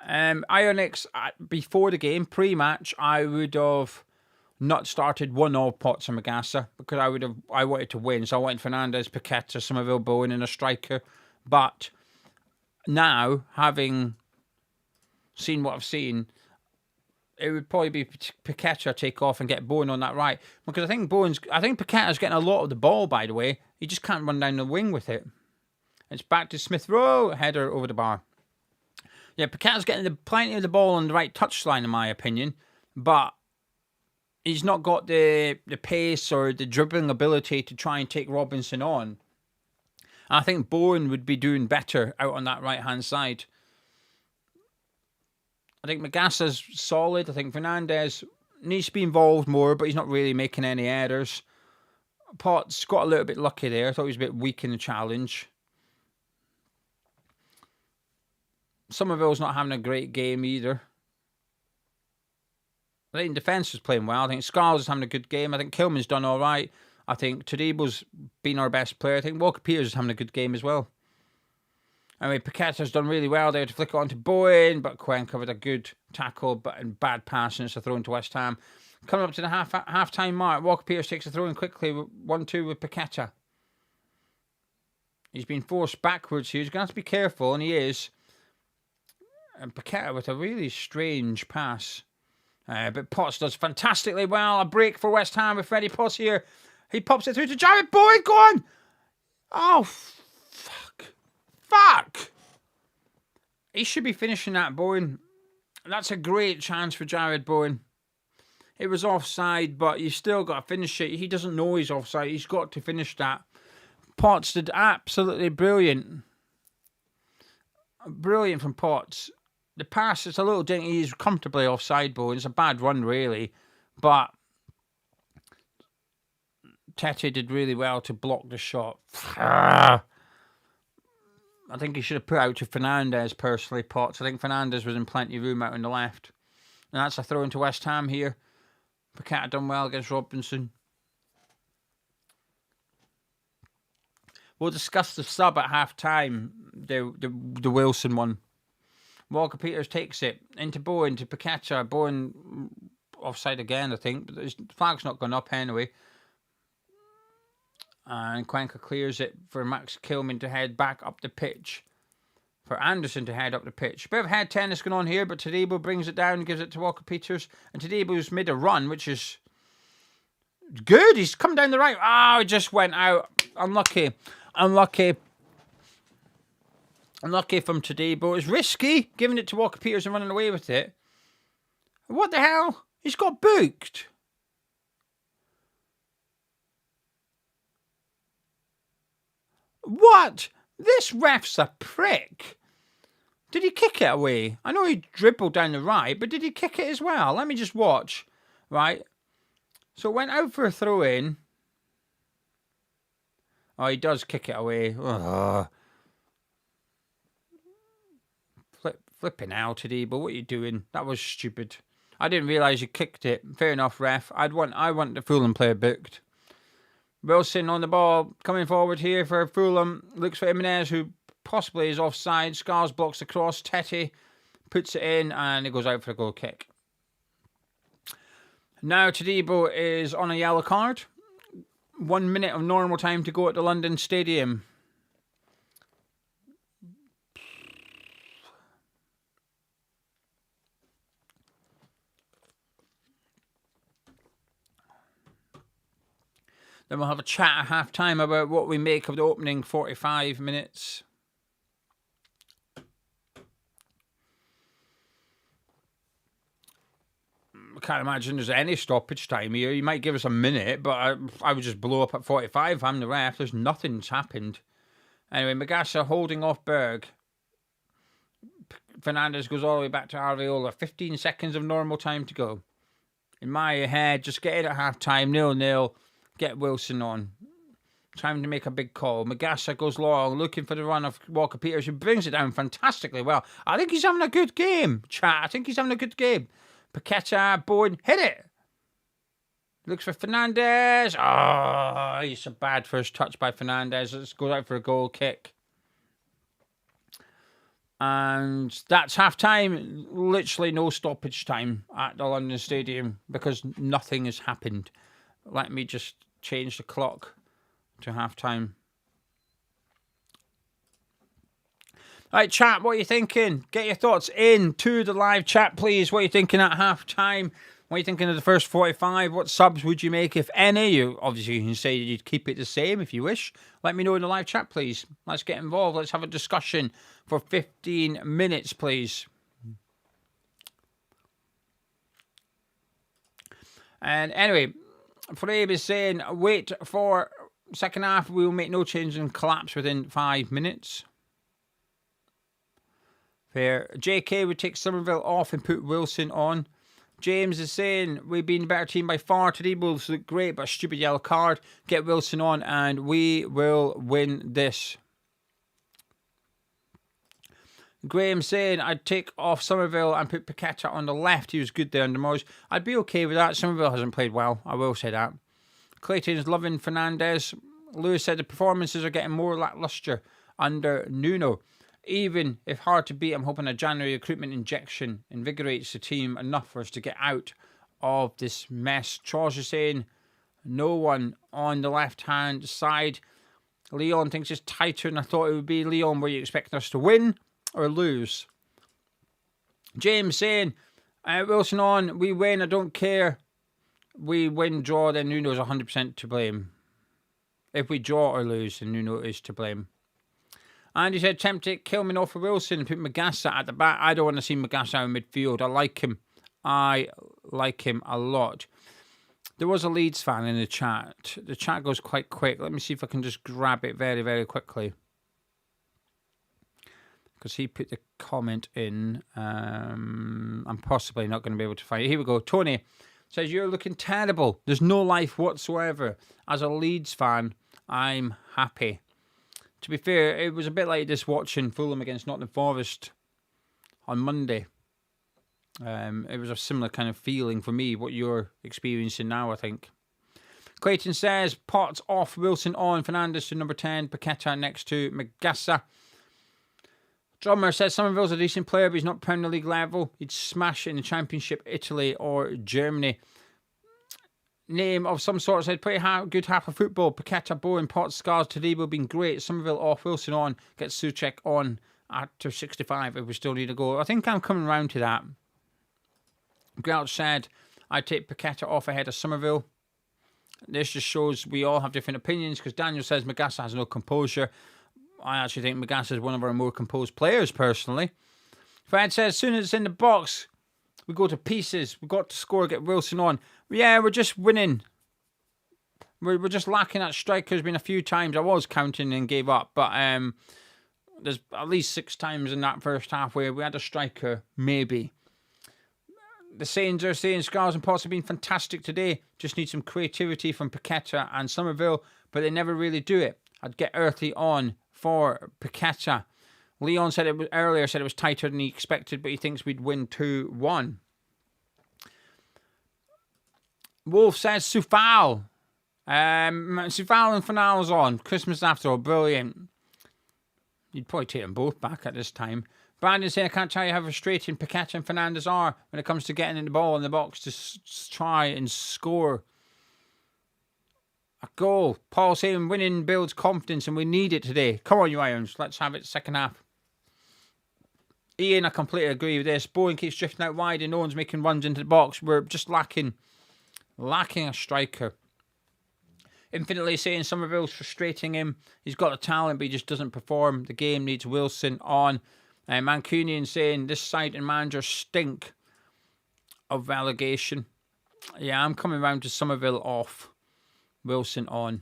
Ionix, before the game, pre-match, I would have not started 1-0 Potts and Magassa because I wanted to win. So I wanted Fernandes, Paqueta, Somerville, Bowen and a striker. But now, having seen what I've seen, it would probably be Paqueta take off and get Bowen on that right. Because I think Paqueta's getting a lot of the ball, by the way. He just can't run down the wing with it. It's back to Smith Rowe, header over the bar. Yeah, Paqueta's getting plenty of the ball on the right touchline, in my opinion, but he's not got the pace or the dribbling ability to try and take Robinson on. And I think Bowen would be doing better out on that right-hand side. I think Magassa's solid. I think Fernandes needs to be involved more, but he's not really making any errors. Potts got a little bit lucky there. I thought he was a bit weak in the challenge. Somerville's not having a great game either. I think defence is playing well. I think Scarles is having a good game. I think Kilman's done all right. I think Tadebo's been our best player. I think Walker Peters is having a good game as well. Anyway, Paqueta's done really well there to flick it on to Bowen, but Cuenca with a good tackle but bad pass, and it's a throw into West Ham. Coming up to the half-time mark, Walker Peters takes a throw in quickly, 1-2 with Paqueta. He's been forced backwards here. He's going to have to be careful, and he is. And Paqueta with a really strange pass. But Potts does fantastically well. A break for West Ham with Freddie Potts here. He pops it through to Jared Bowen. Go on. Oh, fuck. He should be finishing that, Bowen. That's a great chance for Jared Bowen. It was offside, but you still got to finish it. He doesn't know he's offside. He's got to finish that. Potts did absolutely brilliant. Brilliant from Potts. The pass, it's a little dinky. He's comfortably offside, Bowen. It's a bad run, really. But Tete did really well to block the shot. I think he should have put out to Fernandes, personally, Potts. I think Fernandes was in plenty of room out on the left. And that's a throw into West Ham here. Paqueta done well against Robinson. We'll discuss the sub at half-time, the Wilson one. Walker Peters takes it into Bowen, to Paqueta. Bowen offside again, I think, but his flag's not gone up anyway. And Cuenca clears it for Max Kilman to head back up the pitch. For Anderson to head up the pitch. Bit of head tennis going on here, but Tadebo brings it down and gives it to Walker Peters. And Tadebo's made a run, which is good. He's come down the right. Oh, it just went out. Unlucky from Tadebo. It was risky, giving it to Walker Peters and running away with it. What the hell? He's got booked. What? This ref's a prick. Did he kick it away? I know he dribbled down the right, but did he kick it as well? Let me just watch. Right. So it went out for a throw-in. Oh, he does kick it away. Ugh. Flipping out today, but what are you doing? That was stupid. I didn't realise you kicked it. Fair enough, ref. I want the Fulham player booked. Wilson on the ball, coming forward here for Fulham. Looks for Jimenez, who possibly is offside. Scars blocks the cross. Tete puts it in, and it goes out for a goal kick. Now Todibo is on a yellow card. 1 minute of normal time to go at the London Stadium. Then we'll have a chat at half-time about what we make of the opening 45 minutes. I can't imagine there's any stoppage time here. You might give us a minute, but I would just blow up at 45. I'm the ref. There's nothing's happened. Anyway, Magassa holding off Berg. Fernandez goes all the way back to Arviola. 15 seconds of normal time to go. In my head, just get in at half-time, 0-0. Get Wilson on. Time to make a big call. Magassa goes long, looking for the run of Walker-Peters, who brings it down fantastically well. I think he's having a good game, chat. I think he's having a good game. Paqueta, Bowen, hit it. Looks for Fernandez. Oh, he's a bad first touch by Fernandez. Let's go out for a goal kick. And that's half-time. Literally no stoppage time at the London Stadium because nothing has happened. Let me just change the clock to half-time. All right, chat, what are you thinking? Get your thoughts into the live chat, please. What are you thinking at half-time? What are you thinking of the first 45? What subs would you make, if any? You obviously can say you'd keep it the same if you wish. Let me know in the live chat, please. Let's get involved. Let's have a discussion for 15 minutes, please. And anyway, Frabe is saying, wait for second half. We will make no change and collapse within 5 minutes. Fair. JK would take Somerville off and put Wilson on. James is saying, we've been the better team by far. Today Wolves look great, but a stupid yellow card. Get Wilson on and we will win this. Graham saying, I'd take off Somerville and put Paqueta on the left. He was good there under Moyes. I'd be okay with that. Somerville hasn't played well. I will say that. Clayton's loving Fernandez. Lewis said the performances are getting more lacklustre under Nuno. Even if hard to beat, I'm hoping a January recruitment injection invigorates the team enough for us to get out of this mess. Charles is saying no one on the left-hand side. Leon thinks it's tighter than I thought it would be. Leon, were you expecting us to win or lose? James saying, Wilson on, we win, I don't care. We win, draw, then Nuno's 100% to blame. If we draw or lose, then Nuno is to blame. And he said, tempted Kilman off for Wilson and put Magassa at the back. I don't want to see Magassa in midfield. I like him. I like him a lot. There was a Leeds fan in the chat. The chat goes quite quick. Let me see if I can just grab it very, very quickly. Because he put the comment in. I'm possibly not going to be able to find it. Here we go. Tony says, you're looking terrible. There's no life whatsoever. As a Leeds fan, I'm happy. To be fair, it was a bit like this watching Fulham against Nottingham Forest on Monday. It was a similar kind of feeling for me, what you're experiencing now, I think. Clayton says, Potts off, Wilson on, Fernandez to number 10, Paqueta next to Magassa. Drummer says, Somerville's a decent player, but he's not Premier League level. He'd smash in the Championship, Italy or Germany. Name of some sort said, pretty good half of football. Paqueta, Bowen, Potts, Scars, Todibo been great. Somerville off, Wilson on, gets Souček on after 65 if we still need a goal. I think I'm coming round to that. Grouch said, I'd take Paqueta off ahead of Somerville. This just shows we all have different opinions because Daniel says Magassa has no composure. I actually think Magassa is one of our more composed players, personally. Fred says, as soon as it's in the box, we go to pieces. We've got to score, get Wilson on. Yeah, we're just winning. We're just lacking that striker. There's been a few times I was counting and gave up, but there's at least 6 times in that first half where we had a striker, maybe. The Saints are saying Scars and Potts have been fantastic today. Just need some creativity from Paqueta and Somerville, but they never really do it. I'd get Earthy on for Paqueta. Leon said it was earlier, said it was tighter than he expected, but he thinks we'd win 2-1. Wolf says WHUFUL. WHUFUL and finals on. Christmas after all, brilliant. You'd probably take them both back at this time. Brandon saying, I can't tell you how frustrating Paqueta and Fernandes are when it comes to getting in the ball in the box to try and score a goal. Paul saying, winning builds confidence and we need it today. Come on, you Irons. Let's have it second half. Ian, I completely agree with this. Bowen keeps drifting out wide and no one's making runs into the box. We're just lacking a striker. Infinitely saying Somerville's frustrating him. He's got the talent, but he just doesn't perform. The game needs Wilson on. Mancunian saying this side and manager stink of relegation. Yeah, I'm coming round to Somerville off. Wilson on.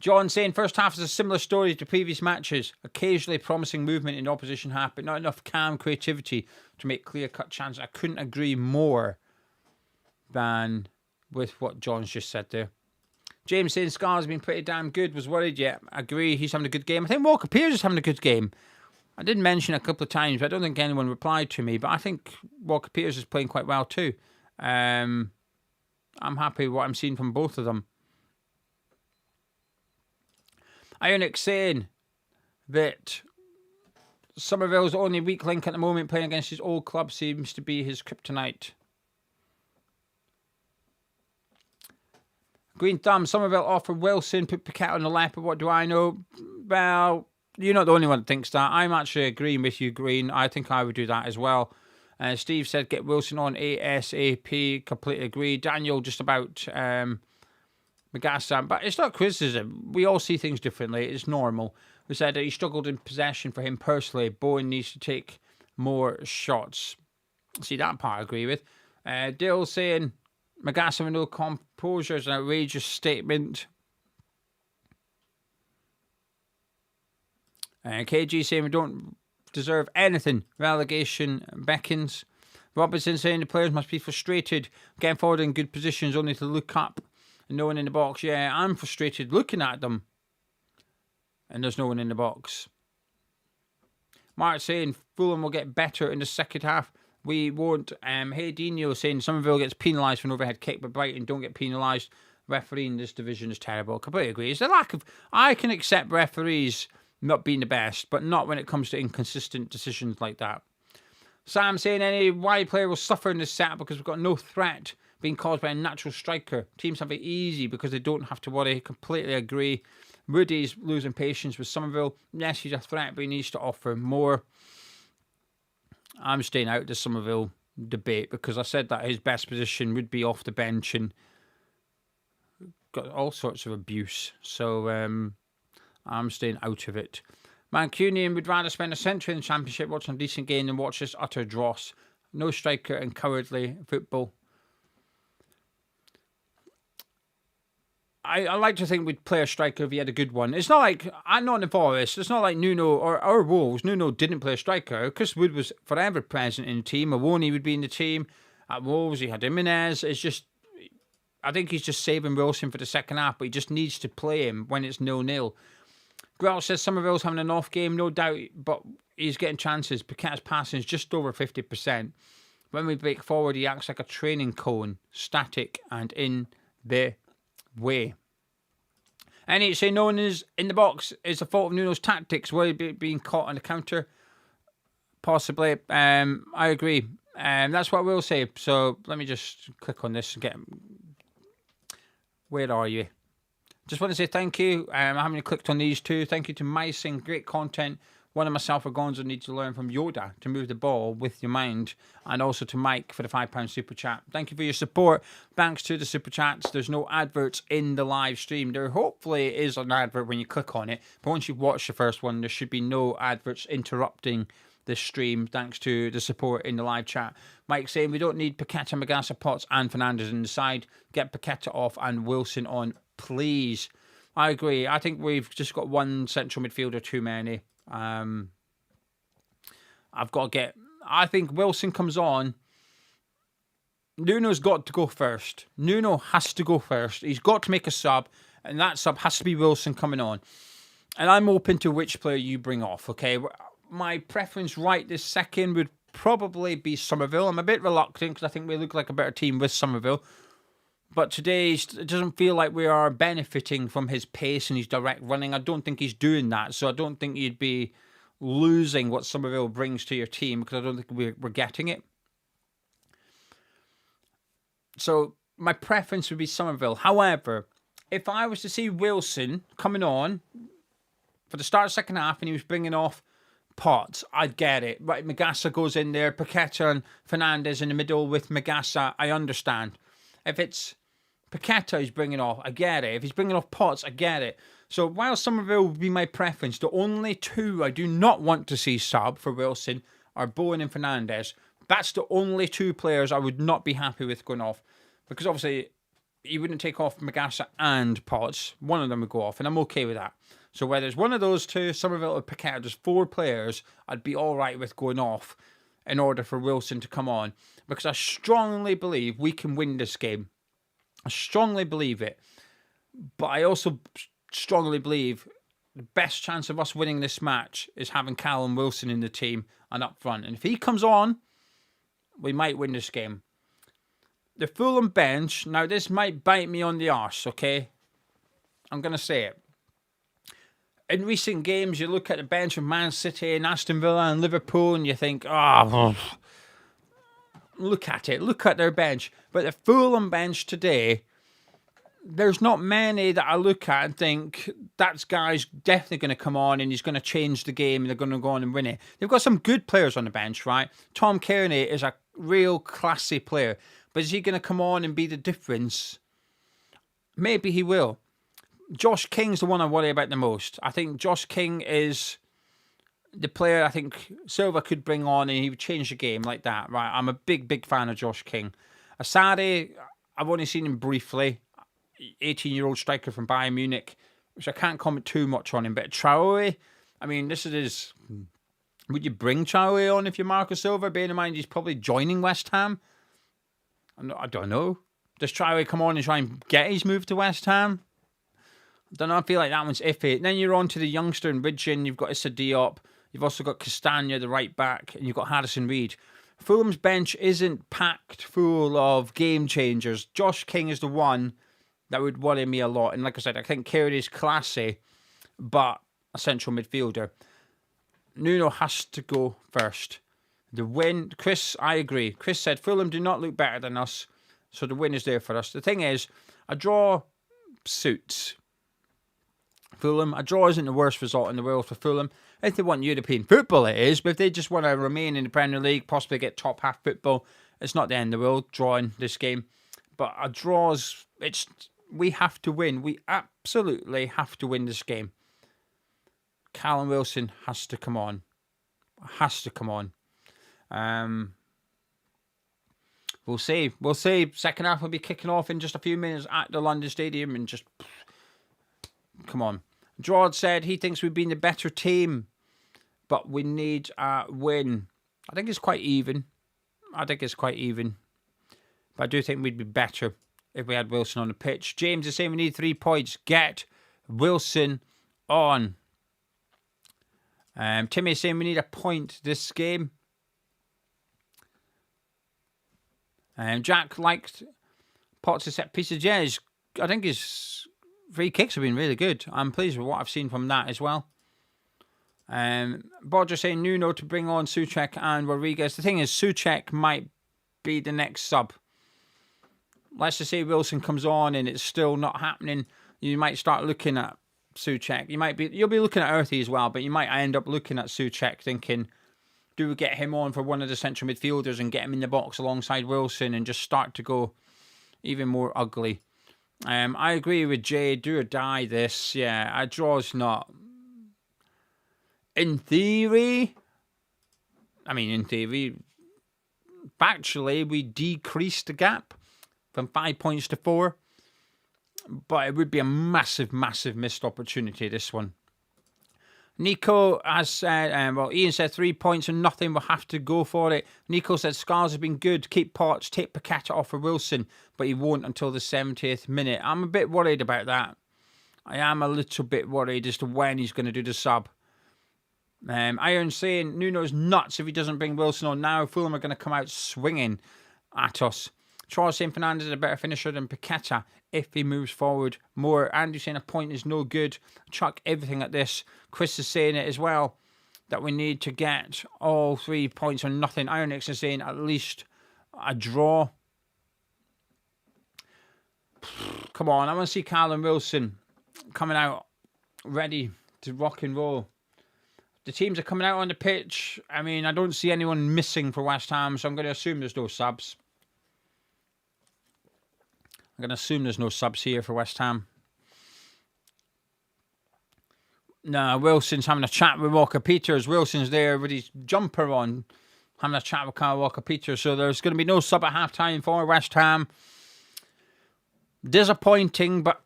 John saying first half is a similar story to previous matches. Occasionally promising movement in the opposition half, but not enough calm creativity to make clear-cut chances. I couldn't agree more than with what John's just said there. James saying Scar's been pretty damn good. Was worried yet. I agree. He's having a good game. I think Walker Peters is having a good game. I did mention it a couple of times, but I don't think anyone replied to me. But I think Walker Peters is playing quite well too. I'm happy with what I'm seeing from both of them. Ionic saying that Somerville's only weak link at the moment, playing against his old club, seems to be his kryptonite. Green Thumb, Somerville offer Wilson, put Paqueta on the left, but what do I know? Well, you're not the only one that thinks that. I'm actually agreeing with you, Green. I think I would do that as well. Steve said get Wilson on ASAP. Completely agree. Daniel just about Magassa, but it's not criticism. We all see things differently. It's normal. We said that he struggled in possession for him personally. Bowen needs to take more shots. See, that part I agree with. Dale saying Magassa with no composure is an outrageous statement. KG saying we don't deserve anything. Relegation beckons. Robinson saying the players must be frustrated. Getting forward in good positions only to look up and no one in the box. Yeah, I'm frustrated looking at them. And there's no one in the box. Mark saying Fulham will get better in the second half. We won't. Hey Dino saying Somerville gets penalised for an overhead kick, but Brighton don't get penalised. Refereeing this division is terrible. Completely agree. It's the lack of... I can accept referees not being the best, but not when it comes to inconsistent decisions like that. Sam saying any wide player will suffer in this setup because we've got no threat being caused by a natural striker. Teams have it easy because they don't have to worry. Completely agree. Rudy's losing patience with Somerville. Yes, he's a threat, but he needs to offer more. I'm staying out of the Somerville debate because I said that his best position would be off the bench and got all sorts of abuse. So I'm staying out of it. Mancunian would rather spend a century in the Championship watching a decent game than watch this utter dross. No striker and cowardly football. I like to think we'd play a striker if he had a good one. It's not like, at Nottingham Forest, it's not like Nuno or Wolves. Nuno didn't play a striker. Chris Wood was forever present in the team. Awoni would be in the team. At Wolves, he had Jimenez. It's just, I think he's just saving Wilson for the second half, but he just needs to play him when it's 0-0. Grell says Somerville's having an off game, no doubt, but he's getting chances. Paqueta's passing is just over 50%. When we break forward, he acts like a training cone, static and in the way. And he'd say no one is in the box is the fault of Nuno's tactics. Will he be being caught on the counter? Possibly. I agree. That's what we'll say. So let me just click on this and get... Where are you? Just want to say thank you. I haven't clicked on these two. Thank you to Mysing. Great content. One of myself or Gonzo needs to learn from Yoda to move the ball with your mind. And also to Mike for the £5 super chat. Thank you for your support. Thanks to the super chats. There's no adverts in the live stream. There hopefully is an advert when you click on it. But once you've watched the first one, there should be no adverts interrupting the stream. Thanks to the support in the live chat. Mike saying we don't need Paqueta, Magassa, Potts and Fernandes in the side. Get Paqueta off and Wilson on, please. I agree. I think we've just got one central midfielder too many. I've got to get... I think Wilson comes on. Nuno's got to go first. Nuno has to go first. He's got to make a sub, and that sub has to be Wilson coming on. And I'm open to which player you bring off, okay? My preference right this second would probably be Somerville. I'm a bit reluctant because I think we look like a better team with Somerville. But today, it doesn't feel like we are benefiting from his pace and his direct running. I don't think he's doing that. So I don't think you'd be losing what Somerville brings to your team, because I don't think we're getting it. So my preference would be Somerville. However, if I was to see Wilson coming on for the start of the second half and he was bringing off Potts, I'd get it. Right, Magassa goes in there, Paqueta and Fernandez in the middle with Magassa, I understand. If it's Paqueta he's bringing off, I get it. If he's bringing off Potts, I get it. So while Somerville would be my preference, the only two I do not want to see sub for Wilson are Bowen and Fernandez. That's the only two players I would not be happy with going off. Because obviously, he wouldn't take off Magassa and Potts. One of them would go off, and I'm okay with that. So whether it's one of those two, Somerville or Paqueta, there's 4 players I'd be all right with going off in order for Wilson to come on. Because I strongly believe we can win this game. I strongly believe it. But I also strongly believe the best chance of us winning this match is having Callum Wilson in the team and up front. And if he comes on, we might win this game. The Fulham bench, now this might bite me on the arse, okay? I'm going to say it. In recent games, you look at the bench of Man City and Aston Villa and Liverpool and you think, look at it. Look at their bench. But the Fulham bench today, there's not many that I look at and think that guy's definitely going to come on and he's going to change the game and they're going to go on and win it. They've got some good players on the bench, right? Tom Kearney is a real classy player. But is he going to come on and be the difference? Maybe he will. Josh King's the one I worry about the most. I think Josh King is the player I think Silva could bring on and he would change the game like that. Right? I'm a big fan of Josh King. Asadi, I've only seen him briefly. 18-year-old striker from Bayern Munich, which I can't comment too much on him. But Traore, I mean, this is his... Would you bring Traore on if you're Marco Silva? Bearing in mind he's probably joining West Ham. I don't know. Does Traore come on and try and get his move to West Ham? I don't know. I feel like that one's iffy. And then you're on to the youngster in Ridgen. You've got Issa Diop. You've also got Castagna, the right back. And you've got Harrison Reed. Fulham's bench isn't packed full of game changers. Josh King is the one that would worry me a lot. And like I said, I think Kearney is classy, but a central midfielder. Nuno has to go first. The win, Chris, I agree. Chris said, Fulham do not look better than us, so the win is there for us. The thing is, a draw suits Fulham. A draw isn't the worst result in the world for Fulham. If they want European football, it is. But if they just want to remain in the Premier League, possibly get top half football, it's not the end of the world drawing this game. But a draw's, we have to win. We absolutely have to win this game. Callum Wilson has to come on. Has to come on. We'll see. We'll see. Second half will be kicking off in just a few minutes at the London Stadium and just come on. Gerard said he thinks we've been the better team, but we need a win. I think it's quite even. But I do think we'd be better if we had Wilson on the pitch. James is saying we need 3 points. Get Wilson on. Timmy is saying we need a point this game. Jack liked Potts' set pieces. Yeah, I think his free kicks have been really good. I'm pleased with what I've seen from that as well. Bodger saying Nuno to bring on Souček and Rodriguez. The thing is, Souček might be the next sub. Let's just say Wilson comes on and it's still not happening. You might start looking at Souček. You'll be looking at Earthy as well, but you might end up looking at Souček thinking, do we get him on for one of the central midfielders and get him in the box alongside Wilson and just start to go even more ugly? I agree with Jay. Do or die this. Yeah, a draw's not. In theory, factually, we decreased the gap from 5 points to 4. But it would be a massive missed opportunity, this one. Nico has said, Ian said 3 points and nothing. We'll have to go for it. Nico said Scars have been good. Keep Potts, take Paqueta off for Wilson, but he won't until the 70th minute. I'm a bit worried about that. I am a little bit worried as to when he's going to do the sub. Iron saying Nuno's nuts if he doesn't bring Wilson on now. Fulham are going to come out swinging at us. Charles saying Fernandez is a better finisher than Paqueta if he moves forward more. Andrew saying a point is no good. Chuck everything at this. Chris is saying it as well. that we need to get all 3 points or nothing. Ironix is saying at least a draw. Come on, I want to see Callum Wilson coming out ready to rock and roll. The teams are coming out on the pitch. I mean, I don't see anyone missing for West Ham, so I'm going to assume there's no subs. I'm going to assume there's no subs here for West Ham. No, Wilson's having a chat with Walker-Peters. Wilson's there with his jumper on, having a chat with Kyle Walker-Peters. So there's going to be no sub at half-time for West Ham. Disappointing, but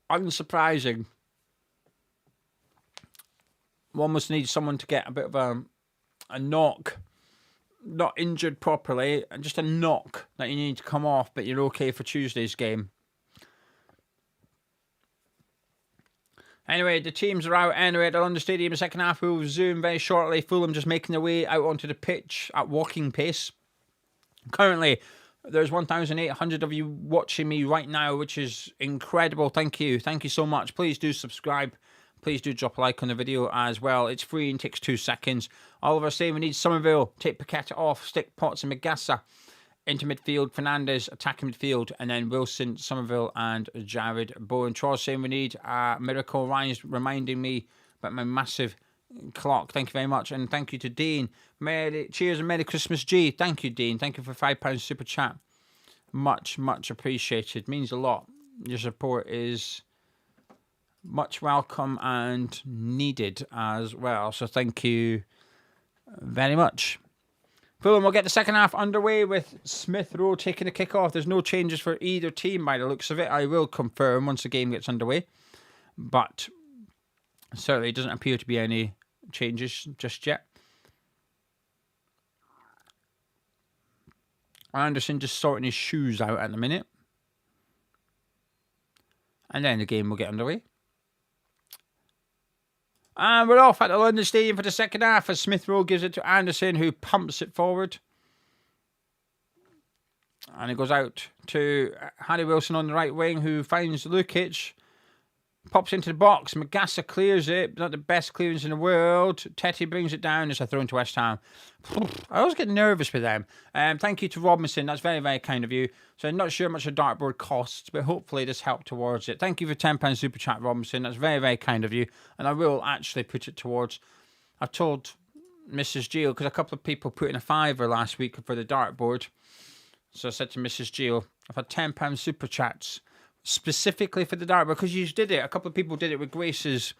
unsurprising. We almost need someone to get a bit of a knock. Not injured properly, and just a knock that you need to come off, but you're okay for Tuesday's game. Anyway, the teams are out anyway at the London Stadium. The second half will resume very shortly. Fulham just making their way out onto the pitch at walking pace. Currently, there's 1,800 of you watching me right now, which is incredible. Thank you. Thank you so much. Please do subscribe. Please do drop a like on the video as well. It's free and takes 2 seconds. Oliver saying we need Somerville. Take Paqueta off. Stick Potts and Magassa into midfield. Fernandes attacking midfield. And then Wilson, Somerville and Jared Bowen. Troy saying we need a miracle. Ryan's reminding me about my massive clock. Thank you very much. And thank you to Dean. Cheers and Merry Christmas, G. Thank you, Dean. Thank you for £5 super chat. Much, much appreciated. Means a lot. Your support is much welcome and needed as well. So thank you very much. Fulham will get the second half underway with Smith Rowe taking the kick-off. There's no changes for either team by the looks of it. I will confirm once the game gets underway. But certainly doesn't appear to be any changes just yet. Anderson just sorting his shoes out at the minute. And then the game will get underway. And we're off at the London Stadium for the second half as Smith Rowe gives it to Anderson, who pumps it forward. And it goes out to Harry Wilson on the right wing, who finds Lukic. Pops into the box. Magassa clears it. Not the best clearance in the world. Tetty brings it down. It's a throw into West Ham. I always get nervous with them. Thank you to Robinson. That's very, very kind of you. So I'm not sure how much a dartboard costs, but hopefully this helped towards it. Thank you for £10 super chat, Robinson. That's very, very kind of you. And I will actually put it towards... I've told Mrs. Gio, because a couple of people put in a £5 last week for the dartboard. So I said to Mrs. Gio, I've had £10 super chats specifically for the dartboard, because you did it. A couple of people did it with Grace's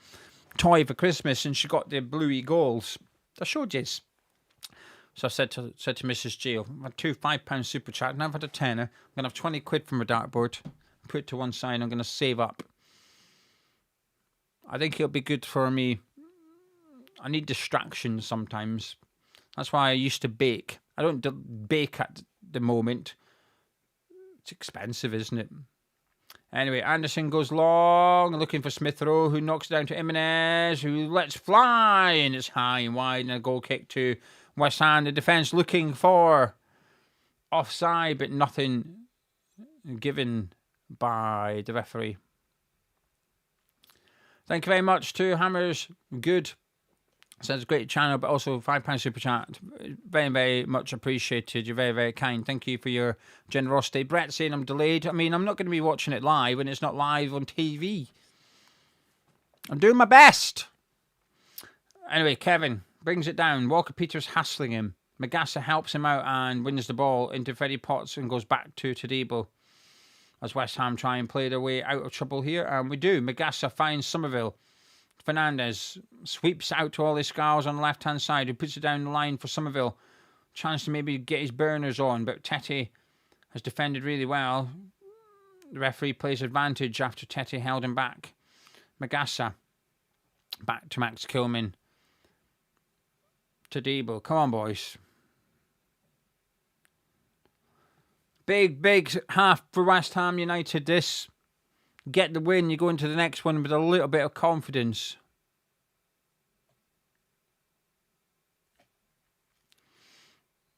toy for Christmas, and she got the bluey goals. I showed you. So I said to Mrs. Gio, I've had two £5 super chat, and I've had a tenner. I'm going to have 20 quid from a dartboard, put it to one side. I'm going to save up. I think it'll be good for me. I need distractions sometimes. That's why I used to bake. I don't bake at the moment. It's expensive, isn't it? Anyway, Anderson goes long, looking for Smith Rowe, who knocks it down to Jimenez, who lets fly, and it's high and wide, and a goal kick to West Ham. The defence looking for offside, but nothing given by the referee. Thank you very much to Hammers Good. Says great channel, but also £5 super chat. Very, very much appreciated. You're very, very kind. Thank you for your generosity. Brett saying I'm delayed. I mean, I'm not going to be watching it live when it's not live on TV. I'm doing my best. Anyway, Kevin brings it down. Walker-Peters hassling him. Magassa helps him out and wins the ball into Freddie Potts and goes back to Tadebo. As West Ham try and play their way out of trouble here. And we do. Magassa finds Somerville. Fernandes sweeps out to Ollie Scows on the left-hand side, who puts it down the line for Somerville. Chance to maybe get his burners on, but Tete has defended really well. The referee plays advantage after Tete held him back. Magassa back to Max Kilman. Tadebo, come on, boys. Big, big half for West Ham United this. Get the win, you go into the next one with a little bit of confidence.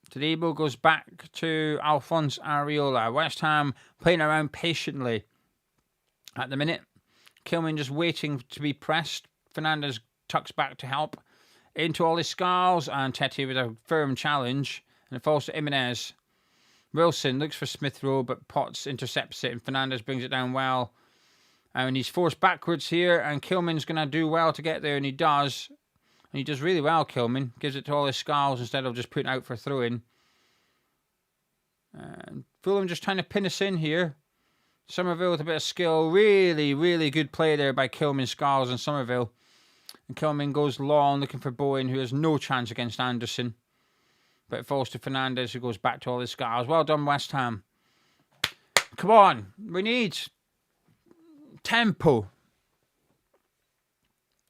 Tadebo goes back to Alphonse Areola. West Ham playing around patiently at the minute. Kilman just waiting to be pressed. Fernandes tucks back to help. into Ollie Scarles, and Tete with a firm challenge, and it falls to Jimenez. Wilson looks for Smith Rowe, but Potts intercepts it, and Fernandez brings it down well. And he's forced backwards here, and Kilman's going to do well to get there, and he does. And he does really well, Kilman. Gives it to Ollie Scarles instead of just putting out for throw-in. And Fulham just trying to pin us in here. Somerville with a bit of skill. Really, really good play there by Kilman, Scarles and Somerville. And Kilman goes long, looking for Bowen, who has no chance against Anderson. But it falls to Fernandez, who goes back to all his scars. Well done, West Ham. Come on. We need tempo.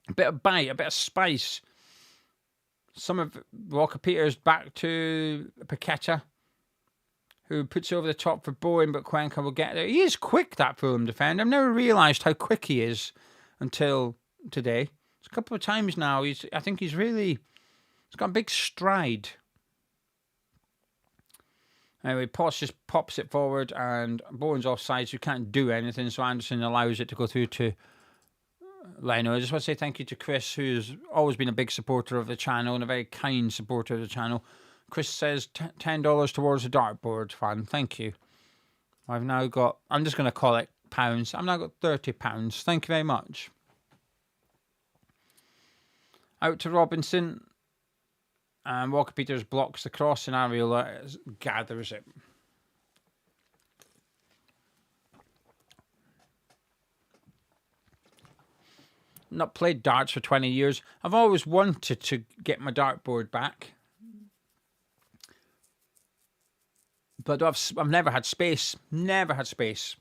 A bit of bite, a bit of spice. Some of Walker-Peters back to Paqueta, who puts it over the top for Bowen, but Cuenca will get there. He is quick, that Fulham defender. I've never realised how quick he is until today. It's a couple of times now. I think he's got a big stride. Anyway, Potts just pops it forward, and Bowen's offside, so he can't do anything, so Anderson allows it to go through to Leno. I just want to say thank you to Chris, who's always been a big supporter of the channel and a very kind supporter of the channel. Chris says $10 towards the dartboard fan. Thank you. I've now got, I'm just going to call it pounds. I've now got £30. Thank you very much. Out to Robinson. And Walker-Peters blocks the cross, and Ariola gathers it. Not played darts for 20 years. I've always wanted to get my dartboard back. But I've never had space. Never had space.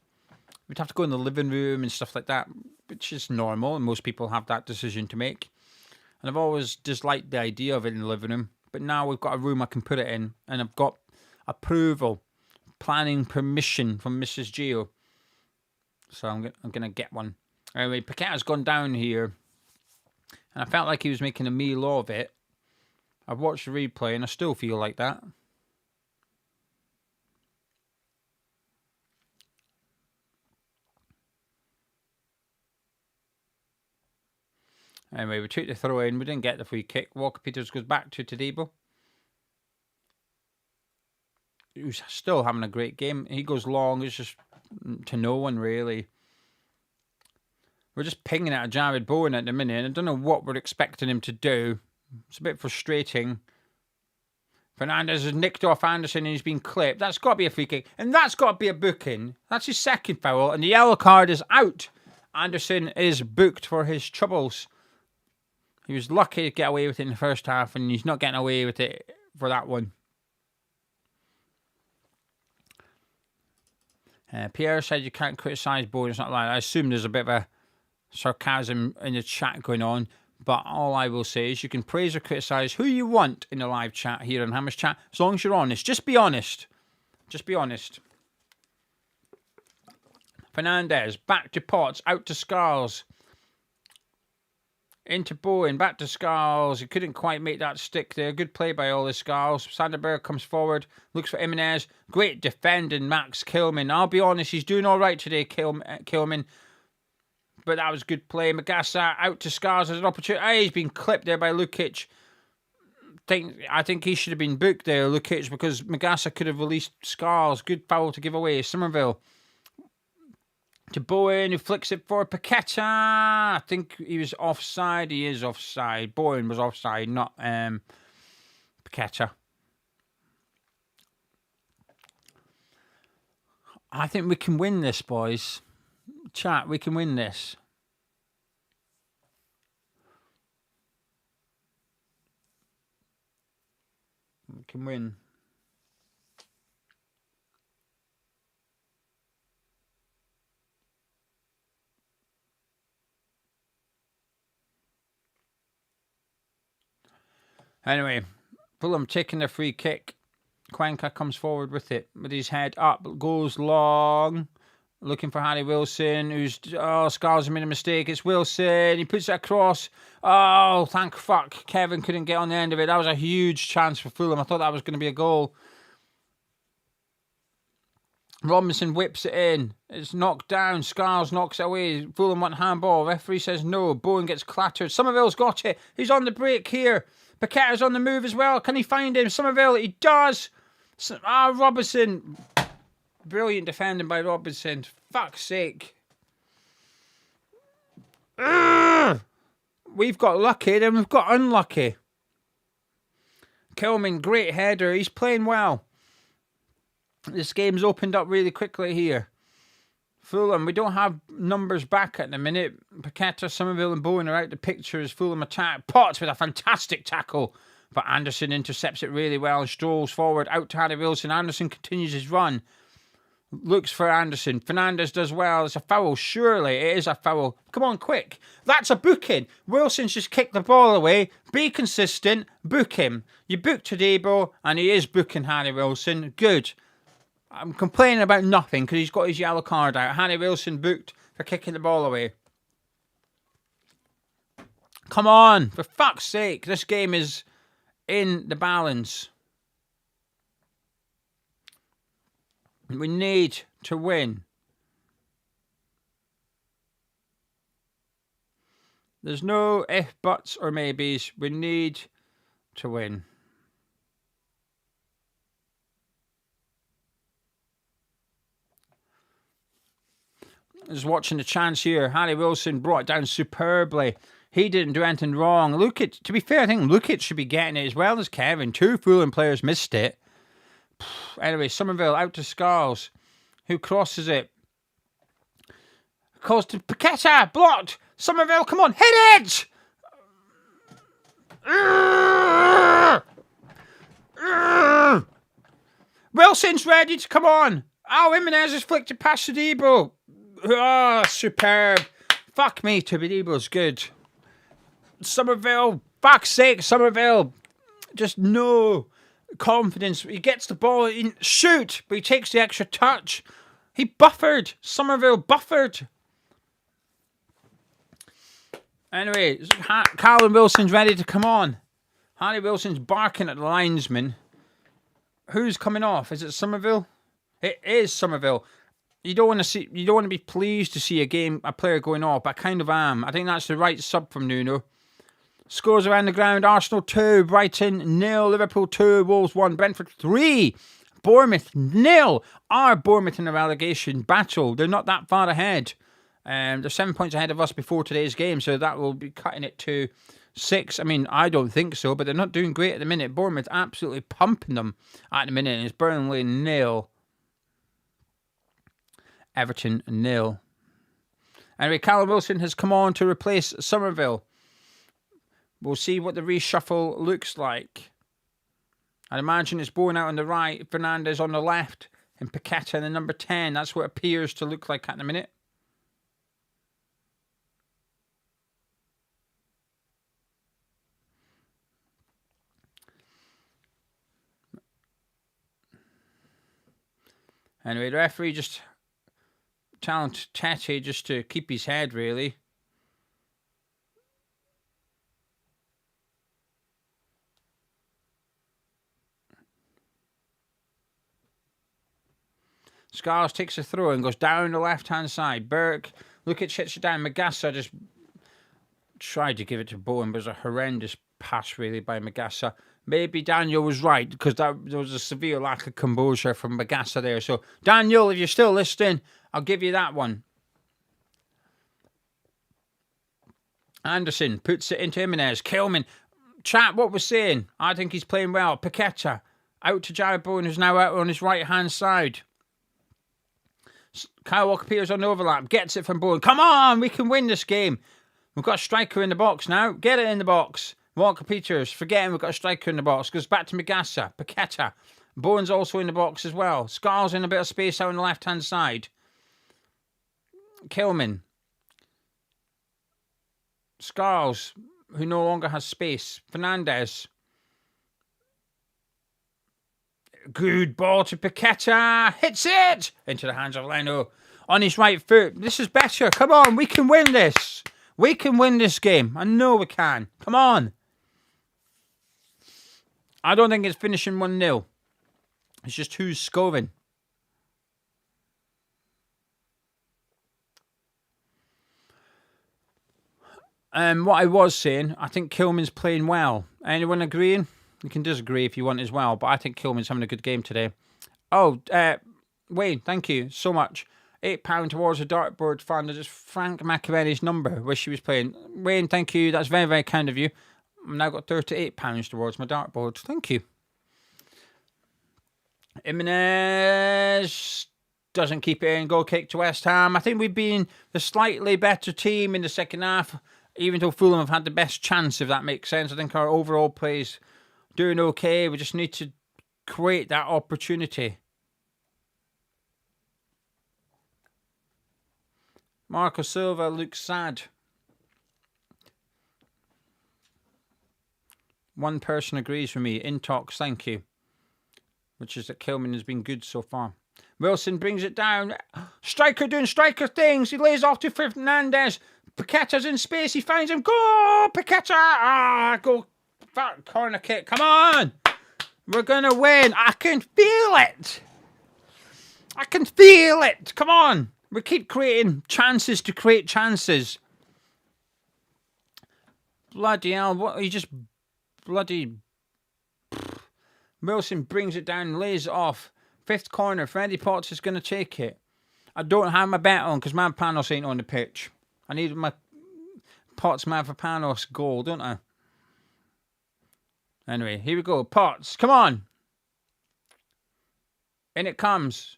We'd have to go in the living room and stuff like that, which is normal, and most people have that decision to make. And I've always disliked the idea of it in the living room. But now we've got a room I can put it in, and I've got approval, planning permission from Mrs. Gio. So I'm going to get one. Anyway, Paqueta's gone down here, and I felt like he was making a meal of it. I've watched the replay, and I still feel like that. Anyway, we took the throw in. We didn't get the free kick. Walker-Peters goes back to Tadibo, who's still having a great game. He goes long. It's just to no one, really. We're just pinging at Jared Bowen at the minute. I don't know what we're expecting him to do. It's a bit frustrating. Fernandez has nicked off Anderson and he's been clipped. That's got to be a free kick. And that's got to be a booking. That's his second foul. And the yellow card is out. Anderson is booked for his troubles. He was lucky to get away with it in the first half, and he's not getting away with it for that one. Pierre said you can't criticise Bowen. It's not like I assume there's a bit of a sarcasm in the chat going on, but all I will say is you can praise or criticise who you want in the live chat here on Hammers Chat, as long as you're honest. Just be honest. Just be honest. Fernandez, back to Potts, out to Scarles. Into Bowen, back to Scarles. He couldn't quite make that stick there. Good play by Ollie Scarles. Sanderberg comes forward, looks for Jimenez. Great defending, Max Kilman. I'll be honest, he's doing all right today, Kilman. But that was good play. Magassa out to Scarles as an opportunity. He's been clipped there by Lukic. I think he should have been booked there, Lukic, because Magassa could have released Scarles. Good foul to give away. Somerville. To Bowen, who flicks it for Paqueta. I think he was offside. He is offside. Bowen was offside, not Paqueta. I think we can win this, boys. Chat, we can win this. We can win. Anyway, Fulham taking the free kick. Cuenca comes forward with it, with his head up, goes long, looking for Harry Wilson, who's, Scarles made a mistake. It's Wilson, he puts it across. Oh, thank fuck, Kevin couldn't get on the end of it. That was a huge chance for Fulham. I thought that was going to be a goal. Robinson whips it in. It's knocked down. Scars knocks it away. Fulham want handball. Referee says no. Bowen gets clattered. Somerville's got it. He's on the break here. Paqueta's on the move as well. Can he find him? Somerville, he does. Robinson. Brilliant defending by Robinson. Fuck's sake. We've got lucky, then we've got unlucky. Kilman, great header. He's playing well. This game's opened up really quickly here. Fulham, we don't have numbers back at the minute. Paqueta, Somerville and Bowen are out the picture as Fulham attack. Potts with a fantastic tackle. But Anderson intercepts it really well and strolls forward out to Harry Wilson. Anderson continues his run. Looks for Anderson. Fernandez does well. It's a foul. Surely it is a foul. Come on, quick. That's a booking. Wilson's just kicked the ball away. Be consistent. Book him. You booked Tadebo and he is booking Harry Wilson. Good. I'm complaining about nothing because he's got his yellow card out. Harry Wilson booked for kicking the ball away. Come on. For fuck's sake. This game is in the balance. We need to win. There's no if, buts, or maybes. We need to win. I was watching the chance here. Harry Wilson brought it down superbly. He didn't do anything wrong. Lukic, to be fair, I think Lukic should be getting it as well as Kevin. 2 Fulham players missed it. Anyway, Somerville out to Scarles, who crosses it. Calls to Paqueta, blocked. Somerville, come on, hit it! Wilson's ready to come on. Jimenez has flicked it past Tadebo. Oh, superb. Fuck me, Tadebo's good. Somerville, fuck's sake, Somerville. Just no confidence. He gets the ball in, shoot, but he takes the extra touch. He buffered. Somerville buffered. Anyway, Callum Wilson's ready to come on. Harry Wilson's barking at the linesman. Who's coming off? Is it Somerville? It is Somerville. You don't want to be pleased to see a player going off, but I kind of am. I think that's the right sub from Nuno. Scores around the ground. Arsenal 2, Brighton 0, Liverpool 2, Wolves 1, Brentford 3, Bournemouth 0. Are Bournemouth in a relegation battle? They're not that far ahead. They're 7 points ahead of us before today's game, so that will be cutting it to 6. I mean, I don't think so, but they're not doing great at the minute. Bournemouth absolutely pumping them at the minute, and it's Burnley 0. Everton 0. Anyway, Callum Wilson has come on to replace Somerville. We'll see what the reshuffle looks like. I'd imagine it's Bowen out on the right, Fernandez on the left, and Paqueta in the number 10. That's what it appears to look like at the minute. Anyway, the referee just telling Tete just to keep his head, really. Scars takes a throw and goes down the left-hand side. Burke, Lukic hits it down. Magassa just tried to give it to Bowen, but it was a horrendous pass, really, by Magassa. Maybe Daniel was right, because there was a severe lack of composure from Magassa there. So, Daniel, if you're still listening, I'll give you that one. Anderson puts it into Jimenez. Kilman. Chat, what we're saying. I think he's playing well. Paqueta out to Jared Bowen, who's now out on his right-hand side. Kyle Walker-Peters on the overlap. Gets it from Bowen. Come on, we can win this game. We've got a striker in the box now. Get it in the box. Walker-Peters, forgetting we've got a striker in the box. Goes back to Magassa. Paqueta. Bowen's also in the box as well. Scarles in a bit of space out on the left-hand side. Kilman. Scarles, who no longer has space. Fernandez. Good ball to Paqueta. Hits it into the hands of Leno on his right foot. This is better. Come on, we can win this. We can win this game. I know we can. Come on. I don't think it's finishing 1-0. It's just who's scoring. What I was saying, I think Kilman's playing well. Anyone agreeing? You can disagree if you want as well, but I think Kilman's having a good game today. Oh, Wayne, thank you so much. £8 towards a dartboard fund. It's Frank McAvenny's number where she was playing. Wayne, thank you. That's very, very kind of you. I've now got £38 towards my dartboard. Thank you. Jimenez doesn't keep it in. Goal kick to West Ham. I think we've been the slightly better team in the second half, even though Fulham have had the best chance, if that makes sense. I think our overall play's doing okay. We just need to create that opportunity. Marco Silva looks sad. One person agrees with me. Intox, thank you. Which is that Kilman has been good so far. Wilson brings it down. Striker doing striker things. He lays off to Fernandez. Paqueta's in space. He finds him. Go, Paqueta! Go. Corner kick. Come on! We're going to win. I can feel it. I can feel it. Come on. We keep creating chances to create chances. Bloody hell. What? He just bloody... Wilson brings it down, lays it off. Fifth corner. Freddie Potts is going to take it. I don't have my bet on because Mavropanos ain't on the pitch. I need my Potts Mavropanos goal, don't I? Anyway, here we go. Potts, come on. In it comes.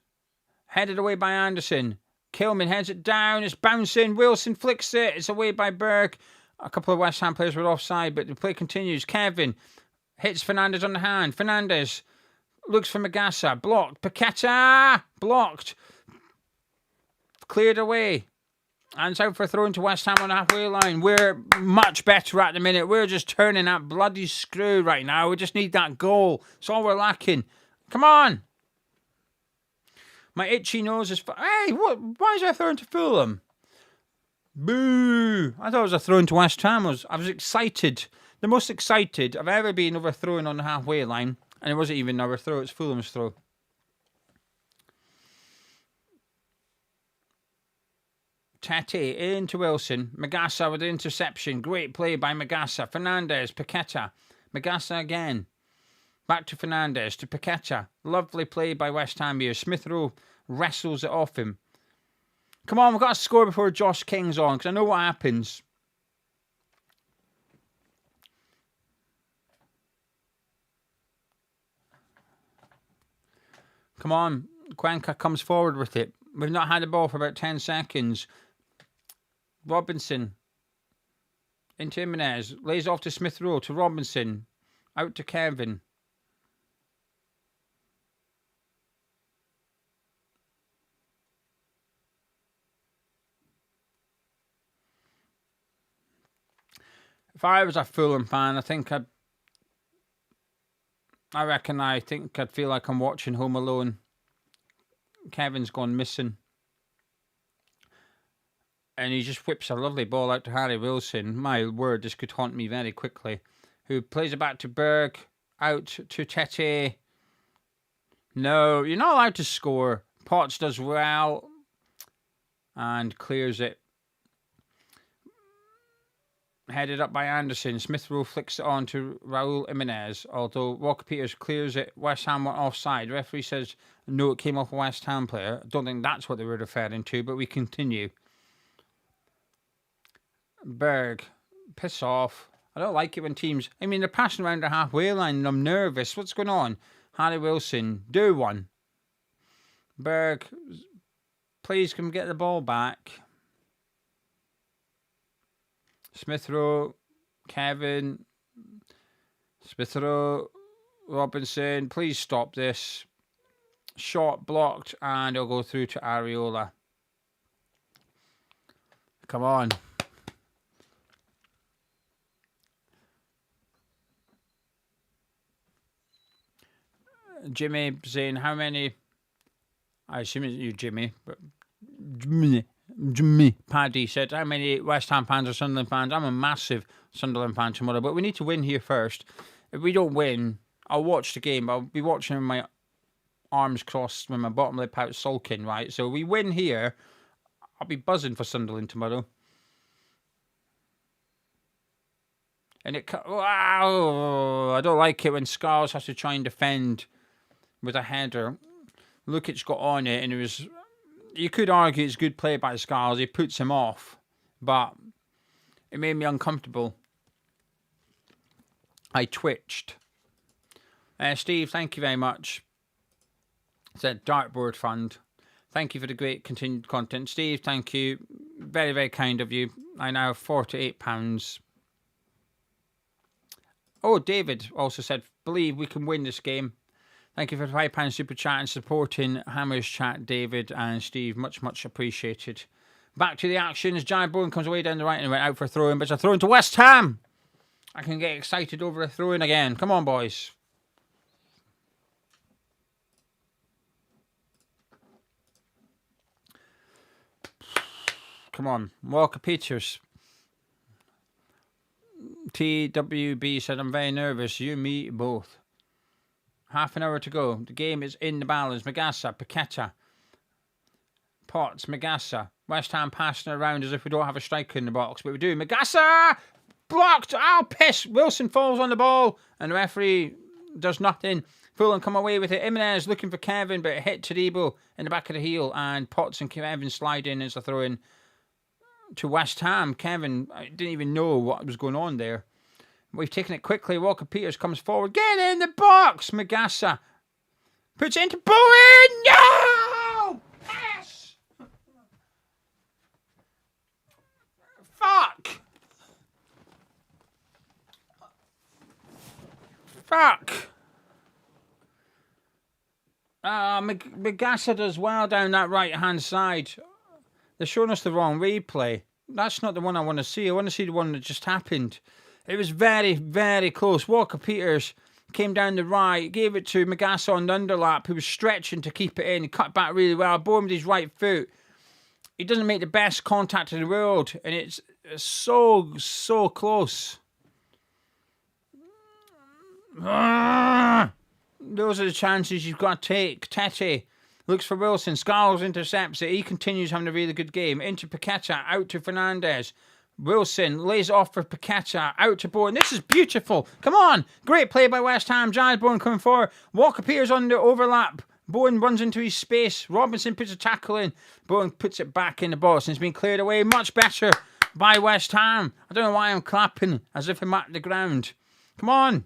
Headed away by Anderson. Kilman heads it down. It's bouncing. Wilson flicks it. It's away by Berg. A couple of West Ham players were offside, but the play continues. Kevin hits Fernandez on the hand. Fernandez looks for Magassa. Blocked. Paqueta. Blocked. Cleared away. And it's out for a throw into West Ham on the halfway line. We're much better at the minute. We're just turning that bloody screw right now. We just need that goal. That's all we're lacking. Come on. My itchy nose is... Hey, what? Why is there a throw into Fulham? Boo. I thought it was a throw into West Ham. I was excited. The most excited I've ever been over throwing on the halfway line. And it wasn't even our throw. It's Fulham's throw. Tete into Wilson. Magassa with the interception. Great play by Magassa. Fernandez. Paqueta. Magassa again. Back to Fernandez. To Paqueta. Lovely play by West Ham here. Smith Rowe wrestles it off him. Come on, we've got to score before Josh King's on, because I know what happens. Come on. Cuenca comes forward with it. We've not had the ball for about 10 seconds. Robinson into Jimenez. Lays off to Smith Rowe. To Robinson. Out to Kevin. If I was a Fulham fan, I think I'd feel like I'm watching Home Alone. Kevin's gone missing. And he just whips a lovely ball out to Harry Wilson. My word, this could haunt me very quickly. Who plays it back to Berg. Out to Tete. No, you're not allowed to score. Potts does well. And clears it. Headed up by Anderson. Smith Rowe flicks it on to Raul Jimenez. Although Walker Peters clears it. West Ham were offside. The referee says no, it came off a West Ham player. I don't think that's what they were referring to, but we continue. Berg. Piss off. I don't like it when teams... I mean, they're passing around the halfway line and I'm nervous. What's going on? Harry Wilson. Do one. Berg. Please come get the ball back. Smith Rowe, Kevin, Smith Rowe, Robinson, please stop this. Shot blocked, and it'll go through to Areola. Come on. Jimmy saying, how many... I assume it's you, Jimmy, but... Jimmy Paddy said, how many West Ham fans or Sunderland fans? I'm a massive Sunderland fan tomorrow, but we need to win here first. If we don't win, I'll watch the game. I'll be watching with my arms crossed with my bottom lip out sulking, right? So we win here, I'll be buzzing for Sunderland tomorrow. And wow, I don't like it when Scarles has to try and defend with a header. Lukic got on it, and it was. You could argue it's good play by Scarles. He puts him off, but it made me uncomfortable. I twitched. Steve, thank you very much. Said Dartboard Fund. Thank you for the great continued content. Steve, thank you. Very, very kind of you. I now have £48. Oh, David also said, believe we can win this game. Thank you for the £5 super chat and supporting Hammer's chat, David and Steve. Much, much appreciated. Back to the action as Giant Bowen comes away down the right and went out for a throw-in, but it's a throw-in to West Ham. I can get excited over a throw-in again. Come on, boys. Come on. Walker Peters. TWB said, I'm very nervous. You, me, both. Half an hour to go. The game is in the balance. Magassa, Paqueta, Potts, Magassa. West Ham passing around as if we don't have a striker in the box, but we do. Magassa! Blocked! Oh, piss! Wilson falls on the ball, and the referee does nothing. Fulham come away with it. Jimenez looking for Kevin, but it hit Taribo in the back of the heel, and Potts and Kevin slide in as a throw-in to West Ham. Kevin didn't even know what was going on there. We've taken it quickly. Walker Peters comes forward. Get in the box! Magassa puts it into Bowen! No! Yes! Fuck! Fuck! Magassa does well down that right-hand side. They're showing us the wrong replay. That's not the one I want to see. I want to see the one that just happened. It was very, very close. Walker Peters came down the right, gave it to Magassa on the underlap, who was stretching to keep it in. He cut back really well. Bowen with his right foot. He doesn't make the best contact in the world, and it's so, so close. Those are the chances you've got to take. Tete looks for Wilson. Scarles intercepts it. He continues having a really good game. Into Paqueta, out to Fernandez. Wilson lays it off for Paqueta, out to Bowen. This is beautiful. Come on. Great play by West Ham. Giant Bowen coming forward. Walker Peters on the overlap. Bowen runs into his space. Robinson puts a tackle in. Bowen puts it back in the box and it's been cleared away. Much better by West Ham. I don't know why I'm clapping as if I'm at the ground. Come on.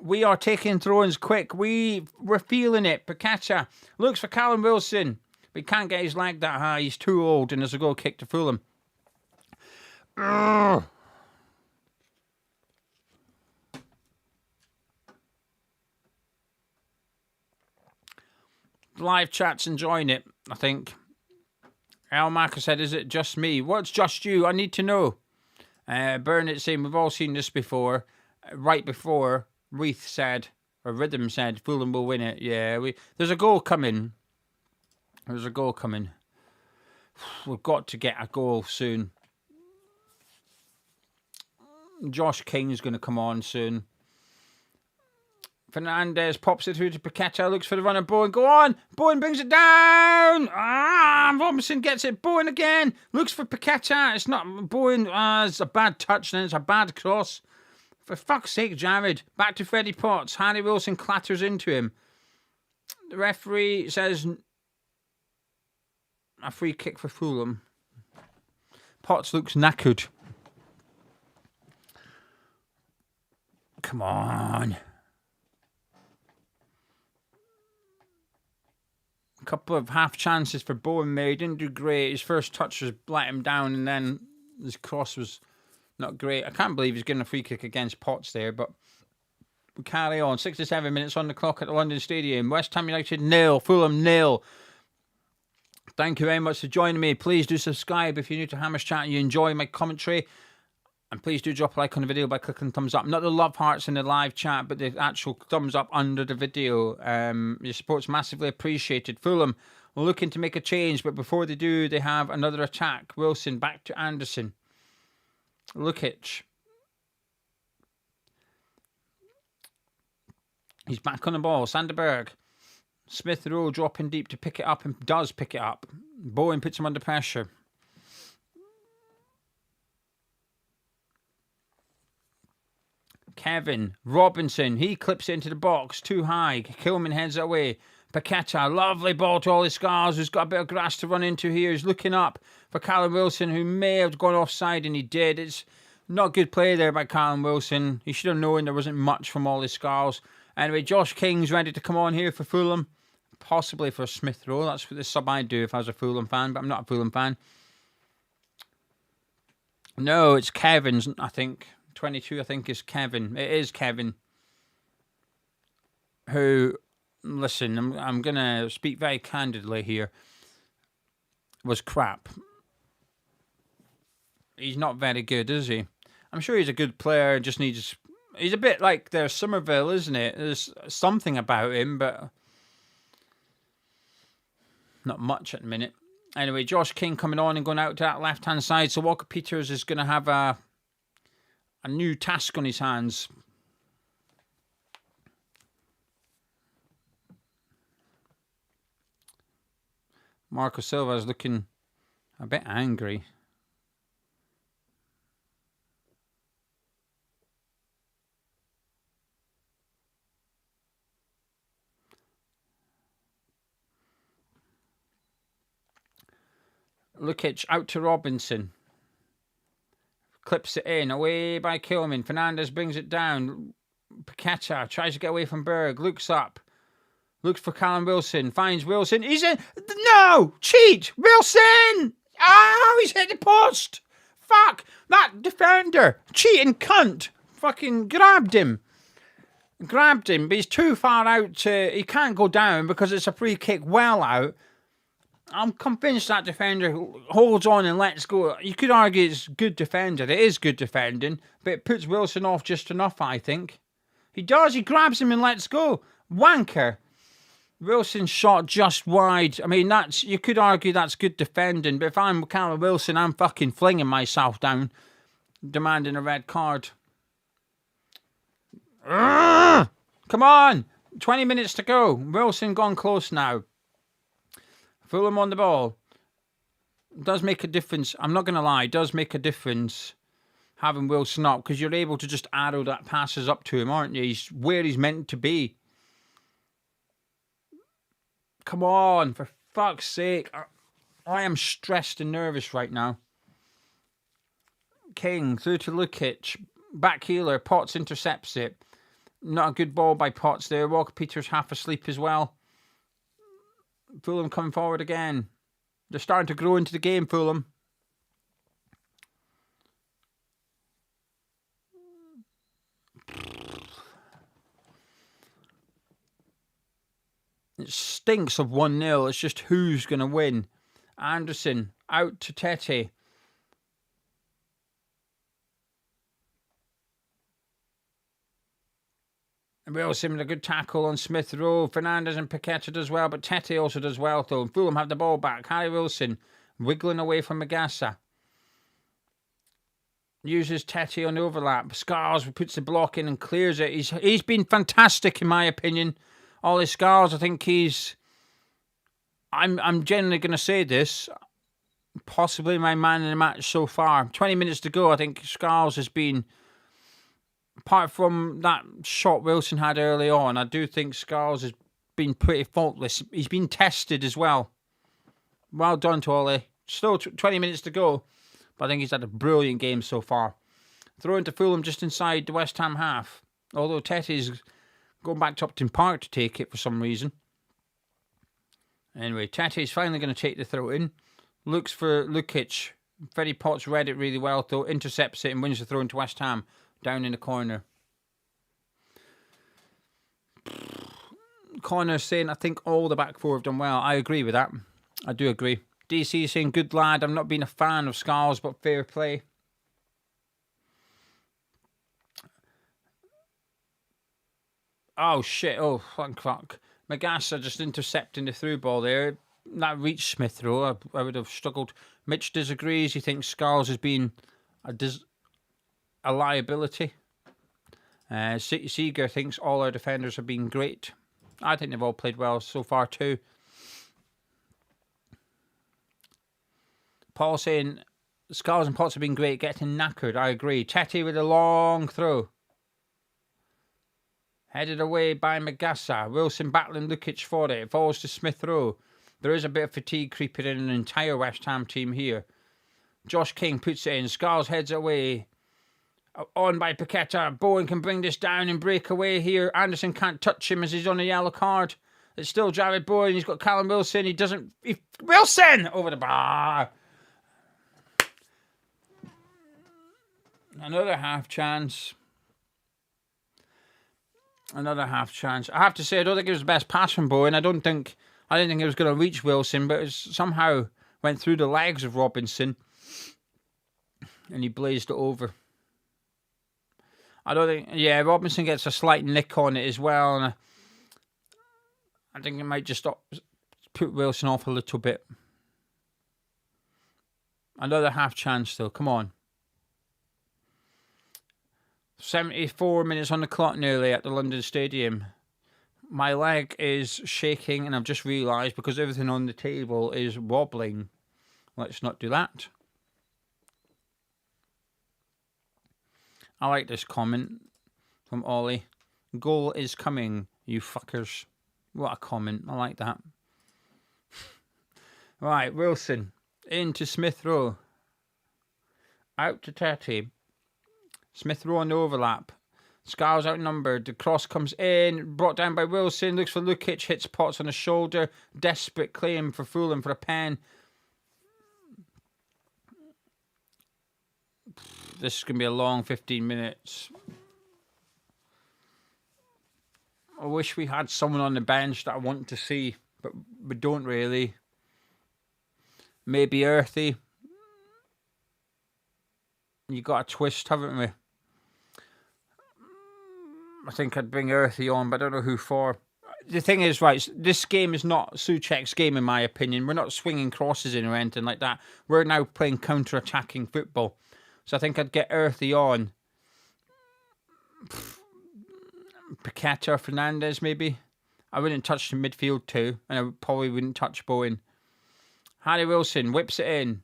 We are taking throw-ins quick. We're feeling it. Paqueta looks for Callum Wilson. But he can't get his leg that high. He's too old and there's a goal kick to Fulham. Ugh. Live chat's enjoying it, I think. Al Marker said, is it just me? What's just you? I need to know. Burnett saying, we've all seen this before. Right before, Reith said, or Rhythm said, Fulham will win it. Yeah, there's a goal coming. There's a goal coming. We've got to get a goal soon. Josh King's going to come on soon. Fernandez pops it through to Paqueta, looks for the runner. Bowen, go on. Bowen brings it down. Robinson gets it. Bowen again. Looks for Paqueta. It's not Bowen. It's a bad touch then. It's a bad cross. For fuck's sake, Jared. Back to Freddie Potts. Harry Wilson clatters into him. The referee says a free kick for Fulham. Potts looks knackered. Come on. A couple of half chances for Bowen there. He didn't do great. His first touch was let him down, and then his cross was not great. I can't believe he's getting a free kick against Potts there, but we carry on. 67 minutes on the clock at the London Stadium. West Ham United 0, Fulham 0. Thank you very much for joining me. Please do subscribe if you're new to Hammer's Chat and you enjoy my commentary. And please do drop a like on the video by clicking thumbs up. Not the love hearts in the live chat, but the actual thumbs up under the video. Your support's massively appreciated. Fulham looking to make a change, but before they do, they have another attack. Wilson back to Anderson. Lukic. He's back on the ball. Sanderberg. Smith Rowe dropping deep to pick it up and does pick it up. Bowen puts him under pressure. Kevin. Robinson, he clips it into the box. Too high. Kilman heads away. Paqueta, lovely ball to Ollie Scars, who's got a bit of grass to run into here. He's looking up for Callum Wilson, who may have gone offside, and he did. It's not good play there by Callum Wilson. He should have known there wasn't much from Ollie Scars. Anyway, Josh King's ready to come on here for Fulham. Possibly for Smith Rowe. That's what the sub I'd do if I was a Fulham fan, but I'm not a Fulham fan. No, it's Kevin's, I think. 22, I think, is Kevin. It is Kevin. Who, listen, I'm going to speak very candidly here, was crap. He's not very good, is he? I'm sure he's a good player, just needs... He's a bit like their Somerville, isn't it? There's something about him, but not much at the minute. Anyway, Josh King coming on and going out to that left-hand side. So Walker Peters is going to have a new task on his hands. Marco Silva is looking a bit angry. Lukic out to Robinson. Clips it in. Away by Kilman. Fernandez brings it down. Paqueta tries to get away from Berg. Looks up. Looks for Callum Wilson. Finds Wilson. He's in. No! Cheat! Wilson! Oh, he's hit the post! Fuck! That defender. Cheating cunt. Fucking grabbed him. But he's too far out to... He can't go down because it's a free kick well out. I'm convinced that defender holds on and lets go. You could argue it's good defender. It is good defending, but it puts Wilson off just enough, I think. He does. He grabs him and lets go. Wanker. Wilson shot just wide. I mean, you could argue that's good defending, but if I'm Callum Wilson, I'm fucking flinging myself down, demanding a red card. Come on. 20 minutes to go. Wilson gone close now. Fulham on the ball. It does make a difference. I'm not going to lie. It does make a difference having Wilson up because you're able to just arrow that passes up to him, aren't you? He's where he's meant to be. Come on. For fuck's sake. I am stressed and nervous right now. King through to Lukic. Back healer. Potts intercepts it. Not a good ball by Potts there. Walker Peters half asleep as well. Fulham coming forward again. They're starting to grow into the game, Fulham. It stinks of 1-0. It's just who's going to win. Anderson out to Tete. Wilson with a good tackle on Smith Rowe. Fernandez and Paqueta does well, but Tete also does well, though. And Fulham have the ball back. Harry Wilson wiggling away from Magassa. Uses Tete on the overlap. Scars puts the block in and clears it. He's been fantastic, in my opinion. Ollie Scars, I think he's... I'm genuinely going to say this. Possibly my man in the match so far. 20 minutes to go, I think Scars has been... Apart from that shot Wilson had early on, I do think Scars has been pretty faultless. He's been tested as well. Well done to Ollie. Still 20 minutes to go, but I think he's had a brilliant game so far. Throw into Fulham just inside the West Ham half. Although Tete's going back to Upton Park to take it for some reason. Anyway, Tete's finally going to take the throw in. Looks for Lukic. Freddie Potts read it really well, though. Intercepts it and wins the throw into West Ham. Down in the corner. Corner saying, I think all the back four have done well. I agree with that. I do agree. DC saying, good lad. I'm not being a fan of Scars, but fair play. Oh, shit. Oh, fuck. Magassa just intercepting the through ball there. That reached Smith Rowe. I would have struggled. Mitch disagrees. He thinks Scars has been a liability. Seeger thinks all our defenders have been great. I think they've all played well so far too. Paul saying Scars and Potts have been great, getting knackered. I agree. Tete with a long throw. Headed away by Magassa. Wilson battling Lukic for it. It falls to Smith Rowe. There is a bit of fatigue creeping in an entire West Ham team here. Josh King puts it in. Scarles heads away. On by Paqueta. Bowen can bring this down and break away here. Anderson can't touch him as he's on a yellow card. It's still Jared Bowen. He's got Callum Wilson. He doesn't... Wilson! Over the bar. Another half chance. Another half chance. I have to say, I don't think it was the best pass from Bowen. I didn't think it was going to reach Wilson, but it somehow went through the legs of Robinson. And he blazed it over. I don't think... Yeah, Robinson gets a slight nick on it as well. And I think it might just put Wilson off a little bit. Another half chance, though. Come on. 74 minutes on the clock nearly at the London Stadium. My leg is shaking, and I've just realised because everything on the table is wobbling. Let's not do that. I like this comment from Ollie. Goal is coming, you fuckers. What a comment. I like that. Right, Wilson. Into Smith Rowe. Out to Tete. Smith Rowe on the overlap. Scarles outnumbered. The cross comes in. Brought down by Wilson. Looks for Lukic. Hits Potts on the shoulder. Desperate claim for Fulham for a pen. This is going to be a long 15 minutes. I wish we had someone on the bench that I want to see, but we don't really. Maybe Earthy. You got a twist, haven't we? I think I'd bring Earthy on, but I don't know who for. The thing is, right, this game is not Souček's game, in my opinion. We're not swinging crosses in or anything like that. We're now playing counter-attacking football. So I think I'd get Earthy on. Paqueta or Fernandez, maybe. I wouldn't touch the midfield too, and I probably wouldn't touch Bowen. Harry Wilson whips it in.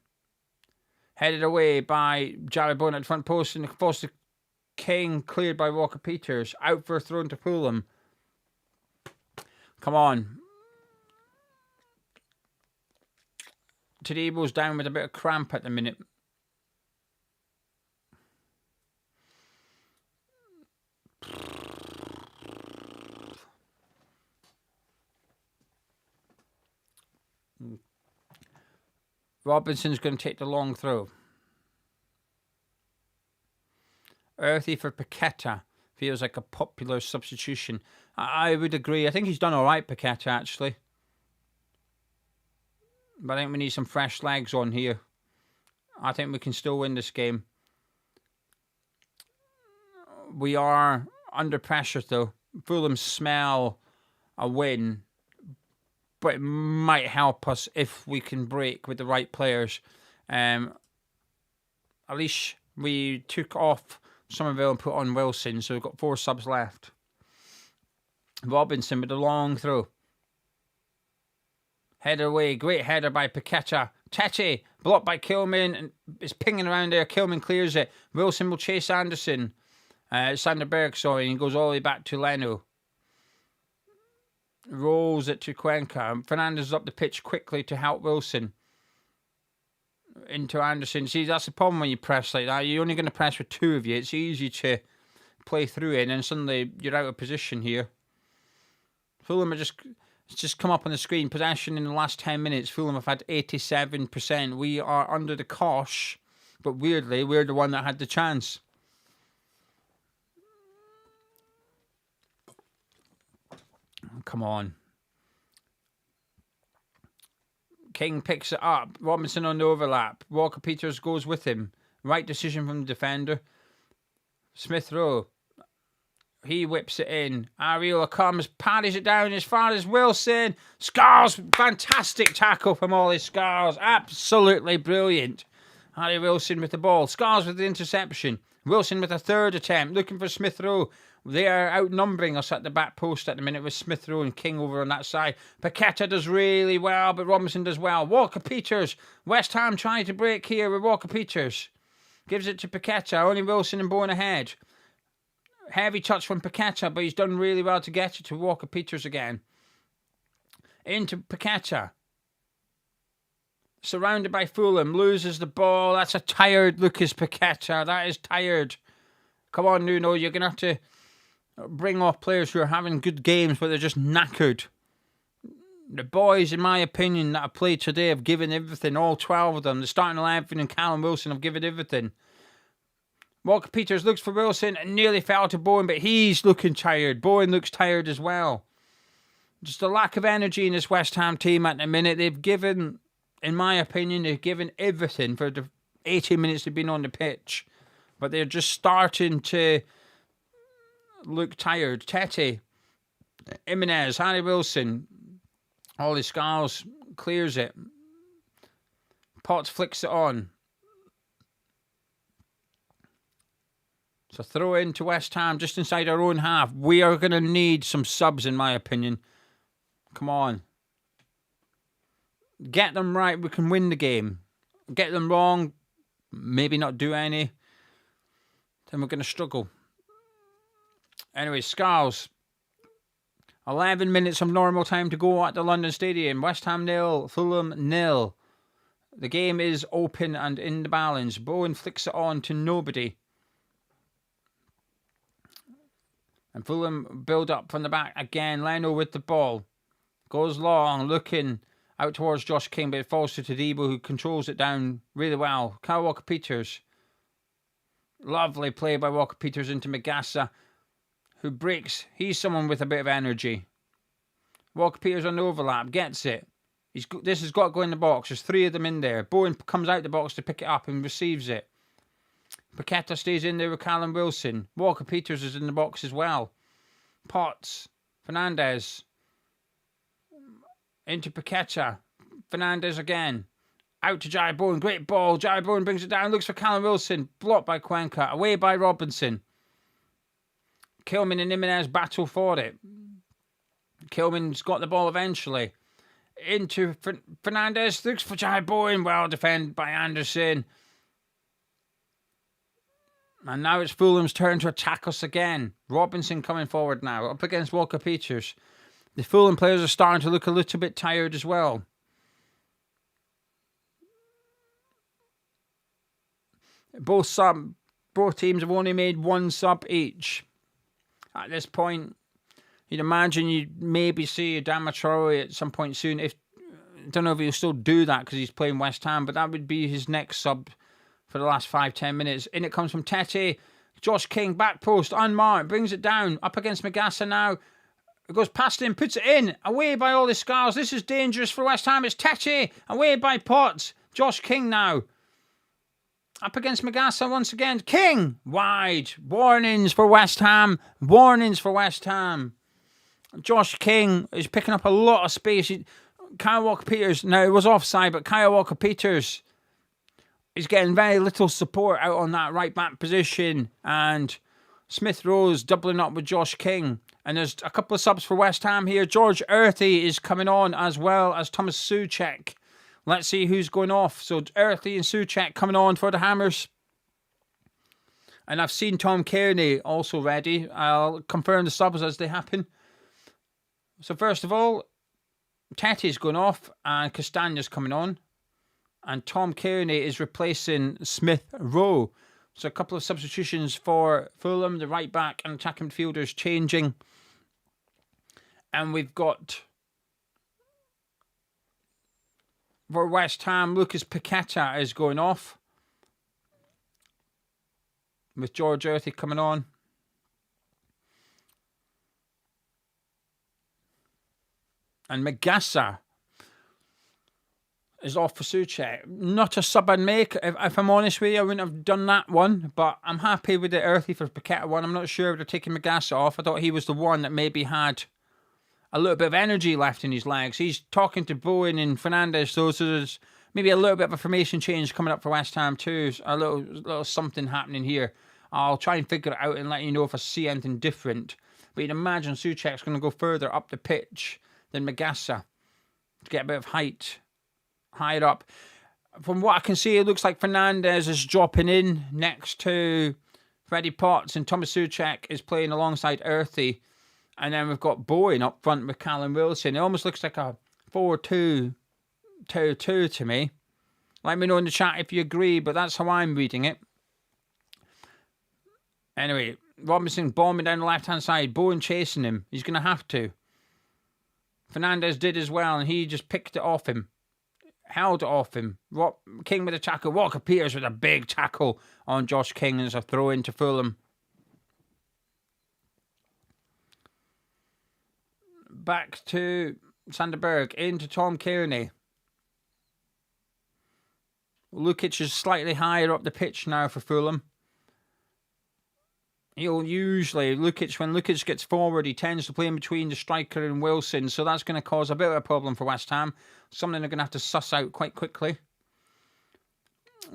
Headed away by Jared Bowen at the front post, and Foster King cleared by Walker Peters. Out for a throw to Fulham. Come on. Tadebo's down with a bit of cramp at the minute. Robinson's going to take the long throw. Earthy for Paqueta. Feels like a popular substitution. I would agree. I think he's done all right, Paqueta, actually. But I think we need some fresh legs on here. I think we can still win this game. We are under pressure, though. Fulham smell a win. But it might help us if we can break with the right players. At least we took off Somerville and put on Wilson, so we've got 4 subs left. Robinson with a long throw. Header away. Great header by Paqueta. Tete blocked by Kilman and is pinging around there. Kilman clears it. Wilson will chase Anderson. Sanderberg, sorry, and he goes all the way back to Leno. Rolls it to Cuenca. Fernandez is up the pitch quickly to help Wilson. Into Anderson. See, that's the problem when you press like that. You're only going to press with 2 of you. It's easy to play through it, and then suddenly you're out of position here. Fulham are just come up on the screen. Possession in the last 10 minutes. Fulham have had 87%. We are under the cosh, but weirdly, we're the one that had the chance. Come on. King picks it up. Robinson on the overlap. Walker Peters goes with him. Right decision from the defender. Smith Rowe. He whips it in. Ariola comes, parries it down as far as Wilson. Scarles, fantastic tackle from Ollie Scarles. Absolutely brilliant. Harry Wilson with the ball. Scarles with the interception. Wilson with a third attempt. Looking for Smith Rowe. They are outnumbering us at the back post at the minute with Smith Rowe and King over on that side. Paqueta does really well, but Robinson does well. Walker Peters. West Ham trying to break here with Walker Peters. Gives it to Paqueta. Only Wilson and Bowen ahead. Heavy touch from Paqueta, but he's done really well to get it to Walker-Peters again. Into Paqueta. Surrounded by Fulham. Loses the ball. That's a tired Lucas Paqueta. That is tired. Come on, Nuno. You're going to have to bring off players who are having good games, but they're just knackered. The boys, in my opinion, that have played today have given everything. All 12 of them. The starting 11 and Callum Wilson have given everything. Walker-Peters looks for Wilson and nearly fell to Bowen, but he's looking tired. Bowen looks tired as well. Just a lack of energy in this West Ham team at the minute. They've given, in my opinion, they've given everything for the 80 minutes they've been on the pitch. But they're just starting to look tired. Tete, Jimenez, Harry Wilson, Ollie Scarles clears it. Potts flicks it on. So throw in to West Ham just inside our own half. We are going to need some subs, in my opinion. Come on. Get them right, we can win the game. Get them wrong, maybe not do any. Then we're going to struggle. Anyway, Scarles. 11 minutes of normal time to go at the London Stadium. West Ham 0, Fulham 0. The game is open and in the balance. Bowen flicks it on to nobody. And Fulham build up from the back again. Leno with the ball. Goes long, looking out towards Josh King, but it falls to Todibo, who controls it down really well. Kyle Walker-Peters. Lovely play by Walker-Peters into Magassa, who breaks. He's someone with a bit of energy. Walker-Peters on the overlap, gets it. This has got to go in the box. There's 3 of them in there. Bowen comes out the box to pick it up and receives it. Paqueta stays in there with Callum Wilson. Walker-Peters is in the box as well. Potts. Fernandez. Into Paqueta. Fernandez again. Out to Jai Bowen. Great ball. Jai Bowen brings it down. Looks for Callum Wilson. Blocked by Cuenca. Away by Robinson. Kilman and Jimenez battle for it. Kilman's got the ball eventually. Into Fernandez. Looks for Jai Bowen. Well defended by Anderson. And now it's Fulham's turn to attack us again. Robinson coming forward now. Up against Walker-Peters. The Fulham players are starting to look a little bit tired as well. Both teams have only made 1 sub each. At this point, you'd imagine you'd maybe see Adama Traore at some point soon. I don't know if he'll still do that because he's playing West Ham, but that would be his next sub for the last 5-10 minutes. In it comes from Tete. Josh King, back post, unmarked, brings it down, up against Magassa now. It goes past him, puts it in, away by all the Scarles. This is dangerous for West Ham. It's Tete, away by Potts. Josh King now. Up against Magassa once again. King, wide. Warnings for West Ham. Warnings for West Ham. Josh King is picking up a lot of space. Kyle Walker-Peters, now it was offside, but Kyle Walker-Peters is getting very little support out on that right back position. And Smith Rowe doubling up with Josh King. And there's a couple of subs for West Ham here. George Earthy is coming on as well as Thomas Souček. Let's see who's going off. So Earthy and Souček coming on for the Hammers. And I've seen Tom Kearney also ready. I'll confirm the subs as they happen. So first of all, Tete's going off and Castagna's coming on. And Tom Kearney is replacing Smith Rowe. So a couple of substitutions for Fulham. The right back and attacking midfielders changing. And we've got, for West Ham, Lucas Paqueta is going off. With George Earthy coming on. And Magassa is off for Souček. Not a sub I'd make. If I'm honest with you, I wouldn't have done that one. But I'm happy with the Earthy for Paqueta one. I'm not sure if they're taking Magassa off. I thought he was the one that maybe had a little bit of energy left in his legs. He's talking to Bowen and Fernandez, so there's maybe a little bit of a formation change coming up for West Ham too. A little something happening here. I'll try and figure it out and let you know if I see anything different. But you'd imagine Souček's going to go further up the pitch than Magassa to get a bit of height higher up. From what I can see, it looks like Fernandez is dropping in next to Freddie Potts and Thomas Souček is playing alongside Earthy. And then we've got Bowen up front with Callum Wilson. It almost looks like a 4-2-2-2 to me. Let me know in the chat if you agree, but that's how I'm reading it. Anyway, Robinson bombing down the left-hand side. Bowen chasing him. He's going to have to. Fernandez did as well, and he just picked it off him. Held it off him. King with a tackle. Walker Peters with a big tackle on Josh King as a throw into Fulham. Back to Sanderberg. Into Tom Kearney. Lukic is slightly higher up the pitch now for Fulham. He'll usually, when Lukic gets forward, he tends to play in between the striker and Wilson, so that's going to cause a bit of a problem for West Ham. Something they're going to have to suss out quite quickly.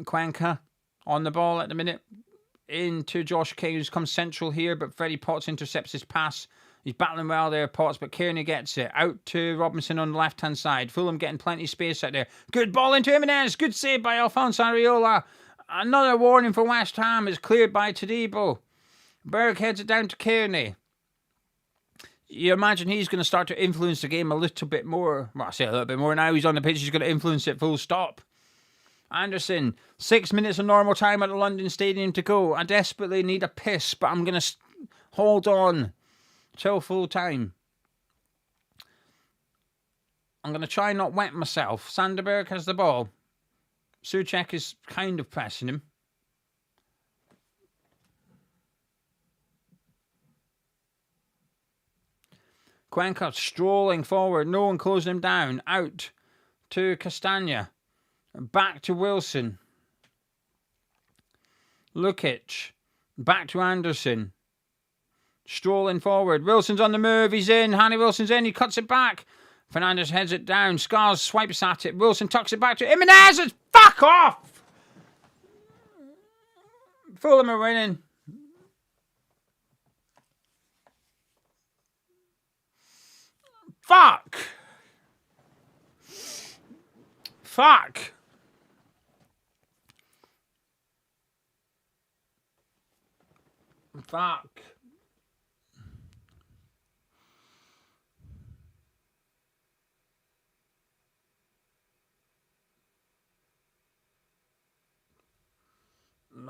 Cuenca on the ball at the minute. Into Josh King, who's come central here, but Freddie Potts intercepts his pass. He's battling well there, Potts, but Kearney gets it. Out to Robinson on the left-hand side. Fulham getting plenty of space out there. Good ball into Jimenez. Good save by Alphonso Areola. Another warning for West Ham is cleared by Todibo. Berg heads it down to Kearney. You imagine he's going to start to influence the game a little bit more. Well, I say a little bit more now. He's on the pitch. He's going to influence it full stop. Anderson, 6 minutes of normal time at the London Stadium to go. I desperately need a piss, but I'm going to hold on till full time. I'm going to try and not wet myself. Sanderberg has the ball. Souček is kind of pressing him. Cuenca strolling forward. No one closing him down. Out to Castagna. Back to Wilson. Lukic. Back to Anderson. Strolling forward. Wilson's on the move. He's in. Hanny Wilson's in. He cuts it back. Fernandez heads it down. Scars swipes at it. Wilson tucks it back to Jimenez. It's fuck off! Fulham are winning. Fuck! Fuck! Fuck.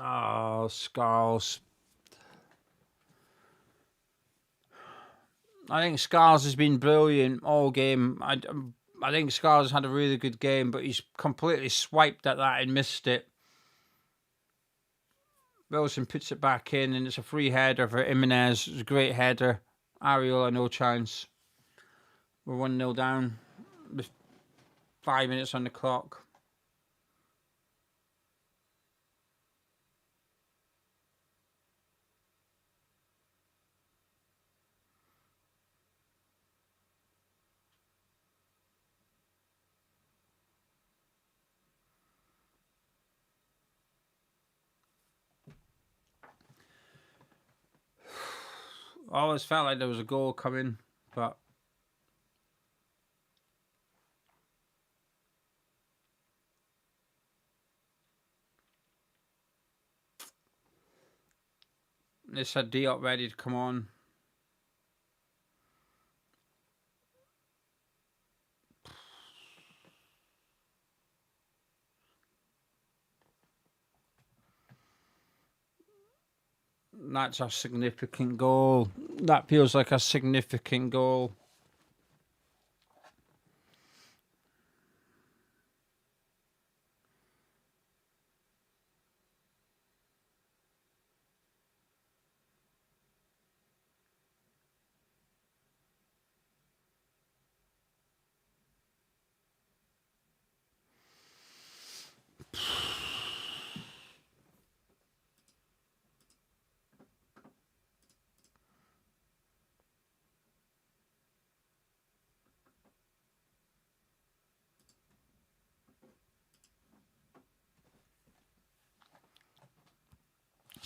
Oh, Skulls. I think Scars has been brilliant all game. I think Scars had a really good game, but he's completely swiped at that and missed it. Wilson puts it back in, and it's a free header for Jimenez. It's a great header. Areola, no chance. We're 1-0 down with 5 minutes on the clock. I always felt like there was a goal coming, but this had Diop ready to come on. That's a significant goal. That feels like a significant goal.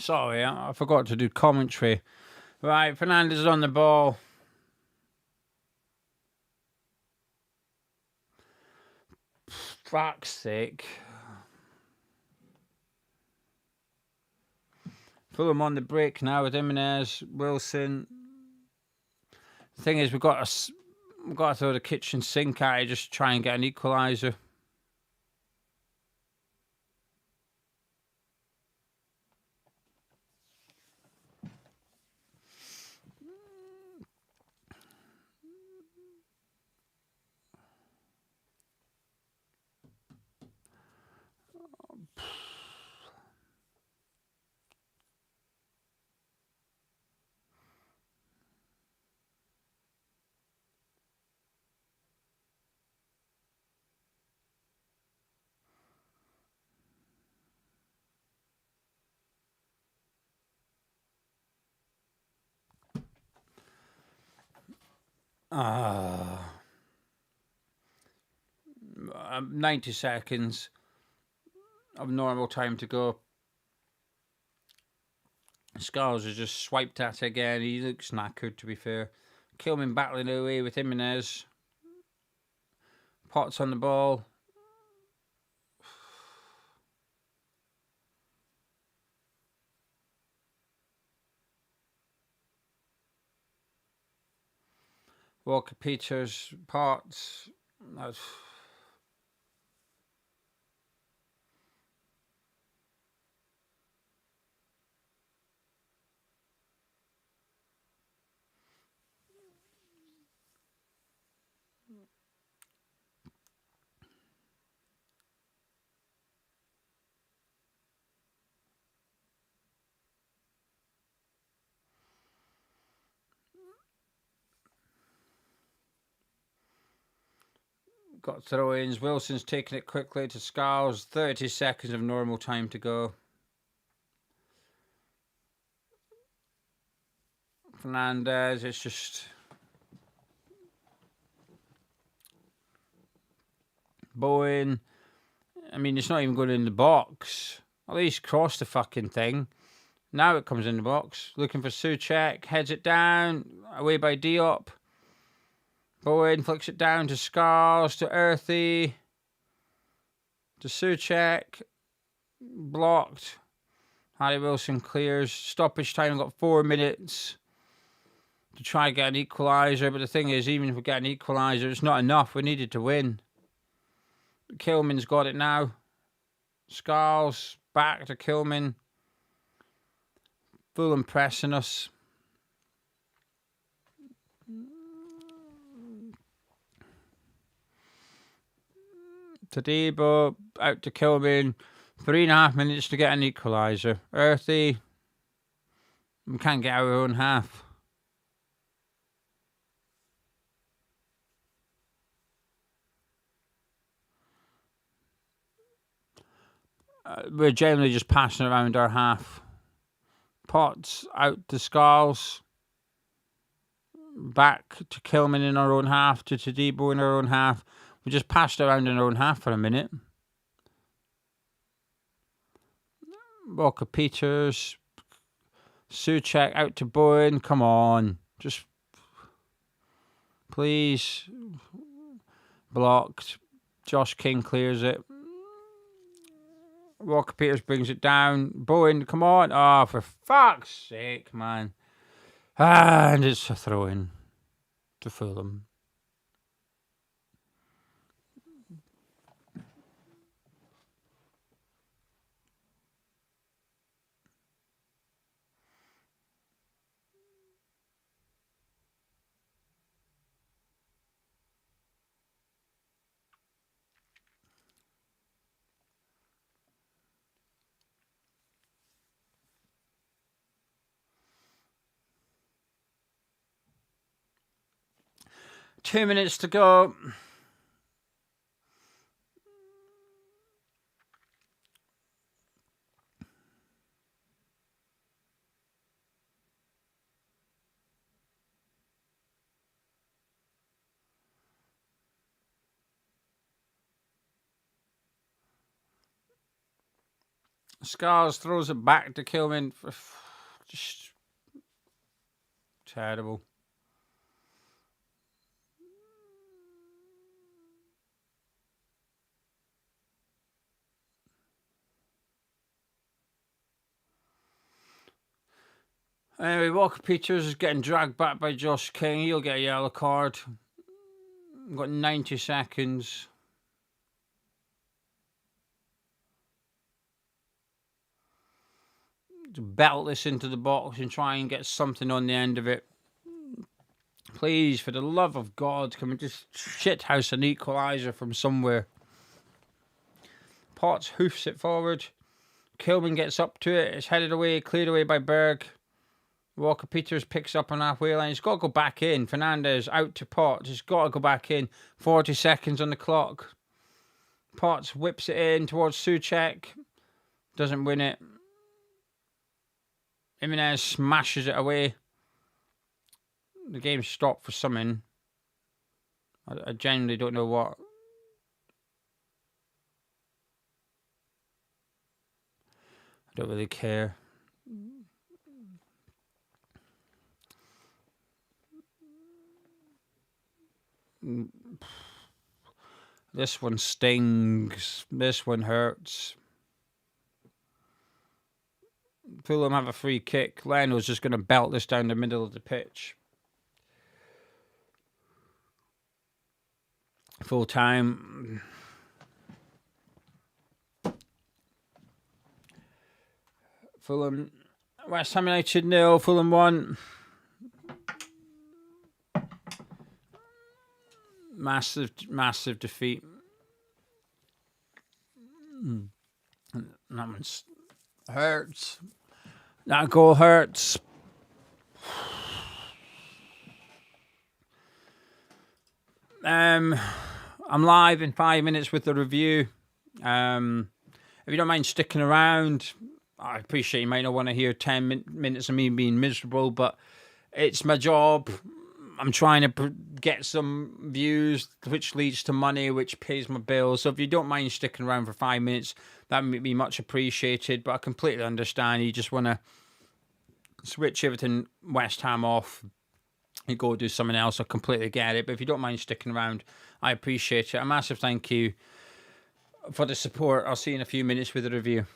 Sorry, I forgot to do commentary. Right, Fernandez is on the ball. Fuck's sake. Fulham on the break now with Jimenez, Wilson. The thing is, we've got to throw the kitchen sink at it just to try and get an equaliser. Ah. 90 seconds of normal time to go. Scars has just swiped at again. He looks knackered, to be fair. Kilman battling away with Jimenez. Potts on the ball. Walker Peters, Potts. Got throw-ins. Wilson's taking it quickly to Scars. 30 seconds of normal time to go. Fernandez, it's just... Bowen. I mean, it's not even going in the box. At least cross the fucking thing. Now it comes in the box. Looking for Souček. Heads it down. Away by Diop. Bowen flicks it down to Scars, to Earthy, to Souček. Blocked. Harry Wilson clears. Stoppage time. Got 4 minutes to try and get an equaliser. But the thing is, even if we get an equaliser, it's not enough. We needed to win. Kilman's got it now. Scars back to Kilman. Fulham pressing us. Tadibo out to Kilman. 3.5 minutes to get an equaliser. Earthy. We can't get our own half. We're generally just passing around our half. Potts out to Scars. Back to Kilman in our own half. To Tadibo in our own half. We just passed around in our own half for a minute. Walker Peters. Souček out to Bowen. Come on. Just... Please. Blocked. Josh King clears it. Walker Peters brings it down. Bowen, come on. Oh, for fuck's sake, man. And it's a throw-in to Fulham. Two minutes to go. Scars throws it back to Kilman. Just terrible. Anyway, Walker Peters is getting dragged back by Josh King. He'll get a yellow card. We've got 90 seconds. To belt this into the box and try and get something on the end of it. Please, for the love of God, can we just shithouse an equaliser from somewhere? Potts hoofs it forward. Kilman gets up to it. It's headed away, cleared away by Berg. Walker Peters picks up on halfway line. He's got to go back in. Fernandez out to Potts. He's got to go back in. 40 seconds on the clock. Potts whips it in towards Souček. Doesn't win it. Jimenez smashes it away. The game stopped for something. I genuinely don't know what. I don't really care. This one stings. This one hurts. Fulham have a free kick. Leno's just going to belt this down the middle of the pitch. Full time. Fulham. West Ham United 0. Fulham 1. Massive defeat. That one hurts. That goal hurts. I'm live in 5 minutes with the review. If you don't mind sticking around, I appreciate you might not want to hear 10 minutes of me being miserable, but it's my job. I'm trying to get some views, which leads to money, which pays my bills. So if you don't mind sticking around for 5 minutes, that would be much appreciated. But I completely understand. You just want to switch everything West Ham off and go do something else. I completely get it. But if you don't mind sticking around, I appreciate it. A massive thank you for the support. I'll see you in a few minutes with the review.